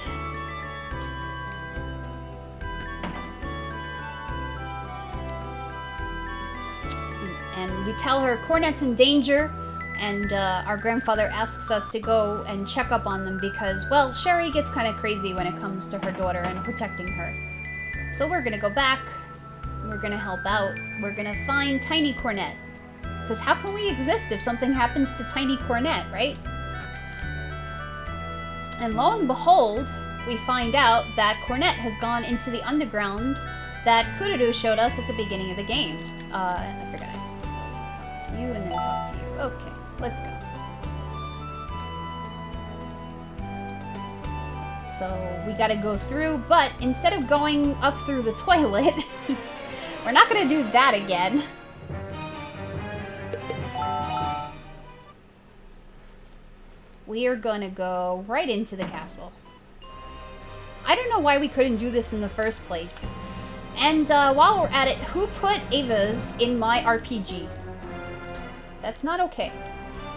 And we tell her Cornet's in danger, and our grandfather asks us to go and check up on them because, well, Sherry gets kind of crazy when it comes to her daughter and protecting her. So we're gonna go back, we're gonna help out, we're gonna find Tiny Cornet. Because how can we exist if something happens to Tiny Cornet, right? And lo and behold, we find out that Cornet has gone into the underground that Kururu showed us at the beginning of the game. And I forgot I talk to you and then talk to you. Okay, let's go. so we gotta go through, but instead of going up through the toilet, we're not gonna do that again. We are gonna go right into the castle. I don't know why we couldn't do this in the first place. And while we're at it, who put Ava's in my RPG? That's not okay.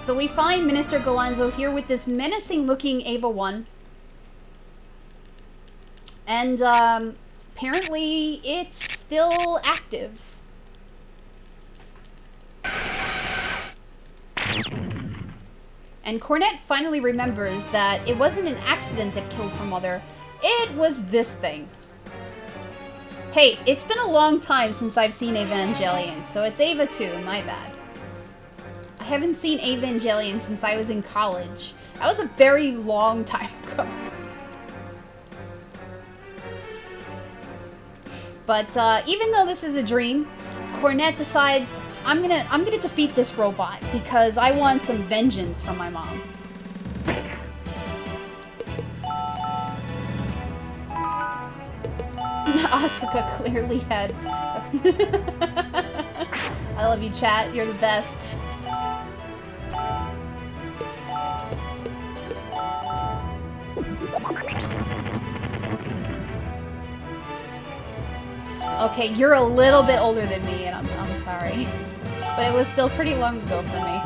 So we find Minister Galanzo here with this menacing looking Ava 1. And apparently it's still active. And Cornet finally remembers that it wasn't an accident that killed her mother. It was this thing. Hey, it's been a long time since I've seen Evangelion, so it's Ava 2, my bad. I haven't seen Evangelion since I was in college. That was a very long time ago. But even though this is a dream, Cornet decides, I'm gonna defeat this robot because I want some vengeance from my mom. Asuka clearly had. I love you, chat. You're the best. Okay, you're a little bit older than me, and I'm sorry. But it was still pretty long ago for me.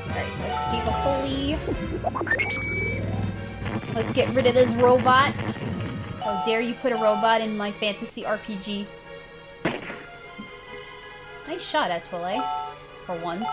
Alright, let's keep a pulley. Let's get rid of this robot. How dare you put a robot in my fantasy RPG. Nice shot, Etoile. For once.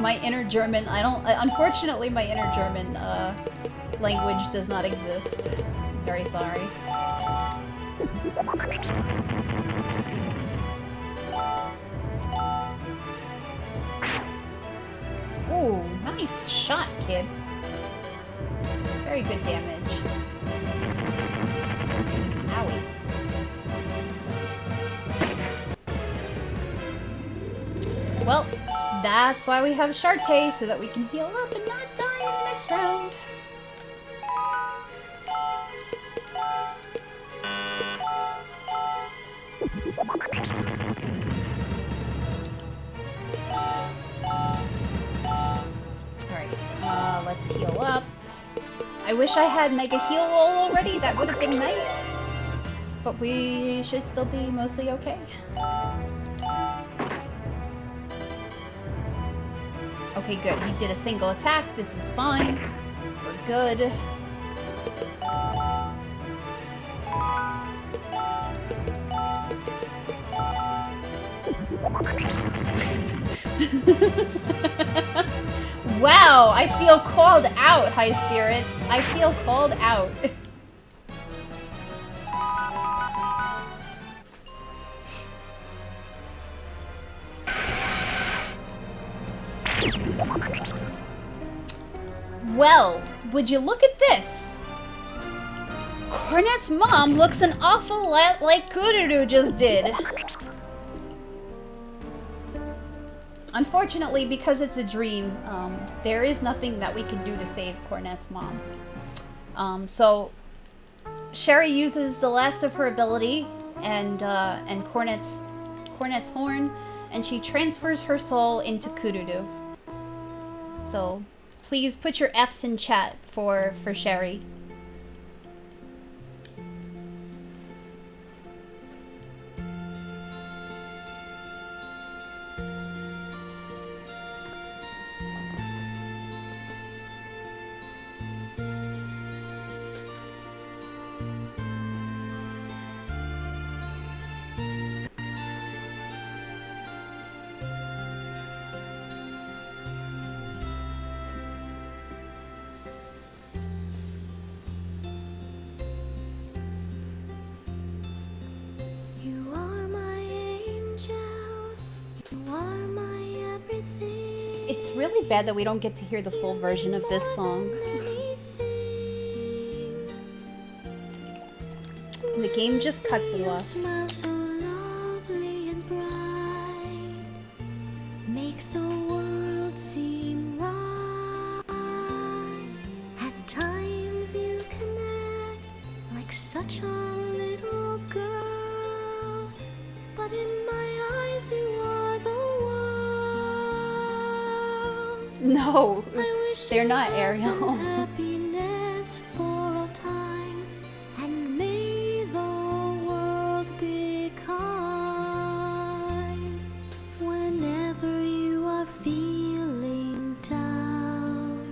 My inner German, unfortunately my inner German language does not exist. Very sorry. Ooh, nice shot, kid. Very good damage. Owie. Well, that's why we have Shartae, so that we can heal up and not die in the next round. Alright, let's heal up. I wish I had Mega Heal Roll already, that would have been nice. But we should still be mostly okay. Okay, good. He did a single attack. This is fine. We're good. Wow, I feel called out, High Spirits. I feel called out. Well, would you look at this? Cornet's mom looks an awful lot like Kururu just did. Unfortunately, because it's a dream, there is nothing that we can do to save Cornet's mom. So Sherry uses the last of her ability and Cornet's horn, and she transfers her soul into Kururu. So please put your F's in chat for Sherry. It's really bad that we don't get to hear the full version of this song. game just cuts it off. Smile so lovely and bright makes the world seem right. At times you can act like such a little girl, but in my eyes you are the world. No, I wish they're you not health and Ariel. happiness for all time, and may the world be kind. Whenever you are feeling down.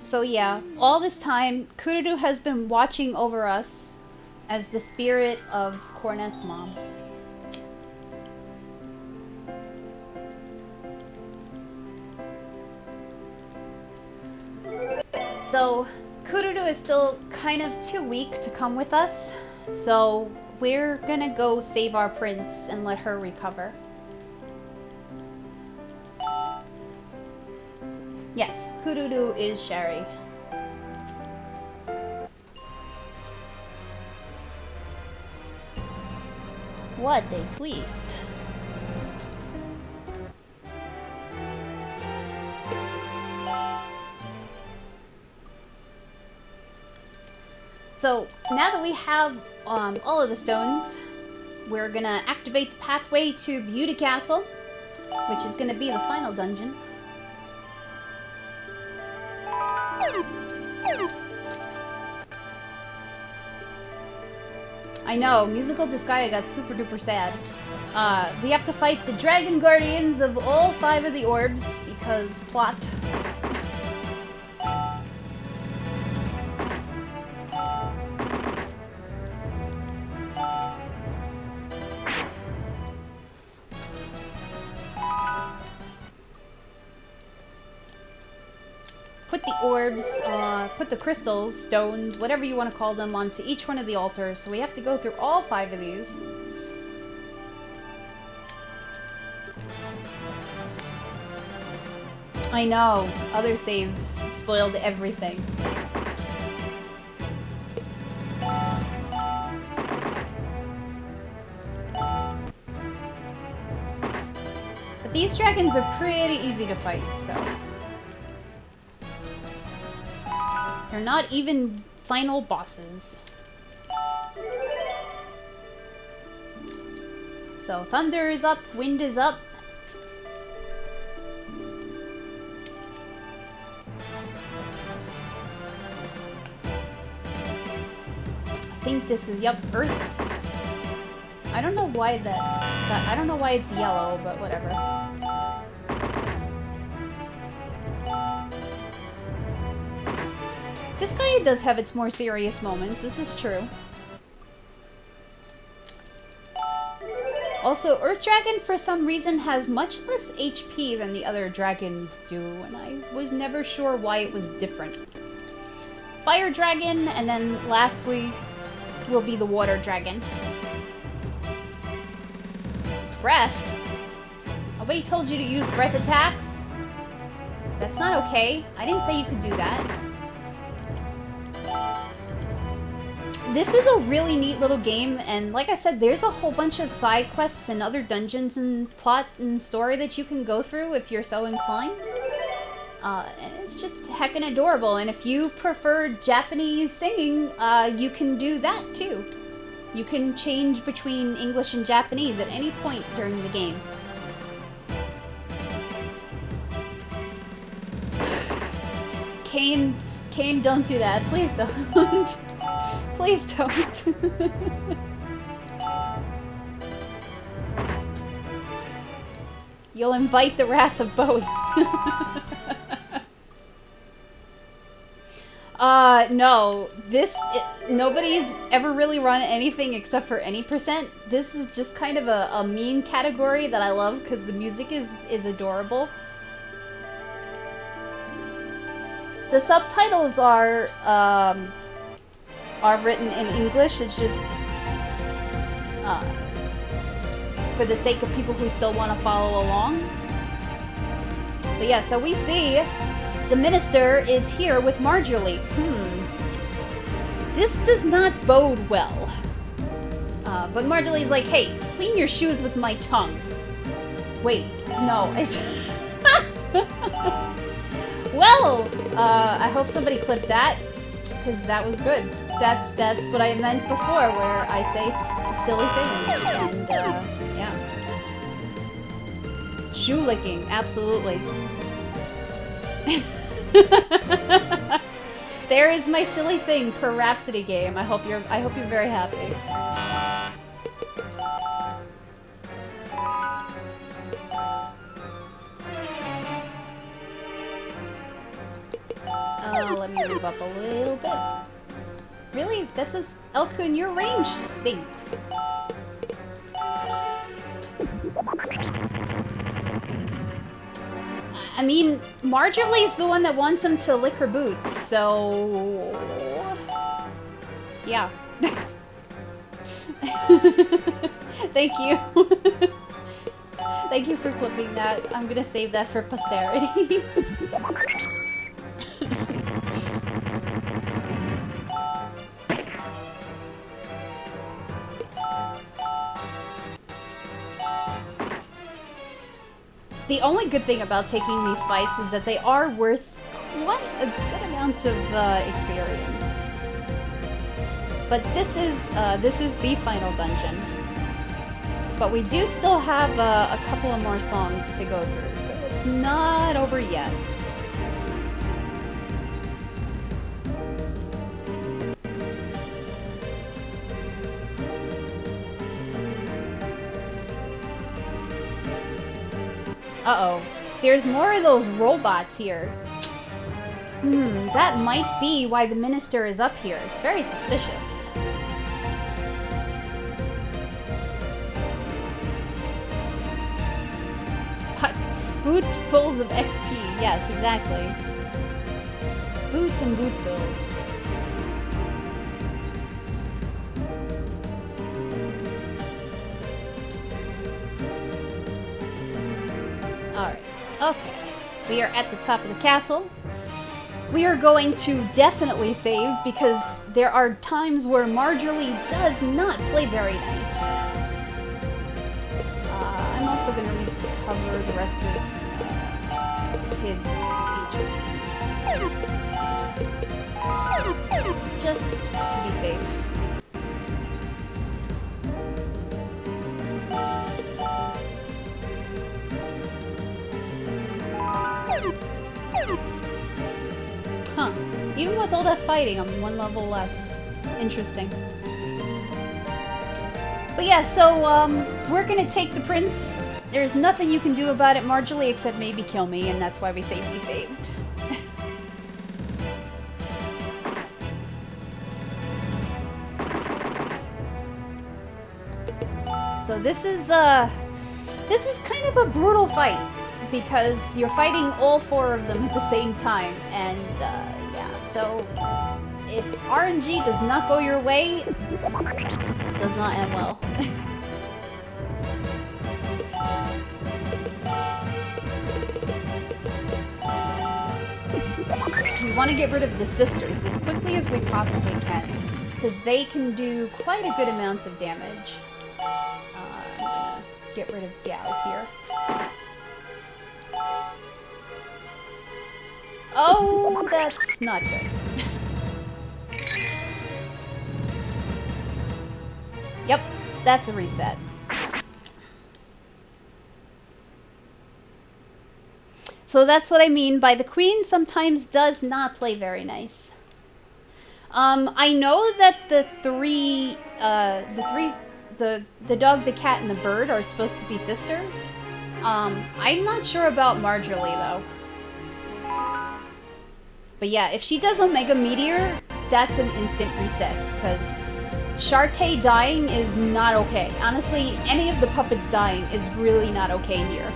So yeah, all this time, Kururu has been watching over us as the spirit of Cornet's mom. So, Kururu is still kind of too weak to come with us, so we're gonna go save our prince and let her recover. Yes, Kururu is Sherry. What a twist. So now that we have all of the stones, we're gonna activate the pathway to Beauty Castle, which is gonna be the final dungeon. I know, Musical Disgaea got super duper sad. We have to fight the Dragon Guardians of all 5 of the orbs, because plot. Put the orbs, put the crystals, stones, whatever you want to call them, onto each one of the altars. So we have to go through all 5 of these. I know, other saves spoiled everything. But these dragons are pretty easy to fight, so... They're not even final bosses. So thunder is up, wind is up. I think this is, yep, Earth. I don't know why I don't know why it's yellow, but whatever. This guy does have its more serious moments, this is true. Also, Earth Dragon for some reason has much less HP than the other dragons do, and I was never sure why it was different. Fire Dragon, and then lastly will be the Water Dragon. Breath? Nobody told you to use breath attacks? That's not okay. I didn't say you could do that. This is a really neat little game, and like I said, there's a whole bunch of side quests and other dungeons and plot and story that you can go through if you're so inclined. And it's just heckin' adorable, and if you prefer Japanese singing, you can do that too. You can change between English and Japanese at any point during the game. Kane, don't do that. Please don't. Please don't. You'll invite the wrath of Bowie. No. Nobody's ever really run anything except for any percent. This is just kind of a meme category that I love because the music is adorable. The subtitles are written in English. It's just for the sake of people who still want to follow along. But yeah, so we see the minister is here with Marjorie. This does not bode well. But Marjolie's like, hey, clean your shoes with my tongue. Wait, no. Well, I hope somebody clipped that, because that was good. That's what I meant before, where I say silly things, and yeah. Shoe licking, absolutely. There is my silly thing per Rhapsody game. I hope you're very happy. Let me move up a little bit. Really? That says, Elkun, your range stinks. I mean, Marjolie's the one that wants him to lick her boots, so... yeah. Thank you. Thank you for clipping that. I'm gonna save that for posterity. The only good thing about taking these fights is that they are worth quite a good amount of experience. But this is the final dungeon. But we do still have a couple of more songs to go through, so it's not over yet. Uh-oh. There's more of those robots here. That might be why the minister is up here. It's very suspicious. Bootfuls of XP. Yes, exactly. Boots and bootfuls. Alright. Okay. We are at the top of the castle. We are going to definitely save because there are times where Marjorie does not play very nice. I'm also going to recover the rest of kids' HP. Just to be safe. Huh. Even with all that fighting, I'm one level less. Interesting. But yeah, so, we're gonna take the prince. There's nothing you can do about it, Marjorie, except maybe kill me, and that's why we safety saved. So this is kind of a brutal fight, because you're fighting all four of them at the same time, and, yeah, so if RNG does not go your way, it does not end well. We want to get rid of the sisters as quickly as we possibly can, because they can do quite a good amount of damage. I'm gonna get rid of Gao here. Oh, that's not good. Yep, that's a reset. So that's what I mean by the queen sometimes does not play very nice. I know that the dog, the cat, and the bird are supposed to be sisters. I'm not sure about Marjorie though. But yeah, if she does Omega Meteor, that's an instant reset, because Shartae dying is not okay. Honestly, any of the puppets dying is really not okay here.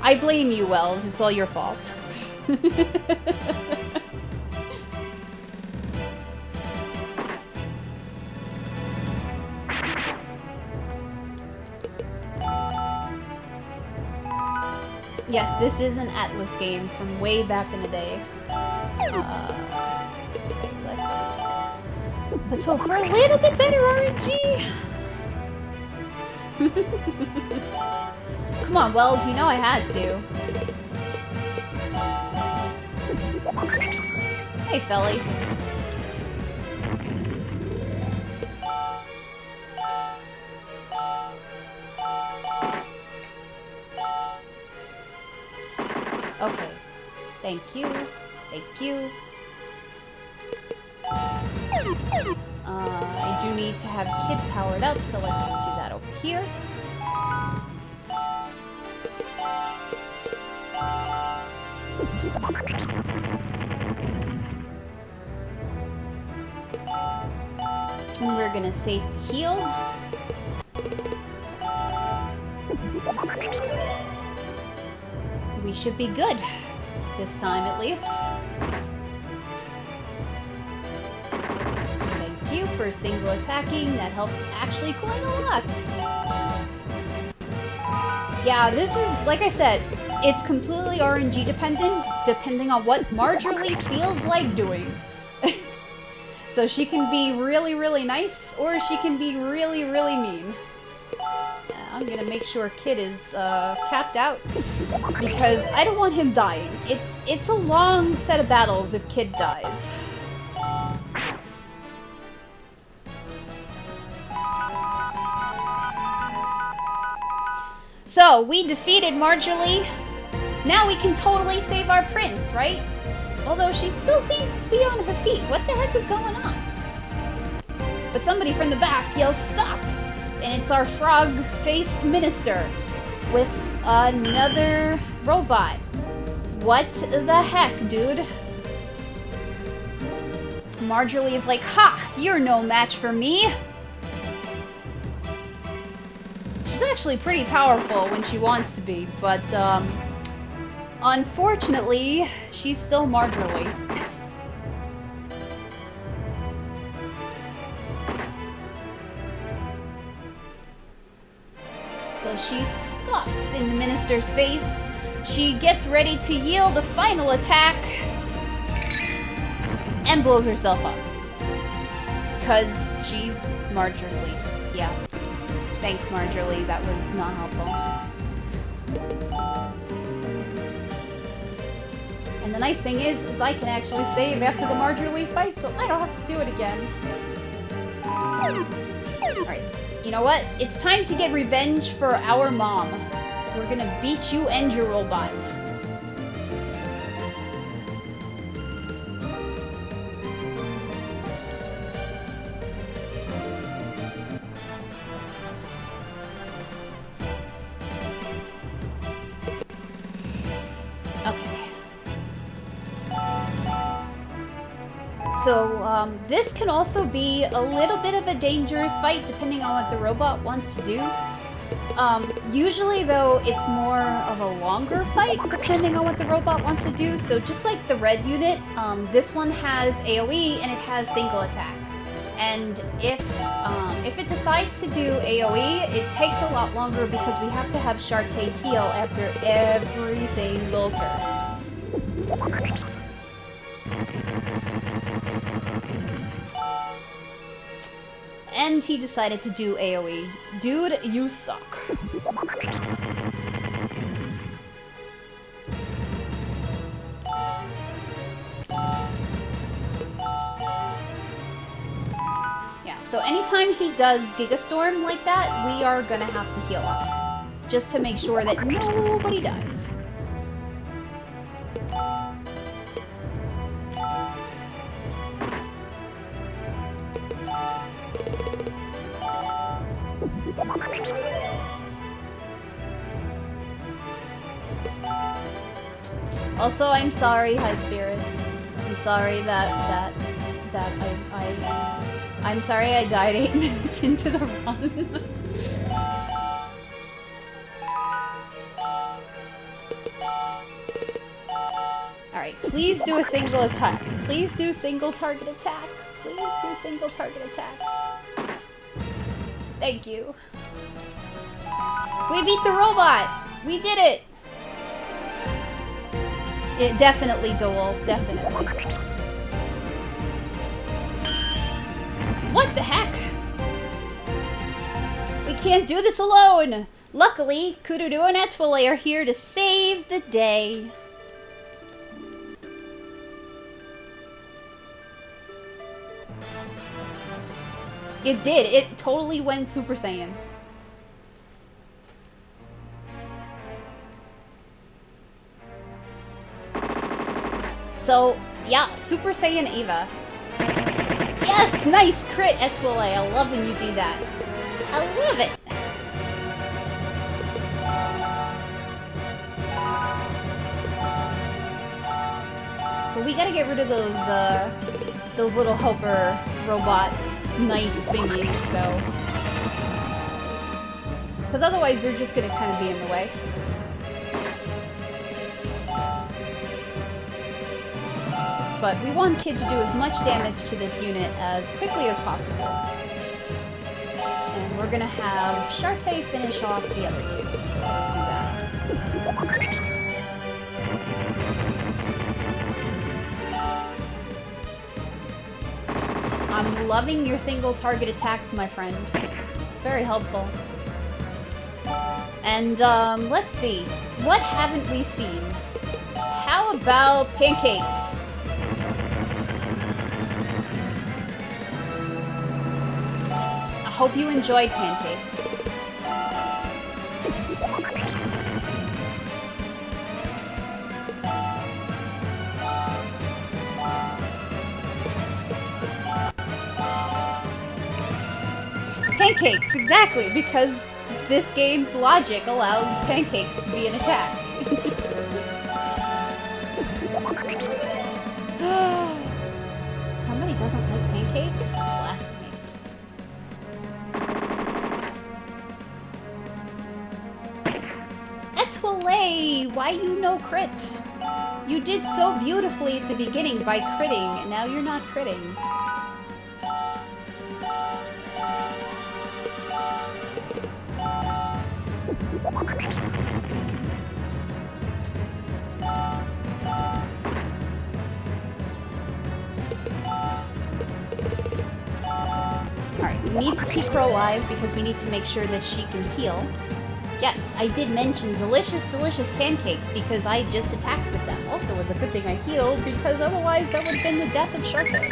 I blame you, Wells. It's all your fault. Yes, this is an Atlas game from way back in the day. Okay, let's Let's hope for a little bit better RNG. Come on, Wells, you know I had to. Hey, Felly. Okay. Thank you. Thank you. I do need to have Kid powered up, so let's just do that over here. And we're gonna save to heal. We should be good. This time, at least. Thank you for single attacking. That helps actually quite a lot. Yeah, this is, like I said, it's completely RNG dependent, depending on what Marjorie feels like doing. So she can be really, really nice, or she can be really, really mean. I'm gonna make sure Kid is tapped out, because I don't want him dying. It's a long set of battles if Kid dies. So, we defeated Marjorie. Now we can totally save our prince, right? Although she still seems to be on her feet. What the heck is going on? But somebody from the back yells, "Stop!" And it's our frog-faced minister with another robot. What the heck, dude? Marjorie is like, "Ha! You're no match for me!" She's actually pretty powerful when she wants to be, but, unfortunately, she's still Marjorie. So she scoffs in the minister's face. She gets ready to yield a final attack and blows herself up. 'Cause she's Marjorie. Yeah. Thanks, Marjorie. That was not helpful. And the nice thing is I can actually save after the Marjorie fight, so I don't have to do it again. Alright, you know what? It's time to get revenge for our mom. We're gonna beat you and your robot. So, this can also be a little bit of a dangerous fight, depending on what the robot wants to do. Usually, though, it's more of a longer fight, depending on what the robot wants to do. So, just like the red unit, this one has AoE, and it has single attack. And if it decides to do AoE, it takes a lot longer because we have to have Shartae heal after every single turn. And he decided to do AoE. Dude, you suck. Yeah, so anytime he does Giga Storm like that, we are gonna have to heal up. Just to make sure that nobody dies. Also, I'm sorry, High Spirits. I'm sorry I'm sorry I died 8 minutes into the run. Alright, please do a single attack. Please do single target attack. Please do single target attacks. Thank you. We beat the robot! We did it! It definitely, DeWolf, definitely. What the heck? We can't do this alone! Luckily, Kururu and Etoile are here to save the day. It did. It totally went Super Saiyan. So, yeah, Super Saiyan Eva. Yes! Nice crit, Etoile. I love when you do that. I love it! But we gotta get rid of those little helper robot knight thingies, so... Because otherwise they're just gonna kind of be in the way. But we want Kid to do as much damage to this unit as quickly as possible. And we're gonna have Shartae finish off the other two, so let's do that. I'm loving your single target attacks, my friend. It's very helpful. And, let's see. What haven't we seen? How about pancakes? I hope you enjoyed pancakes. Pancakes, exactly, because this game's logic allows pancakes to be an attack. Somebody doesn't like pancakes? Blasphemy. Etoile, why you no crit? You did so beautifully at the beginning by critting, and now you're not critting. Alright, we need to keep her alive because we need to make sure that she can heal. Yes, I did mention delicious, delicious pancakes because I just attacked with them. Also, it was a good thing I healed because otherwise that would have been the death of Shartae.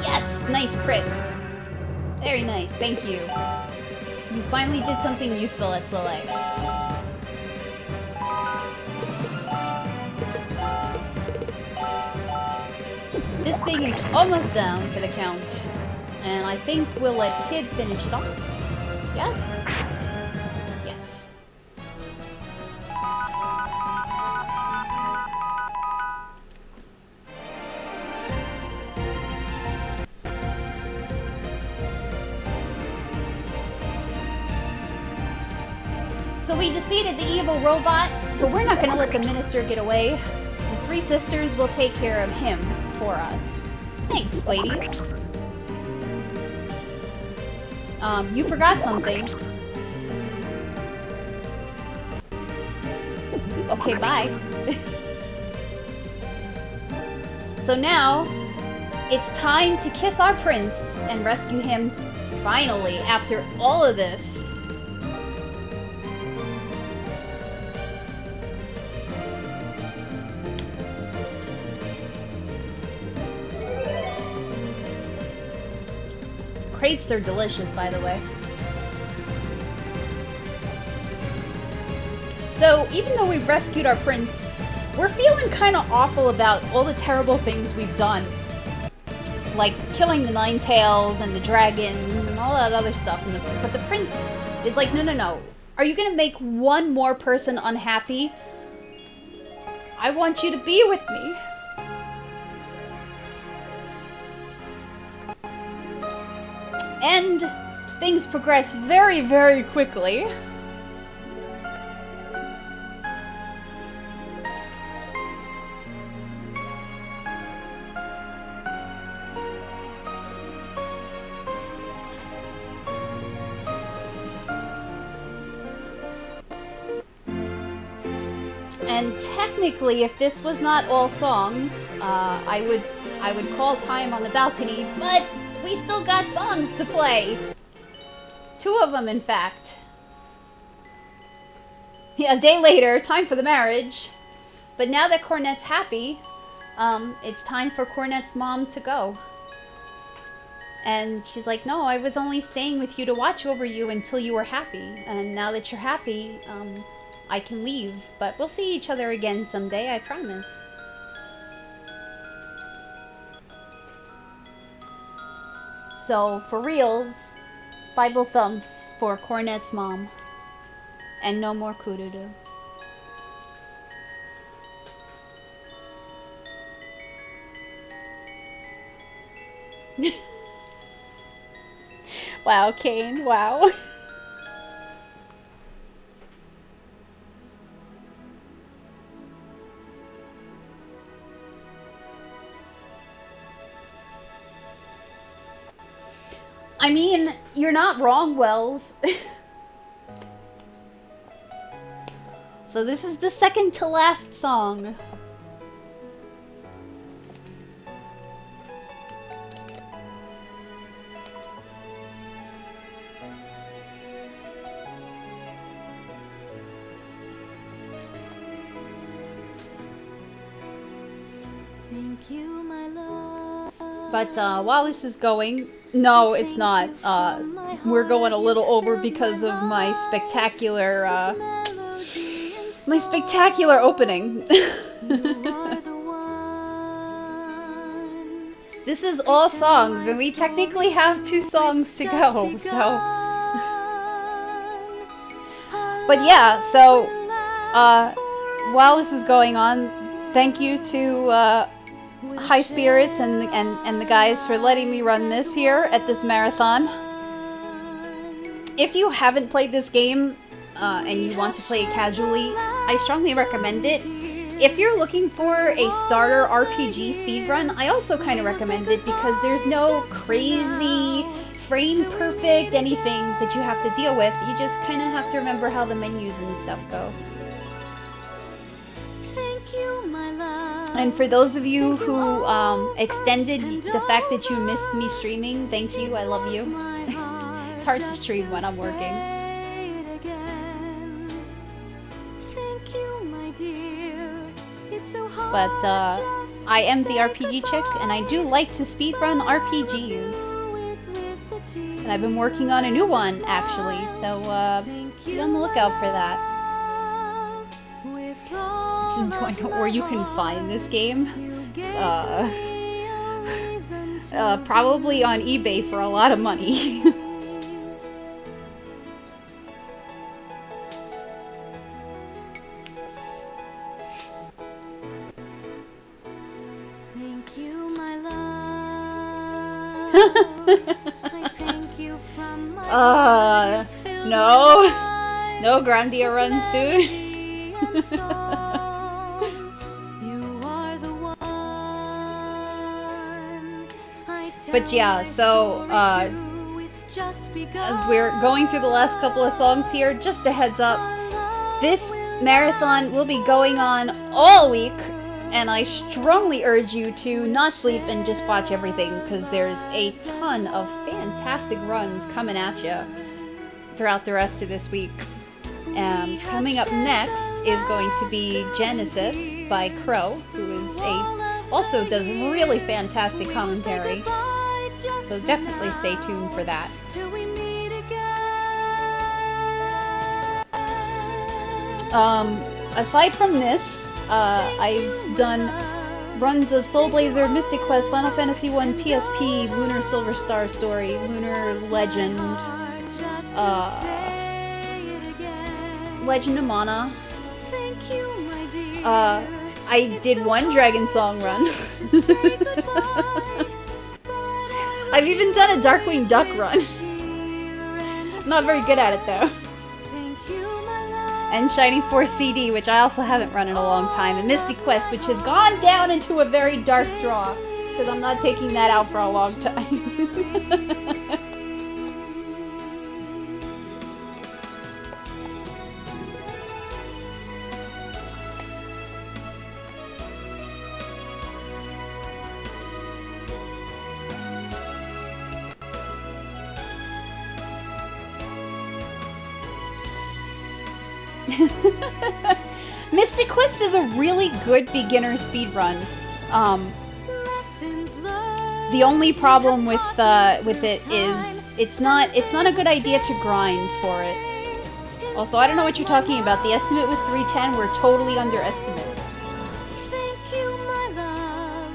Yes! Nice crit. Very nice, thank you. You finally did something useful, Etoile. This thing is almost down for the count. And I think we'll let Kid finish it off. Yes? Yes. So we defeated the evil robot, but we're not gonna let the minister get away. The three sisters will take care of him for us. Thanks, ladies. You forgot something. Okay, bye. So now, it's time to kiss our prince and rescue him finally after all of this. Crepes are delicious, by the way. So, even though we've rescued our prince, we're feeling kind of awful about all the terrible things we've done. Like killing the Nine Tails and the dragon and all that other stuff. But the prince is like, no, no, no. Are you gonna make one more person unhappy? I want you to be with me. And things progress very, very quickly. And technically, if this was not all songs, I would call time on the balcony, but we still got songs to play. 2 of them, in fact. Yeah, a day later, time for the marriage. But now that Cornette's happy, it's time for Cornette's mom to go. And she's like, no, I was only staying with you to watch over you until you were happy. And now that you're happy, I can leave. But we'll see each other again someday, I promise. So, for reals, Bible thumps for Cornette's mom. And no more Kururu. Wow, Kane, wow. I mean, you're not wrong, Wells. So this is the second to last song. Thank you, my love. But while this is going, no, it's not. We're going a little over because of my spectacular opening. This is all songs, and we technically have 2 songs to go, so. But yeah, so while this is going on, thank you to High Spirits and the guys for letting me run this here at this marathon. If you haven't played this game and you want to play it casually, I strongly recommend it. If you're looking for a starter RPG speedrun, I also kind of recommend it because there's no crazy frame perfect anythings that you have to deal with. You just kind of have to remember how the menus and stuff go. And for those of you who extended the fact that you missed me streaming, thank you, I love you. It's hard to stream when I'm working. But I am theRPGchick, and I do like to speedrun RPGs. And I've been working on a new one, actually, so be on the lookout for that. Do I know where you can find this game? Probably on eBay for a lot of money. Thank you, my love. I thank you from my no. No Grandia run soon. But yeah, so, as we're going through the last couple of songs here, just a heads up, this marathon will be going on all week, and I strongly urge you to not sleep and just watch everything, because there's a ton of fantastic runs coming at you throughout the rest of this week. Coming up next is going to be Genesis by Crow, who is also does really fantastic commentary. So definitely stay tuned for that. Aside from this, I've done runs of Soul Blazer, Mystic Quest, Final Fantasy 1, PSP, Lunar Silver Star Story, Lunar Legend, Legend of Mana. I did one Dragon Song run. I've even done a Darkwing Duck run. I'm not very good at it though. And Shining Force CD, which I also haven't run in a long time, and Mystic Quest, which has gone down into a very dark draw, because I'm not taking that out for a long time. Mystic Quest is a really good beginner speedrun. The only problem with it is it's not a good idea to grind for it. Also, I don't know what you're talking about. The estimate was 310. We're totally underestimate. Thank you, my love.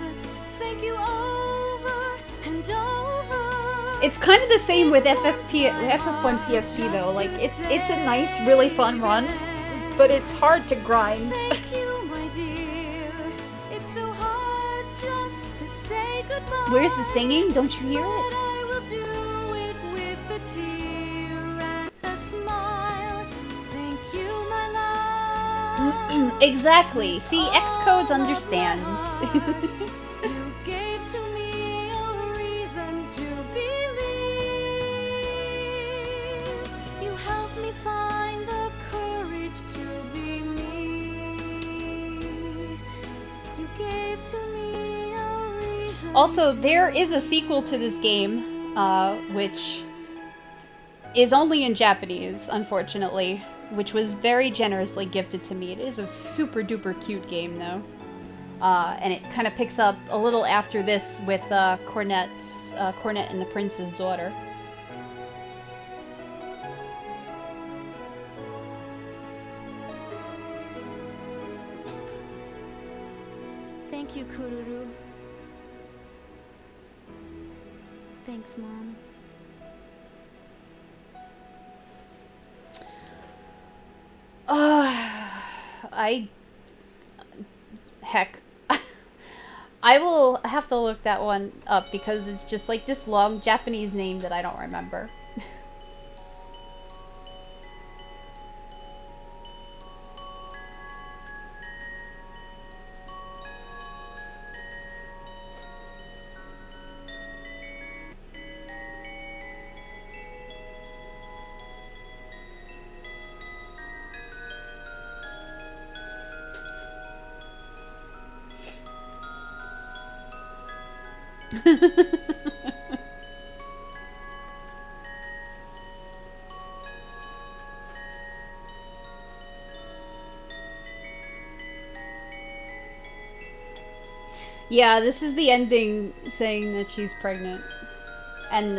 Thank you over and over. It's kind of the same with FF1 PSP though. Like it's a nice, really fun run, but it's hard to grind. Thank you, my dear. It's so hard just to say goodbye. Where's the singing? Don't you hear But it? I will do it with a tear and a smile. Thank you, my love. Exactly. See, Xcodes understands. You gave to me a reason to believe. You helped me find the courage to be me. You gave to me a reason. Also, there is a sequel to this game, which is only in Japanese, unfortunately, which was very generously gifted to me. It is a super duper cute game, though. And it kind of picks up a little after this with Cornet and the Prince's Daughter. Thank you, Kururu. Thanks, Mom. Heck. I will have to look that one up because it's just like this long Japanese name that I don't remember. Yeah, this is the ending saying that she's pregnant. And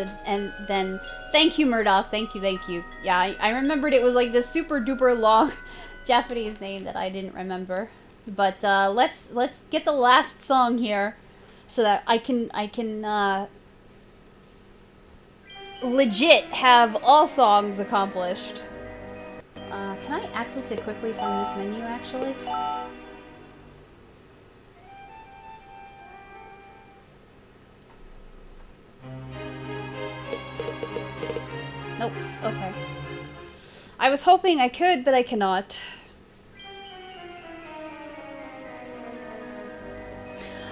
then thank you, Murdoch. Thank you. Yeah, I remembered it was like this super duper long Japanese name that I didn't remember. But let's get the last song here so that I can legit have all songs accomplished. Can I access it quickly from this menu actually? Nope. Okay. I was hoping I could, but I cannot.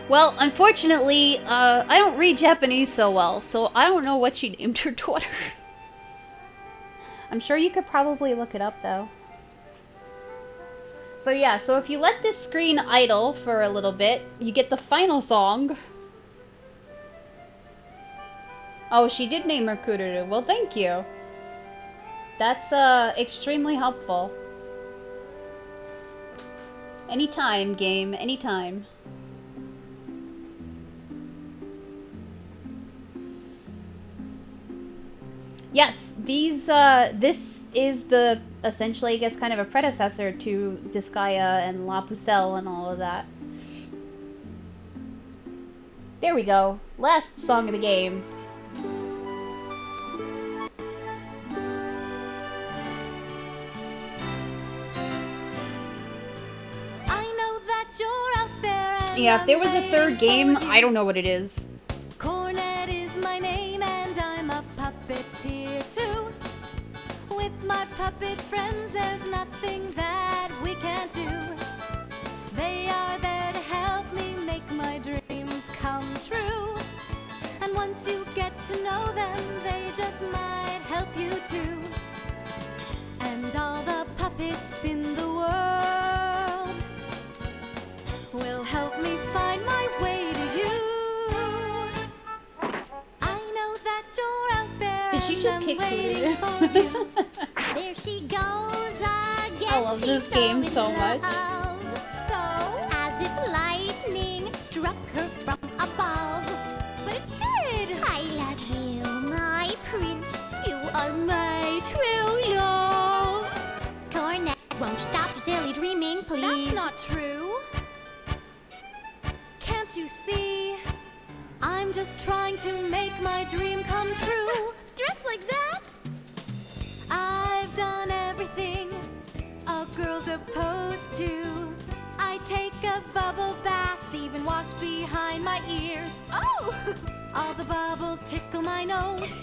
Well, unfortunately, I don't read Japanese so well, so I don't know what she named her daughter. I'm sure you could probably look it up, though. So yeah, so if you let this screen idle for a little bit, you get the final song. Oh, she did name her Kururu. Well, thank you. That's extremely helpful. Anytime, game. Anytime. Yes, this is the, essentially, I guess, kind of a predecessor to Disgaea and La Pucelle and all of that. There we go. Last song of the game. Yeah, if there was a third game, I don't know what it is. Cornet is my name and I'm a puppeteer too. With my puppet friends, there's nothing that we can't do. They are there to help me make my dreams come true. And once you get to know them, they just might help you too. And all the puppets in the world will help me find my way to you. I know that you're out there. Did she just kick waiting me? for you. There she goes again. Oh love this game so much. So, as if lightning struck her from above. But it did! I love you, my prince. You are my true love. Cornet, won't you stop your silly dreaming, please? That's not true. Can't you see? I'm just trying to make my dream come true. Dressed like that? I've done everything a girl's supposed to. I take a bubble bath, even wash behind my ears. Oh! All the bubbles tickle my nose,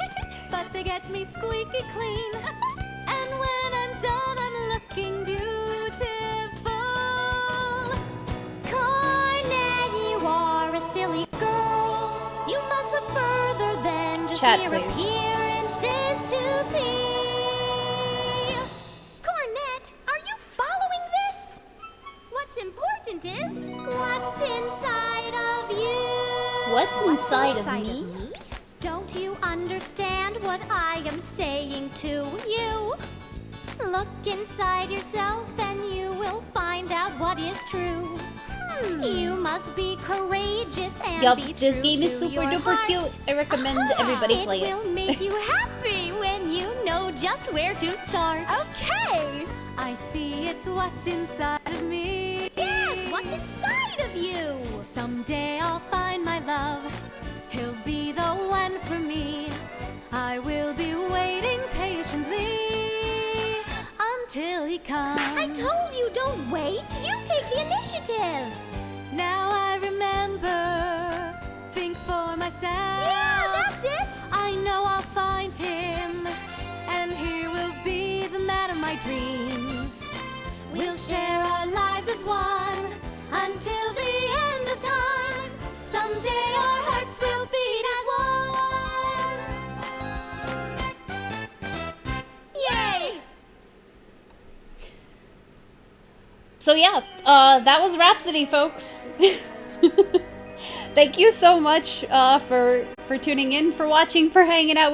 but they get me squeaky clean. And when I'm done, I'm looking beautiful. Cornet, you are a silly girl. You must look further than just Chat, mere please. appearances to see. Cornet, are you following this? What's important is what's inside of you. What's inside of me? Don't you understand what I am saying to you? Look inside yourself and you will find out what is true. You must be courageous and Yup, be this true game is to super your duper heart. cute. I recommend everybody play It will it. make you happy when you know just where to start. Okay! I see it's what's inside of me. Yes, what's inside of you? Someday I'll find my love. He'll be the one for me. I will be waiting patiently until he comes. I told you, don't wait. You take the initiative. Now I remember. Think for myself. Yeah, that's it. I know I'll find him, and here will be the man of my dreams. We'll share our lives as one until the end of time. Someday our hearts will beat as one. Yay! So yeah, that was Rhapsody, folks. Thank you so much for tuning in, for watching, for hanging out